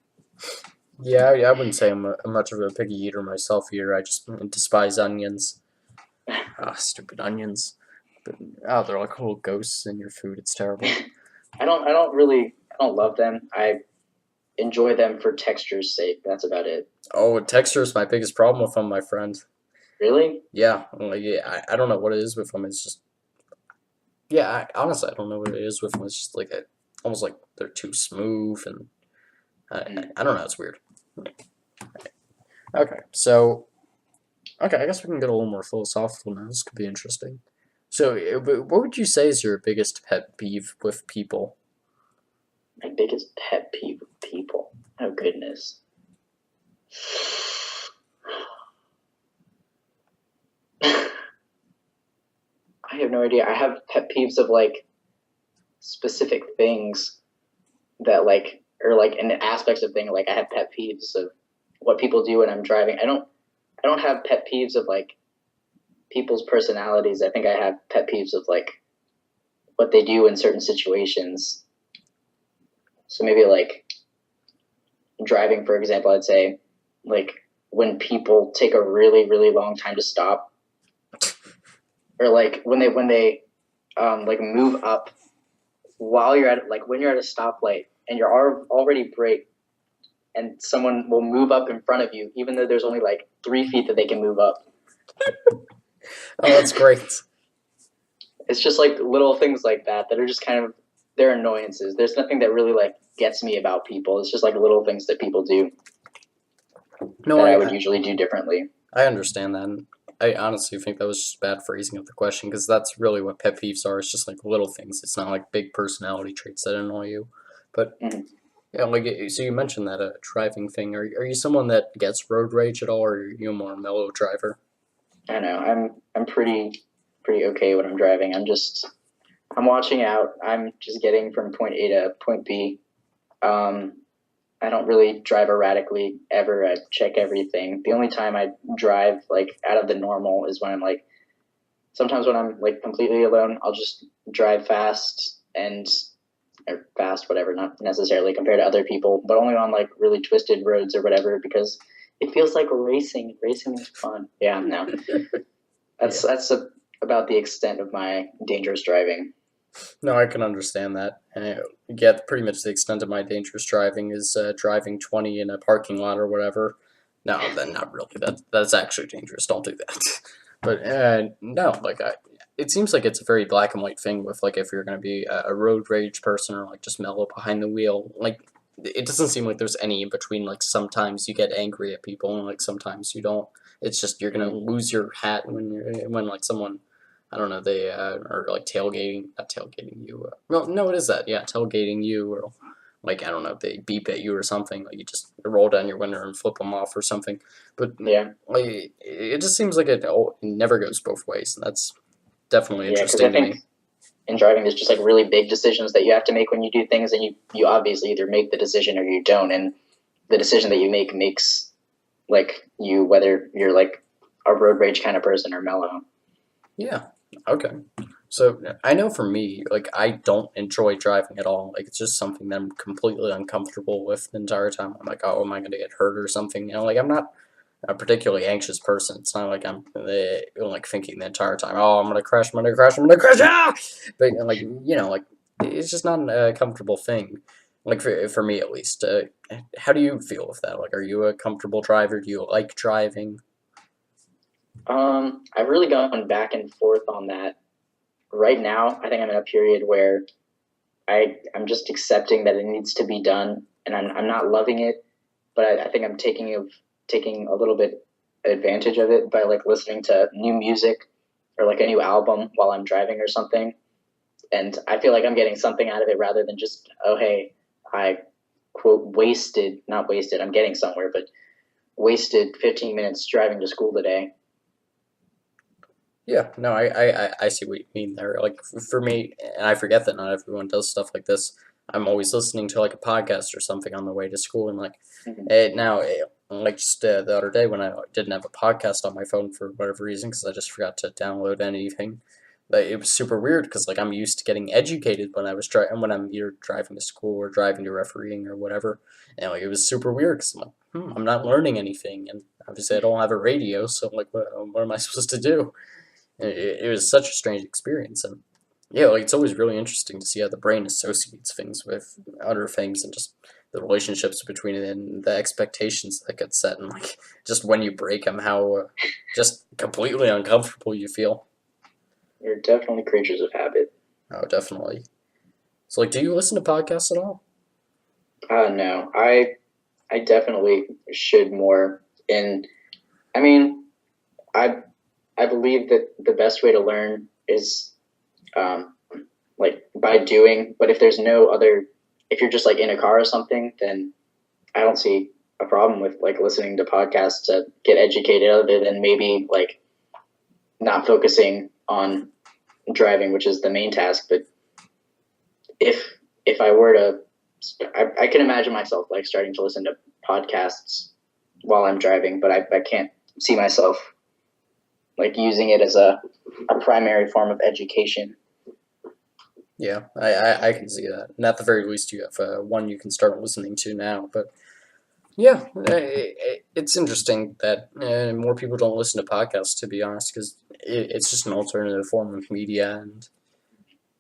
Speaker 1: Yeah, I wouldn't say I'm much of a picky eater myself here. I just despise onions. Ah, stupid onions. But, oh, they're like little ghosts in your food. It's terrible.
Speaker 2: I don't love them. I enjoy them for texture's sake. That's about it.
Speaker 1: Oh, texture is my biggest problem with them, my friend.
Speaker 2: Really?
Speaker 1: Yeah, like, yeah, I don't know what it is with them. It's just, yeah, honestly, I don't know what it is with them. It's just like, almost like they're too smooth, and I don't know. It's weird. Okay, so, okay, I guess we can get a little more philosophical now. This could be interesting. So, what would you say is your biggest pet peeve with people?
Speaker 2: My biggest pet peeve with people. Oh goodness. I have no idea. I have pet peeves of like specific things that like, or like in aspects of things. Like I have pet peeves of what people do when I'm driving. I don't have pet peeves of like people's personalities. I think I have pet peeves of like what they do in certain situations. So maybe like driving, for example, I'd say like when people take a really, really long time to stop, or like when they like move up while you're at like when you're at a stoplight and you're already braked, and someone will move up in front of you even though there's only like 3 feet that they can move up.
Speaker 1: Oh, that's great.
Speaker 2: It's just like little things like that are just kind of, they're annoyances. There's nothing that really like gets me about people. It's just like little things that people do
Speaker 1: No,
Speaker 2: that I would usually do differently.
Speaker 1: I understand that. And I honestly think that was just bad phrasing of the question, because that's really what pet peeves are. It's just like little things. It's not like big personality traits that annoy you. But
Speaker 2: Mm-hmm.
Speaker 1: yeah, like so you mentioned that driving thing. Are you someone that gets road rage at all, or are you a more mellow driver?
Speaker 2: I don't know. I'm pretty okay when I'm driving. I'm watching out. I'm just getting from point A to point B. Um, I don't really drive erratically ever. I check everything. The only time I drive like out of the normal is when I'm like, sometimes when I'm like completely alone, I'll just drive fast and, or fast, whatever, not necessarily compared to other people, but only on like really twisted roads or whatever, because it feels like racing. Racing is fun. Yeah, no,
Speaker 1: Yeah.
Speaker 2: about the extent of my dangerous driving.
Speaker 1: No, I can understand that. Yeah, pretty much the extent of my dangerous driving is driving 20 in a parking lot or whatever. No, then not really. That's actually dangerous. Don't do that. But no, like it seems like it's a very black and white thing with like if you're gonna be a road rage person or like just mellow behind the wheel. Like it doesn't seem like there's any in between. Like sometimes you get angry at people and like sometimes you don't. It's just you're gonna lose your hat when like someone, I don't know, they are like tailgating, not tailgating you. Well, no, it is that. Yeah, tailgating you, or like I don't know, they beep at you or something. Like you just roll down your window and flip them off or something. But
Speaker 2: Yeah,
Speaker 1: like it just seems like it never goes both ways, and that's definitely
Speaker 2: yeah, because I
Speaker 1: interesting to me.
Speaker 2: think in driving there's just like really big decisions that you have to make when you do things, and you obviously either make the decision or you don't, and the decision that you make makes like you, whether you're like a road rage kind of person or mellow.
Speaker 1: Yeah. Okay. So I know for me, like I don't enjoy driving at all. Like it's just something that I'm completely uncomfortable with the entire time. I'm like, oh, am I gonna get hurt or something? Like I'm not a particularly anxious person. It's not like I'm like thinking the entire time, oh, I'm gonna crash, I'm gonna crash, I'm gonna crash. Ah! But like like it's just not a comfortable thing. Like for me at least. How do you feel with that? Like, are you a comfortable driver? Do you like driving?
Speaker 2: I've really gone back and forth on that. Right now, I think I'm in a period where I'm just accepting that it needs to be done, and I'm not loving it, but I think I'm taking a little bit advantage of it by like listening to new music or like a new album while I'm driving or something. and I feel like I'm getting something out of it rather than just, oh hey, I quote wasted, not wasted, I'm getting somewhere, but wasted 15 minutes driving to school today.
Speaker 1: Yeah, no, I see what you mean there. Like for me, and I forget that not everyone does stuff like this. I'm always listening to like a podcast or something on the way to school, and like
Speaker 2: Mm-hmm.
Speaker 1: like just the other day when I didn't have a podcast on my phone for whatever reason because I just forgot to download anything. But it was super weird because like I'm used to getting educated when I was driving when I'm either driving to school or driving to refereeing or whatever, and like it was super weird because I'm like, I'm not learning anything, and obviously I don't have a radio, so I'm like, what am I supposed to do? It was such a strange experience, and yeah, like it's always really interesting to see how the brain associates things with other things, and just the relationships between it and the expectations that get set, and like just when you break them, how just completely uncomfortable you feel.
Speaker 2: We're definitely creatures of habit.
Speaker 1: Oh, definitely. So, like, do you listen to podcasts at all?
Speaker 2: No, I definitely should more. And I mean, I I believe that the best way to learn is um, like by doing. But if there's no other, if you're just like in a car or something, then I don't see a problem with like listening to podcasts to get educated other than maybe like not focusing on driving, which is the main task. But if if I were to, I can imagine myself like starting to listen to podcasts while I'm driving, but I can't see myself like using it as a primary form of education.
Speaker 1: Yeah, I can see that. And at the very least, you have one you can start listening to now. But yeah, it's interesting that more people don't listen to podcasts, to be honest, because it's just an alternative form of media. And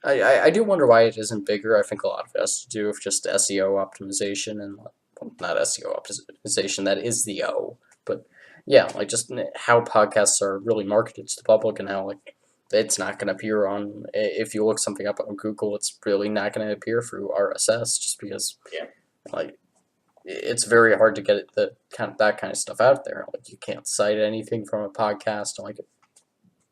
Speaker 1: I do wonder why it isn't bigger. I think a lot of it has to do with just SEO optimization and well, not SEO optimization, that is the O. But yeah, like just how podcasts are really marketed to the public and how like it's not going to appear on if you look something up on Google, it's really not going to appear through RSS just because
Speaker 2: Yeah.
Speaker 1: like it's very hard to get the kind of that kind of stuff out there. Like you can't cite anything from a podcast. Like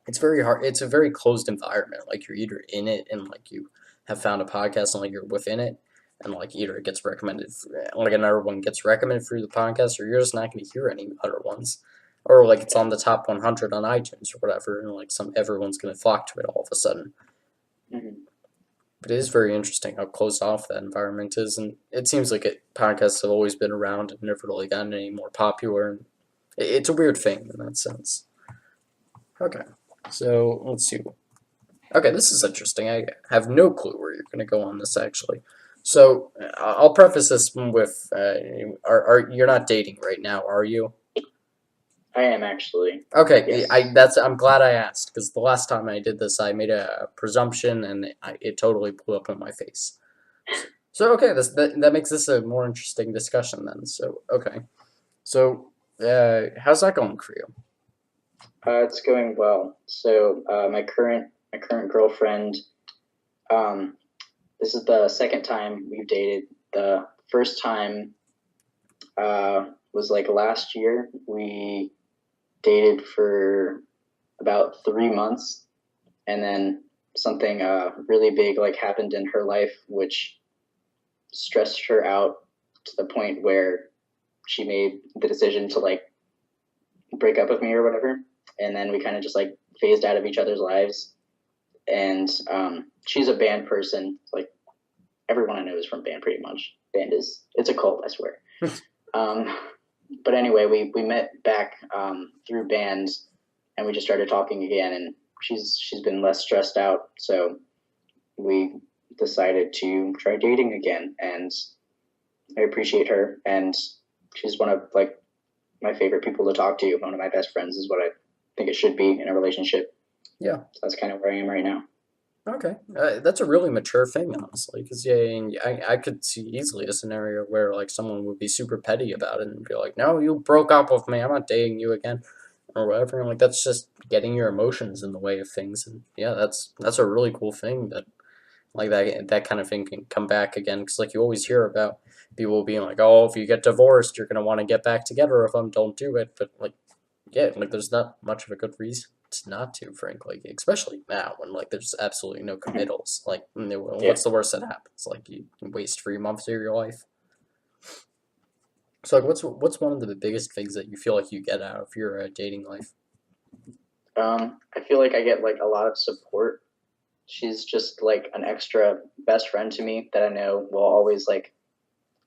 Speaker 1: it's very hard. It's a very closed environment. Like you're either in it and like you have found a podcast and like you're within it, and like either it gets recommended, like another one gets recommended through the podcast, or you're just not going to hear any other ones, or like it's
Speaker 2: Yeah.
Speaker 1: on the top 100 on iTunes or whatever, and like everyone's going to flock to it all of a sudden.
Speaker 2: Mm-hmm.
Speaker 1: But it is very interesting how closed off that environment is, and it seems like podcasts have always been around and never really gotten any more popular. And it's a weird thing in that sense. Okay, so let's see. Okay, this is interesting. I have no clue where you're going to go on this actually. So I'll preface this with, are you're not dating right now, are you?
Speaker 2: I am actually.
Speaker 1: Okay,
Speaker 2: Yes.
Speaker 1: I'm glad I asked because the last time I did this, I made a presumption and it totally blew up in my face. So okay, that makes this a more interesting discussion then. So okay, so how's that going for you?
Speaker 2: It's going well. So my current girlfriend. Um, this is the second time we've dated. The first time was like last year. We dated for about 3 months, and then something really big like happened in her life, which stressed her out to the point where she made the decision to like break up with me or whatever. And then we kind of just like phased out of each other's lives. And she's a band person. Like everyone I know is from band, pretty much. Band is it's a cult, I swear. um, but anyway, we met back through bands, and we just started talking again. And she's been less stressed out, so we decided to try dating again. And I appreciate her, and she's one of like my favorite people to talk to. One of my best friends is what I think it should be in a relationship.
Speaker 1: Yeah.
Speaker 2: So that's kind of where I am right now.
Speaker 1: Okay, that's a really mature thing, honestly. Because yeah, and I could see easily a scenario where like someone would be super petty about it and be like, "No, you broke up with me. I'm not dating you again," or whatever. And like that's just getting your emotions in the way of things. And yeah, that's a really cool thing that like that kind of thing can come back again. Because like you always hear about people being like, "Oh, if you get divorced, you're gonna want to get back together with them. Don't do it." But like yeah, like there's not much of a good reason to not to, frankly, especially now when like there's absolutely no
Speaker 2: Mhm.
Speaker 1: committals. Like,
Speaker 2: Yeah.
Speaker 1: what's the worst that happens? Like you waste 3 months of your life. So like, what's one of the biggest things that you feel like you get out of your dating life?
Speaker 2: I feel like I get like a lot of support. She's just like an extra best friend to me that I know will always like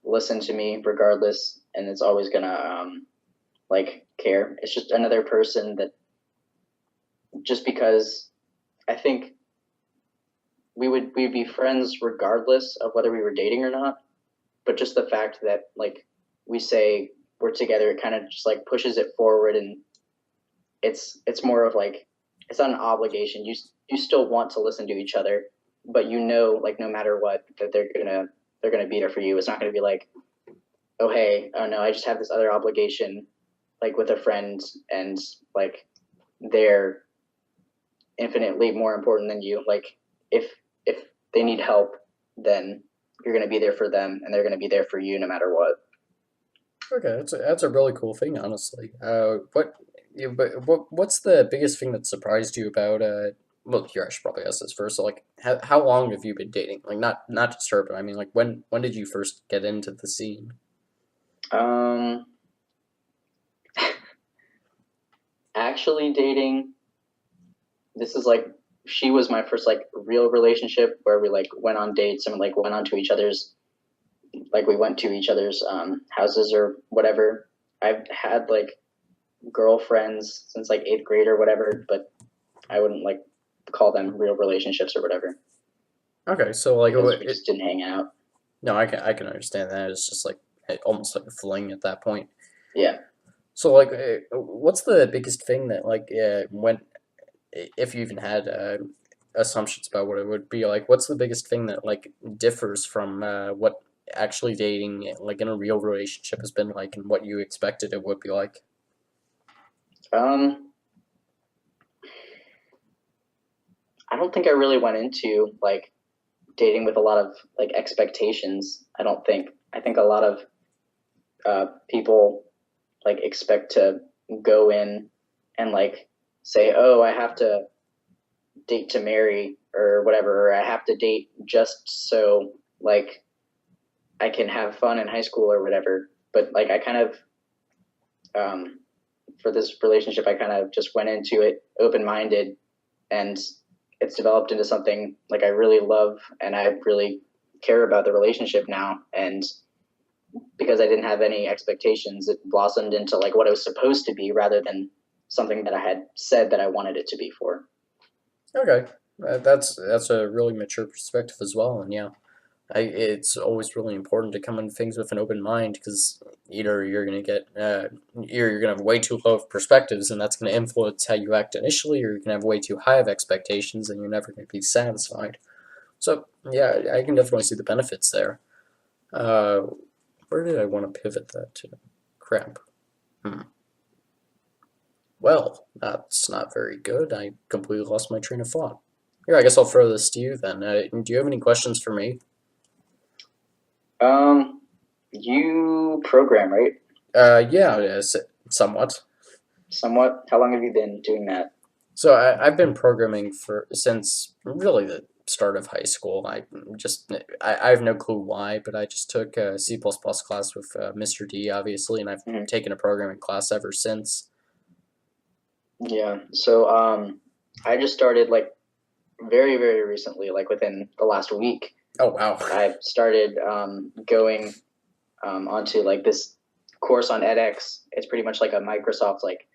Speaker 2: listen to me regardless, and it's always gonna like care. It's just another person that just because I think we'd be friends regardless of whether we were dating or not. But just the fact that like we say we're together, it kind of just like pushes it forward, and it's more of like it's not an obligation. You still want to listen to each other, but you know like no matter what that they're gonna be there for you. It's not gonna be like, oh hey, oh no, I just have this other obligation like with a friend, and like they're infinitely more important than you. Like if they need help, then you're gonna be there for them, and they're gonna be there for you no matter what.
Speaker 1: Okay, that's a really cool thing, honestly. What's the biggest thing that surprised you about well, here I should probably ask this first. So, like, how long have you been dating? Like, not just her, but I mean, like, when did you first get into the scene?
Speaker 2: Um, Actually dating, this is like she was my first like real relationship where we like went on dates and like went on to each other's like we went to each other's houses or whatever. I've had like girlfriends since like eighth grade or whatever, but I wouldn't like call them real relationships or whatever
Speaker 1: Okay, so like,
Speaker 2: because we just didn't hang out.
Speaker 1: no, I can understand that. It's just like almost like a fling at that point.
Speaker 2: Yeah.
Speaker 1: So, like, what's the biggest thing that like when if you even had assumptions about what it would be like, what's the biggest thing that like differs from what actually dating like in a real relationship has been like and what you expected it would be like?
Speaker 2: Um, I don't think I really went into like dating with a lot of like expectations. I don't think. I think a lot of people like expect to go in and like say, "Oh, I have to date to marry or whatever, or I have to date just so like I can have fun in high school or whatever." But like I kind of um, for this relationship, I kind of just went into it open minded, and it's developed into something like I really love, and I really care about the relationship now. And because I didn't have any expectations, it blossomed into like what it was supposed to be rather than something that I had said that I wanted it to be for.
Speaker 1: Okay, that's a really mature perspective as well, and yeah, it's always really important to come in things with an open mind because either you're gonna have way too low of perspectives, and that's gonna influence how you act initially, or you're gonna have way too high of expectations, and you're never gonna be satisfied. So yeah, I can definitely see the benefits there. Uh, where did I want to pivot that to? Crap. Hmm. Well, that's not very good. I completely lost my train of thought. Here, I guess I'll throw this to you then. Do you have any questions for me?
Speaker 2: Um, you program, right?
Speaker 1: Yeah, somewhat.
Speaker 2: Somewhat. How long have you been doing that?
Speaker 1: So I've been programming for since really the start of high school. I have no clue why, but I just took a C++ class with Mr. D, obviously, and I've
Speaker 2: Mhm.
Speaker 1: taken a programming class ever since.
Speaker 2: Yeah. So I just started like very very recently, like within the last week.
Speaker 1: Oh wow.
Speaker 2: I started going onto like this course on edX. It's pretty much like a Microsoft like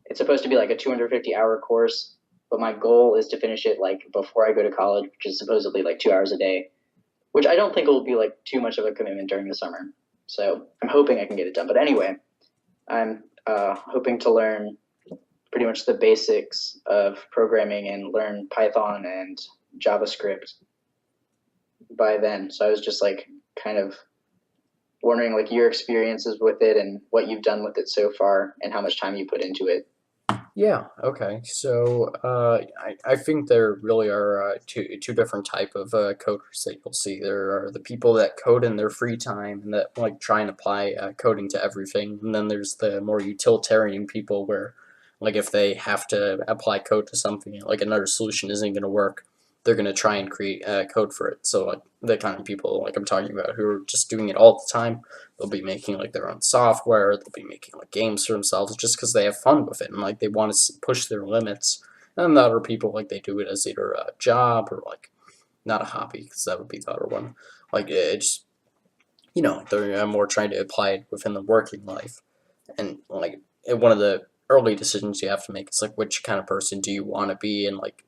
Speaker 2: it's supposed to be like a 250-hour course, but my goal is to finish it like before I go to college, which is supposedly like 2 hours a day, which I don't think will be like too much of a commitment during the summer. So I'm hoping I can get it done. But anyway, I'm hoping to learn pretty much the basics of programming and learn Python and JavaScript by then. So I was just like kind of wondering like your experiences with it and what you've done with it so far and how much time you put into it.
Speaker 1: Yeah, okay. So I think there really are two different type of coders that you'll see. There are the people that code in their free time and that like try and apply coding to everything, and then there's the more utilitarian people where like if they have to apply code to something, like another solution isn't going to work, they're going to try and create code for it. So like the kind of people like I'm talking about who are just doing it all the time. They'll be making like their own software. They'll be making like games for themselves just because they have fun with it and like they want to push their limits. And the other people like they do it as either a job or like not a hobby because that would be the other one. Like it's they're more trying to apply it within the working life. And like one of the early decisions you have to make is like which kind of person do you want to be, and like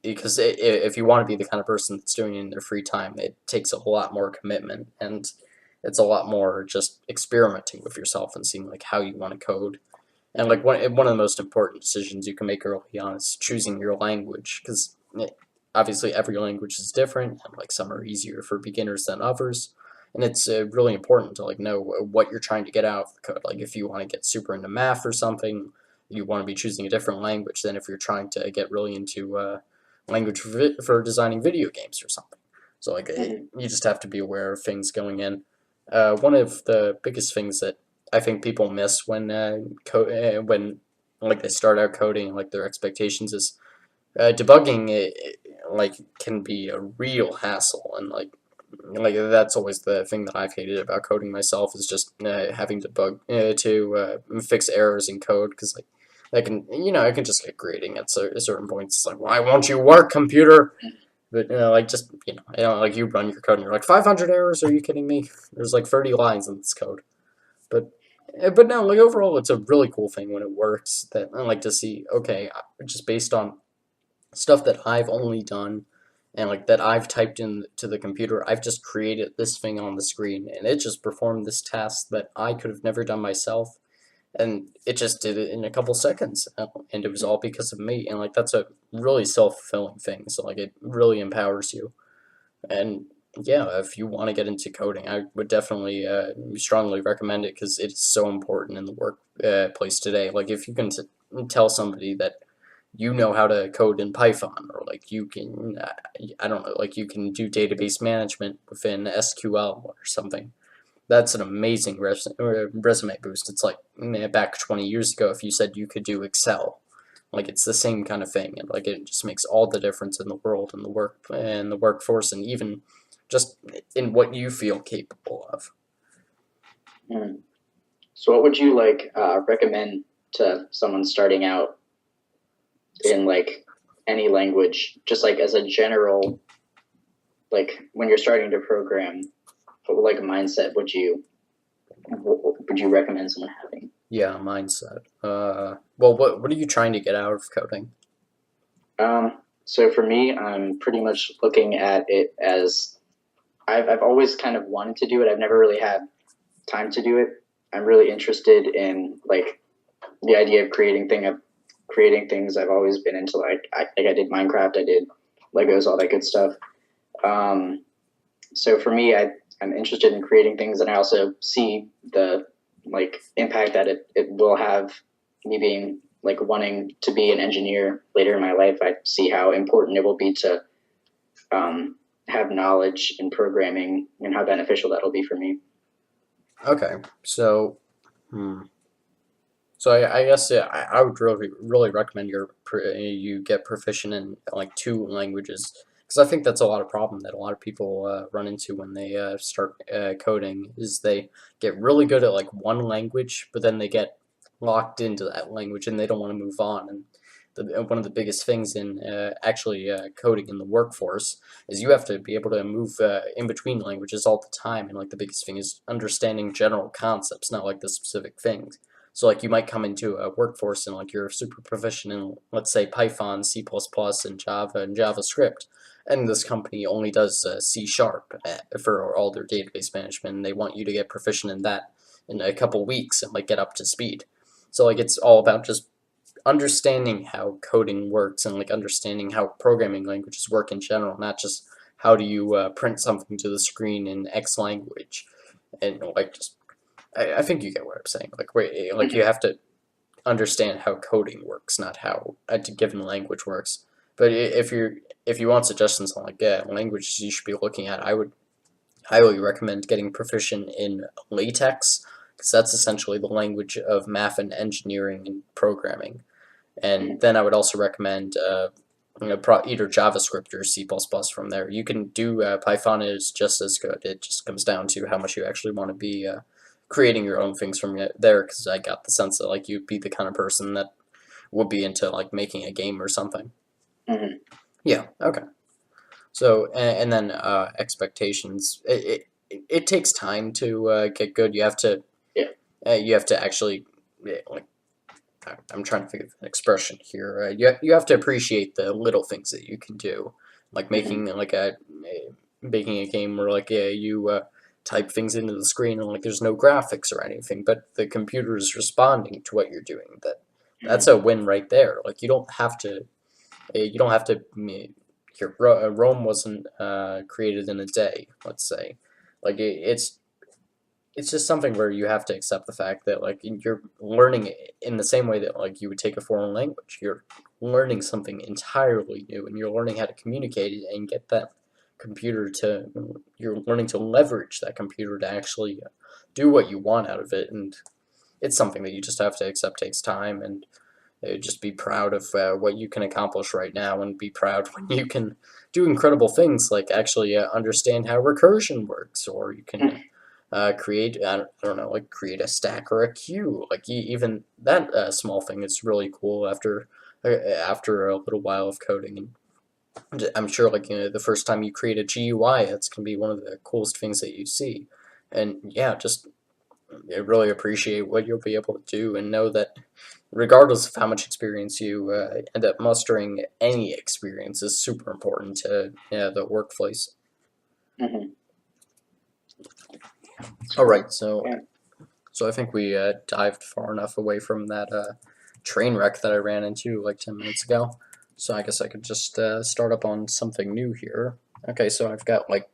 Speaker 1: because if you want to be the kind of person that's doing it in their free time, it takes a lot more commitment and it's a lot more just experimenting with yourself and seeing like how you want to code. And like
Speaker 2: Mm-hmm.
Speaker 1: one of the most important decisions you can make early on is choosing your language because obviously every language is different and like some are easier for beginners than others. And it's really important to like know what you're trying to get out of the code. Like if you want to get super into math or something, you want to be choosing a different language than if you're trying to get really into language for designing video games or something. So like
Speaker 2: Mm-hmm.
Speaker 1: you just have to be aware of things going in. One of the biggest things that I think people miss when like they start out coding, like their expectations is debugging. Like can be a real hassle, and like that's always the thing that I've hated about coding myself is just having to fix errors in code because like I can just get grating at certain points. It's like, why won't you work, computer? But like just like you run your code and you're like 500 errors. Are you kidding me? There's like 30 lines in this code. But but no, like overall, it's a really cool thing when it works. That I like to see. Okay, just based on stuff that I've only done and like that I've typed into the computer, I've just created this thing on the screen and it just performed this task that I could have never done myself, and it just did it in a couple seconds, and it was all because of me. And like that's a really self-fulfilling thing, so like it really empowers you. And yeah, if you want to get into coding, I would definitely strongly recommend it because it's so important in the workplace today. Like if you can tell somebody that you know how to code in Python, or like you can, I don't know, like you can do database management within SQL or something. That's an amazing resume boost. It's like back 20 years ago, if you said you could do Excel, like it's the same kind of thing, and like it just makes all the difference in the world and the workforce, and even just in what you feel capable of.
Speaker 2: Mm. So, what would you like recommend to someone starting out in like any language, just like as a general, like when you're starting to program, what like mindset would you recommend someone having?
Speaker 1: Yeah, mindset. Well, what are you trying to get out of coding?
Speaker 2: So for me, I'm pretty much looking at it as I've always kind of wanted to do it. I've never really had time to do it. I'm really interested in like the idea of creating things. I've always been into like I did Minecraft, I did Legos, all that good stuff. Um, so for me, I'm interested in creating things, and I also see the like impact that it will have. Me being like wanting to be an engineer later in my life, I see how important it will be to have knowledge in programming and how beneficial that'll be for me.
Speaker 1: Okay, so hmm. So I guess yeah, I would really recommend you get proficient in like two languages because I think that's a lot of problem that a lot of people run into when they start coding is they get really good at like one language, but then they get locked into that language and they don't want to move on. And one of the biggest things in actually coding in the workforce is you have to be able to move in between languages all the time. And like the biggest thing is understanding general concepts, not like the specific things. So like you might come into a workforce and like you're super proficient in let's say Python, C++, and Java and JavaScript, and this company only does C sharp for all their database management, and they want you to get proficient in that in a couple weeks and like get up to speed. So like it's all about just understanding how coding works and like understanding how programming languages work in general, not just how do you print something to the screen in X language, and like just I think you get what I'm saying. Like wait, like you
Speaker 2: Mm-hmm.
Speaker 1: have to understand how coding works, not how a given language works. But if you want suggestions on like languages you should be looking at, I would highly recommend getting proficient in LaTeX because that's essentially the language of math and engineering and programming. And then I would also recommend either JavaScript or C++ from there. You can do Python is just as good. It just comes down to how much you actually want to be creating your own things from there. Because I got the sense that like you'd be the kind of person that would be into like making a game or something.
Speaker 2: Mm-hmm.
Speaker 1: Yeah. Okay. So and then expectations. It takes time to get good.
Speaker 2: Yeah.
Speaker 1: You have to actually like I'm trying to think of an expression here. You have to appreciate the little things that you can do, like
Speaker 2: Mm-hmm.
Speaker 1: making a game where like you type things into the screen and like there's no graphics or anything, but the computer is responding to what you're doing. That's
Speaker 2: Mm-hmm.
Speaker 1: a win right there. Like you don't have to. Here, Rome wasn't created in a day. Let's say, like it's just something where you have to accept the fact that like you're learning it in the same way that like you would take a foreign language. You're learning something entirely new, and you're learning how to communicate it and get that computer to. You're learning to leverage that computer to actually do what you want out of it, and it's something that you just have to accept takes time and just be proud of what you can accomplish right now and be proud when you can do incredible things like actually understand how recursion works or you can create I don't know like create a stack or a queue like even that small thing is really cool after a little while of coding and I'm sure like the first time you create a GUI it's going to be one of the coolest things that you see and yeah just really appreciate what you'll be able to do and know that regardless of how much experience you end up mustering, any experience is super important to the workplace.
Speaker 2: Mm-hmm.
Speaker 1: All
Speaker 2: Cool.
Speaker 1: right, so
Speaker 2: Yeah.
Speaker 1: I think we dived far enough away from that train wreck that I ran into like 10 minutes ago. So I guess I could just start up on something new here. Okay, so I've got like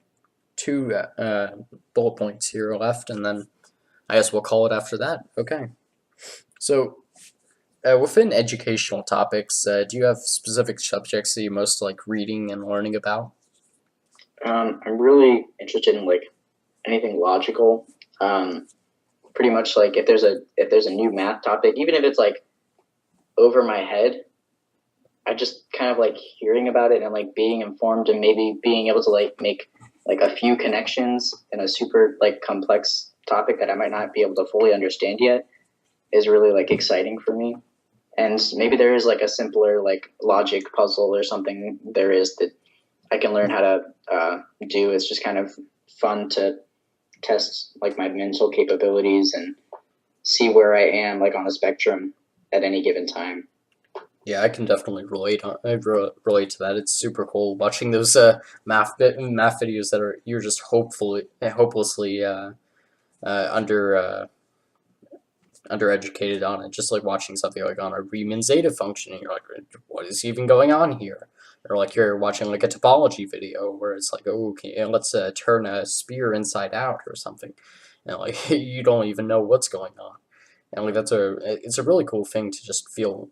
Speaker 1: two bullet points here left, and then I guess we'll call it after that. Okay. So within educational topics, do you have specific subjects that you most like reading and learning about?
Speaker 2: I'm really interested in like anything logical. Pretty much like if there's a new math topic, even if it's like over my head, I just kind of like hearing about it and like being informed and maybe being able to like make like a few connections in a super like complex topic that I might not be able to fully understand yet is really like exciting for me. And maybe there is like a simpler like logic puzzle or something there is that I can learn how to do. It's just kind of fun to test like my mental capabilities and see where I am like on a spectrum at any given time.
Speaker 1: Yeah, I can definitely relate to that. It's super cool watching those math videos that are you're just hopelessly under undereducated on it. Just like watching something like on a Riemann zeta function, and you're like, what is even going on here? Or like you're watching like a topology video where it's like, oh, okay, let's turn a sphere inside out or something, and like you don't even know what's going on. And like it's a really cool thing to just feel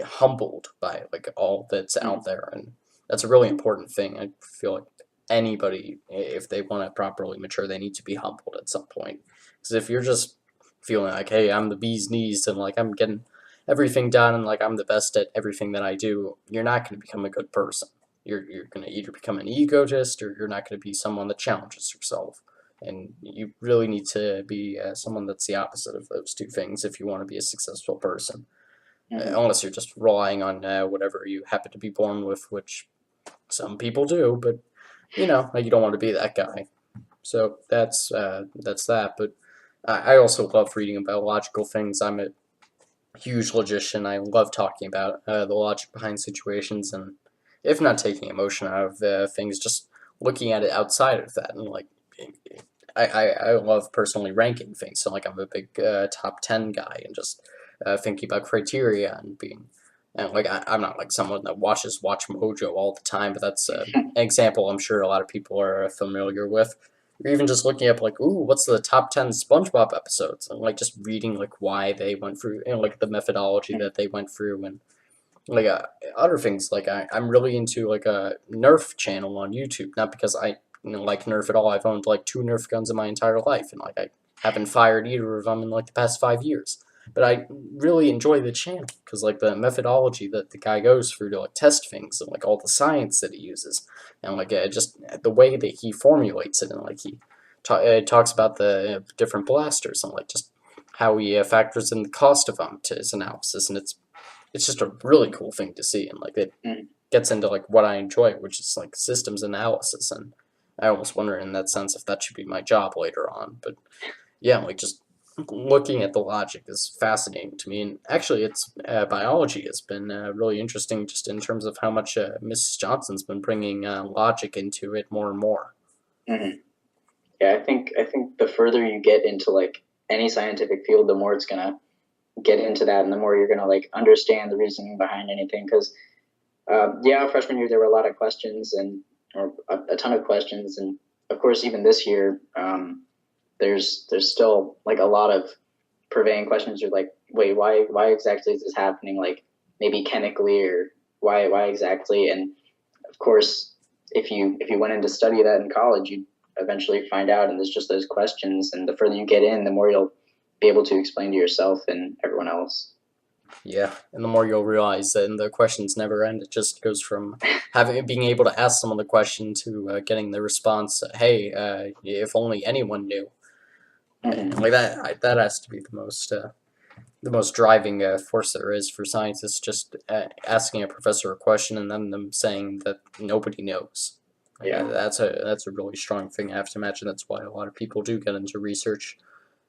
Speaker 1: humbled by like all that's
Speaker 2: Mm-hmm.
Speaker 1: out there, and that's a really important thing. I feel like anybody, if they want to properly mature, they need to be humbled at some point. Because if you're just feeling like, hey, I'm the bee's knees and like I'm getting everything done and like I'm the best at everything that I do, you're not going to become a good person. You're going to either become an egotist or you're not going to be someone that challenges yourself. And you really need to be someone that's the opposite of those two things if you want to be a successful person.
Speaker 2: Mm-hmm.
Speaker 1: Unless you're just relying on whatever you happen to be born with, which some people do, but like you don't want to be that guy. So that's that. But I also love reading about logical things. I'm a huge logician. I love talking about the logic behind situations, and if not taking emotion out of things, just looking at it outside of that. And like, I love personally ranking things. So like, I'm a big top 10 guy, and just thinking about criteria and being. And like I'm not like someone that watches Watch Mojo all the time, but that's an example I'm sure a lot of people are familiar with. or even just looking up like, ooh, what's the top 10 SpongeBob episodes, and like just reading like why they went through and like the methodology
Speaker 2: Mm.
Speaker 1: that they went through, and like other things. Like I'm really into like a Nerf channel on YouTube, not because I like Nerf at all. I've owned like two Nerf guns in my entire life, and like I haven't fired either of them in like the past 5 years. But I really enjoy the channel because like the methodology that the guy goes through to like test things, and like all the science that he uses, and like just the way that he formulates it, and like he talks about the different blasters, and like just how he factors in the cost of them to his analysis, and it's just a really cool thing to see, and like it
Speaker 2: Mm.
Speaker 1: gets into like what I enjoy, which is like systems analysis, and I almost wonder in that sense if that should be my job later on. But yeah, like just looking at the logic is fascinating to me, and actually, it's biology has been really interesting just in terms of how much Mrs. Johnson's been bringing logic into it more and more.
Speaker 2: Mm. Yeah, I think the further you get into like any scientific field, the more it's gonna get into that, and the more you're gonna like understand the reasoning behind anything. Because yeah, freshman year there were a lot of questions and or a ton of questions, and of course even this year there's still like a lot of purveying questions. You're like, wait, why exactly is this happening? Like maybe chemically or why exactly? And of course, if you went in to study that in college, you'd eventually find out. And there's just those questions, and the further you get in, the more you'll be able to explain to yourself and everyone else.
Speaker 1: Yeah, and the more you'll realize that the questions never end. It just goes from having being able to ask someone the question to getting the response, "Hey, if only anyone knew." And
Speaker 2: Mm-hmm.
Speaker 1: like that has to be the most driving force there is for scientists. Just asking a professor a question and then them saying that nobody knows. Like,
Speaker 2: Yeah,
Speaker 1: that's a really strong thing. I have to imagine that's why a lot of people do get into research.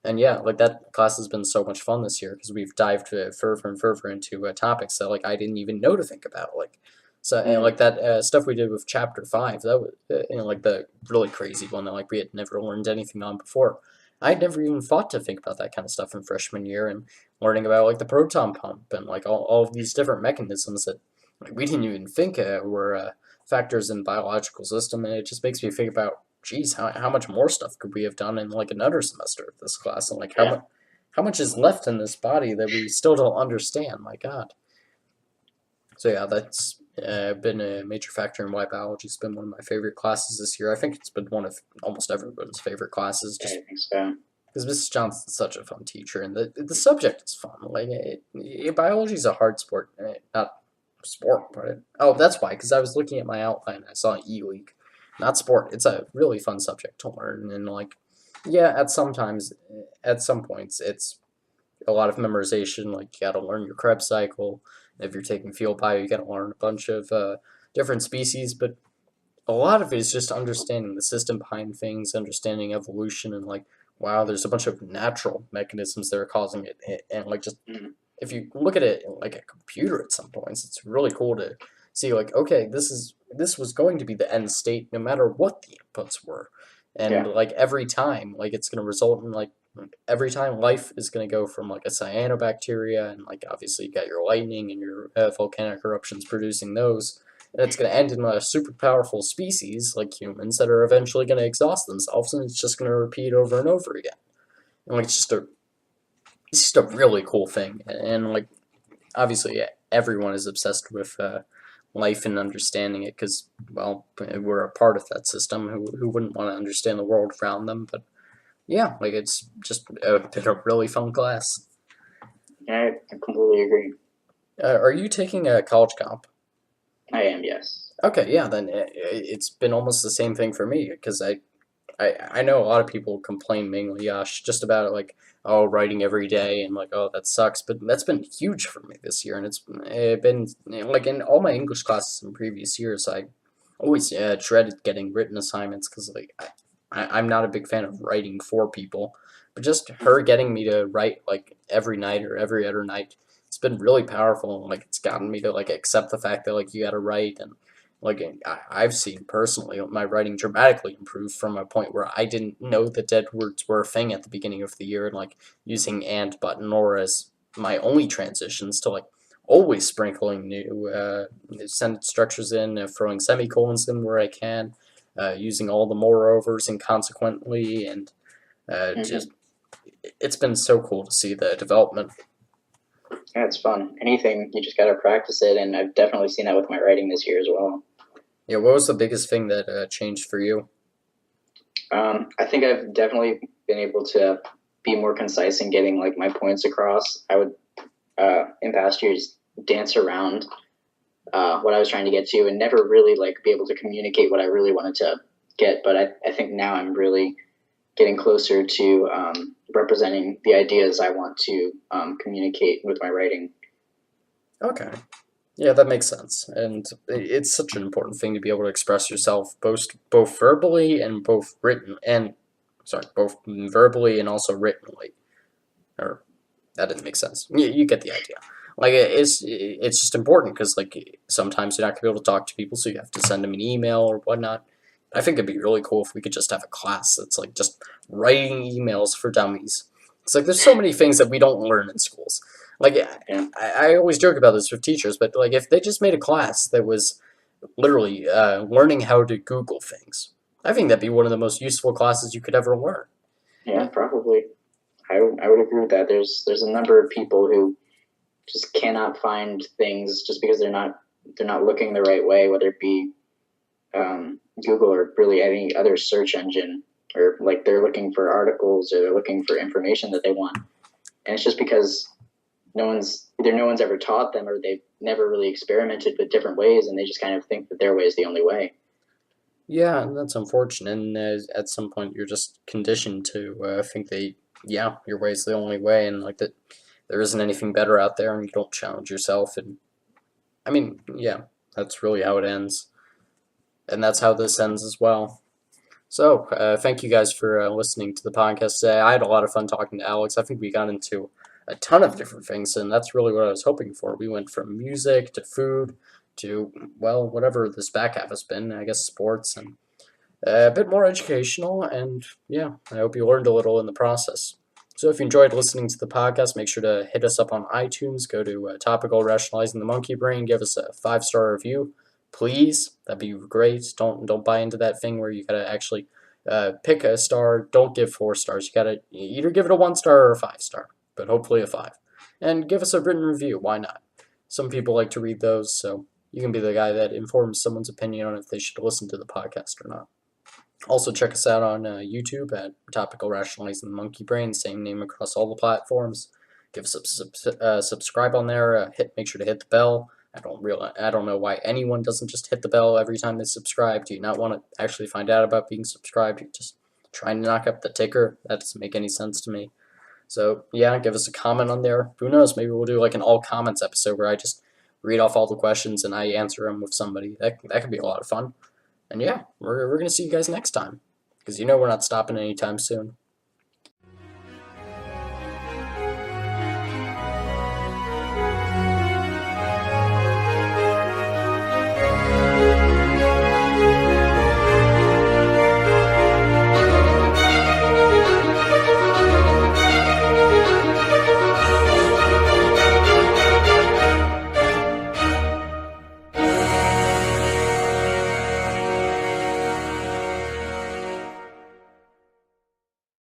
Speaker 1: And yeah, like that class has been so much fun this year because we've dived further and further into topics that like I didn't even know to think about. Like so,
Speaker 2: mm,
Speaker 1: like that stuff we did with chapter five. That was like the really crazy one that like we had never learned anything on before. I'd never even thought to think about that kind of stuff in freshman year, and learning about like the proton pump and like all of these different mechanisms that like, we didn't even think were factors in biological system, and it just makes me think about, geez, how much more stuff could we have done in like another semester of this class, and like
Speaker 2: yeah,
Speaker 1: how much is left in this body that we still don't understand. My God. So yeah, that's been a major factor in why biology's been one of my favorite classes this year. I think it's been one of almost everyone's favorite classes,
Speaker 2: yeah,
Speaker 1: just
Speaker 2: I think so.
Speaker 1: because Mrs. Johnson's such a fun teacher, and the subject is fun. Like biology is a hard sport, not sport, but oh, that's why. Because I was looking at my outline, I saw E League, not sport. It's a really fun subject to learn, and like, yeah, at some points, it's a lot of memorization. Like you got to learn your Krebs cycle. If you're taking field bio, you got to learn a bunch of different species, but a lot of it is just understanding the system behind things, understanding evolution, and like, wow, there's a bunch of natural mechanisms that are causing it, and like just
Speaker 2: Mm,
Speaker 1: if you look at it like a computer at some points, it's really cool to see like, okay, this was going to be the end state no matter what the inputs were, and
Speaker 2: yeah,
Speaker 1: like every time, like it's going to result in like every time life is going to go from like a cyanobacteria, and like obviously you got your lightning and your volcanic eruptions producing those, and it's going to end in a super powerful species like humans that are eventually going to exhaust themselves, and it's just going to repeat over and over again. And like it's just a really cool thing, and like obviously everyone is obsessed with life and understanding it because, well, we're a part of that system. Who wouldn't want to understand the world around them? But yeah, like it's just been a really fun class.
Speaker 2: yeah, I completely agree.
Speaker 1: Are you taking a college comp?
Speaker 2: I am, yes.
Speaker 1: Okay, yeah, then it's been almost the same thing for me because I know a lot of people complain mainly, just about like, oh, writing every day and like, oh, that sucks. But that's been huge for me this year, and it's been like in all my English classes in previous years, I always dreaded getting written assignments because like I'm not a big fan of writing for people, but just her getting me to write like every night or every other night, it's been really powerful. And like it's gotten me to like accept the fact that like you got to write, and like I've seen personally my writing dramatically improve from a point where I didn't know that dead words were a thing at the beginning of the year, and like using and button or as my only transitions to like always sprinkling new sentence structures in, throwing semicolons in where I can, using all the moreovers and consequently, and
Speaker 2: Hmm.
Speaker 1: just it's been so cool to see the development.
Speaker 2: Yeah, it's fun. Anything, you just got to practice it, and I've definitely seen that with my writing this year as well.
Speaker 1: Yeah, what was the biggest thing that changed for you?
Speaker 2: I think I've definitely been able to be more concise in getting like my points across. I would in past years dance around what I was trying to get to and never really like be able to communicate what I really wanted to get. But I think now I'm really getting closer to representing the ideas I want to communicate with my writing.
Speaker 1: Okay. Yeah, that makes sense. And it's such an important thing to be able to express yourself both verbally and both written and sorry, both verbally and also writtenly. Or that didn't make sense. You get the idea. Like it's just important because like sometimes you're not gonna be able to talk to people, so you have to send them an email or whatnot. I think it'd be really cool if we could just have a class that's like just writing emails for dummies. It's like there's so many things that we don't learn in schools. Like
Speaker 2: Yeah,
Speaker 1: I always joke about this with teachers, but like if they just made a class that was literally learning how to Google things, I think that'd be one of the most useful classes you could ever learn.
Speaker 2: yeah, probably. I would agree with that. There's a number of people who just cannot find things just because they're not looking the right way, whether it be Google or really any other search engine, or like they're looking for articles or they're looking for information that they want, and it's just because no one's ever taught them or they've never really experimented with different ways, and they just kind of think that their way is the only way.
Speaker 1: Yeah, and that's unfortunate. And at some point, you're just conditioned to think that, yeah, your way is the only way, and like that there isn't anything better out there, and you don't challenge yourself. And I mean, yeah, that's really how it ends, and that's how this ends as well. So, thank you guys for listening to the podcast today. I had a lot of fun talking to Alex. I think we got into a ton of different things, and that's really what I was hoping for. We went from music to food to, well, whatever this back half has been, I guess sports and a bit more educational, and yeah, I hope you learned a little in the process. So if you enjoyed listening to the podcast, make sure to hit us up on iTunes, go to Topical Rationalizing the Monkey Brain, give us a 5-star review, please. That'd be great. Don't buy into that thing where you gotta actually pick a star. Don't give 4 stars. You gotta either give it a 1 star or a 5 star, but hopefully a 5. And give us a written review. Why not? Some people like to read those, so you can be the guy that informs someone's opinion on if they should listen to the podcast or not. Also, check us out on YouTube at Topical Rationalizing the Monkey Brain, same name across all the platforms. Give us a subscribe on there. Make sure to hit the bell. I don't know why anyone doesn't just hit the bell every time they subscribe. Do you not want to actually find out about being subscribed? You're just trying to knock up the ticker. That doesn't make any sense to me. So yeah, give us a comment on there. Who knows? Maybe we'll do like an all comments episode where I just read off all the questions and I answer them with somebody. That could be a lot of fun. And yeah, we're gonna see you guys next time, because you know we're not stopping anytime soon.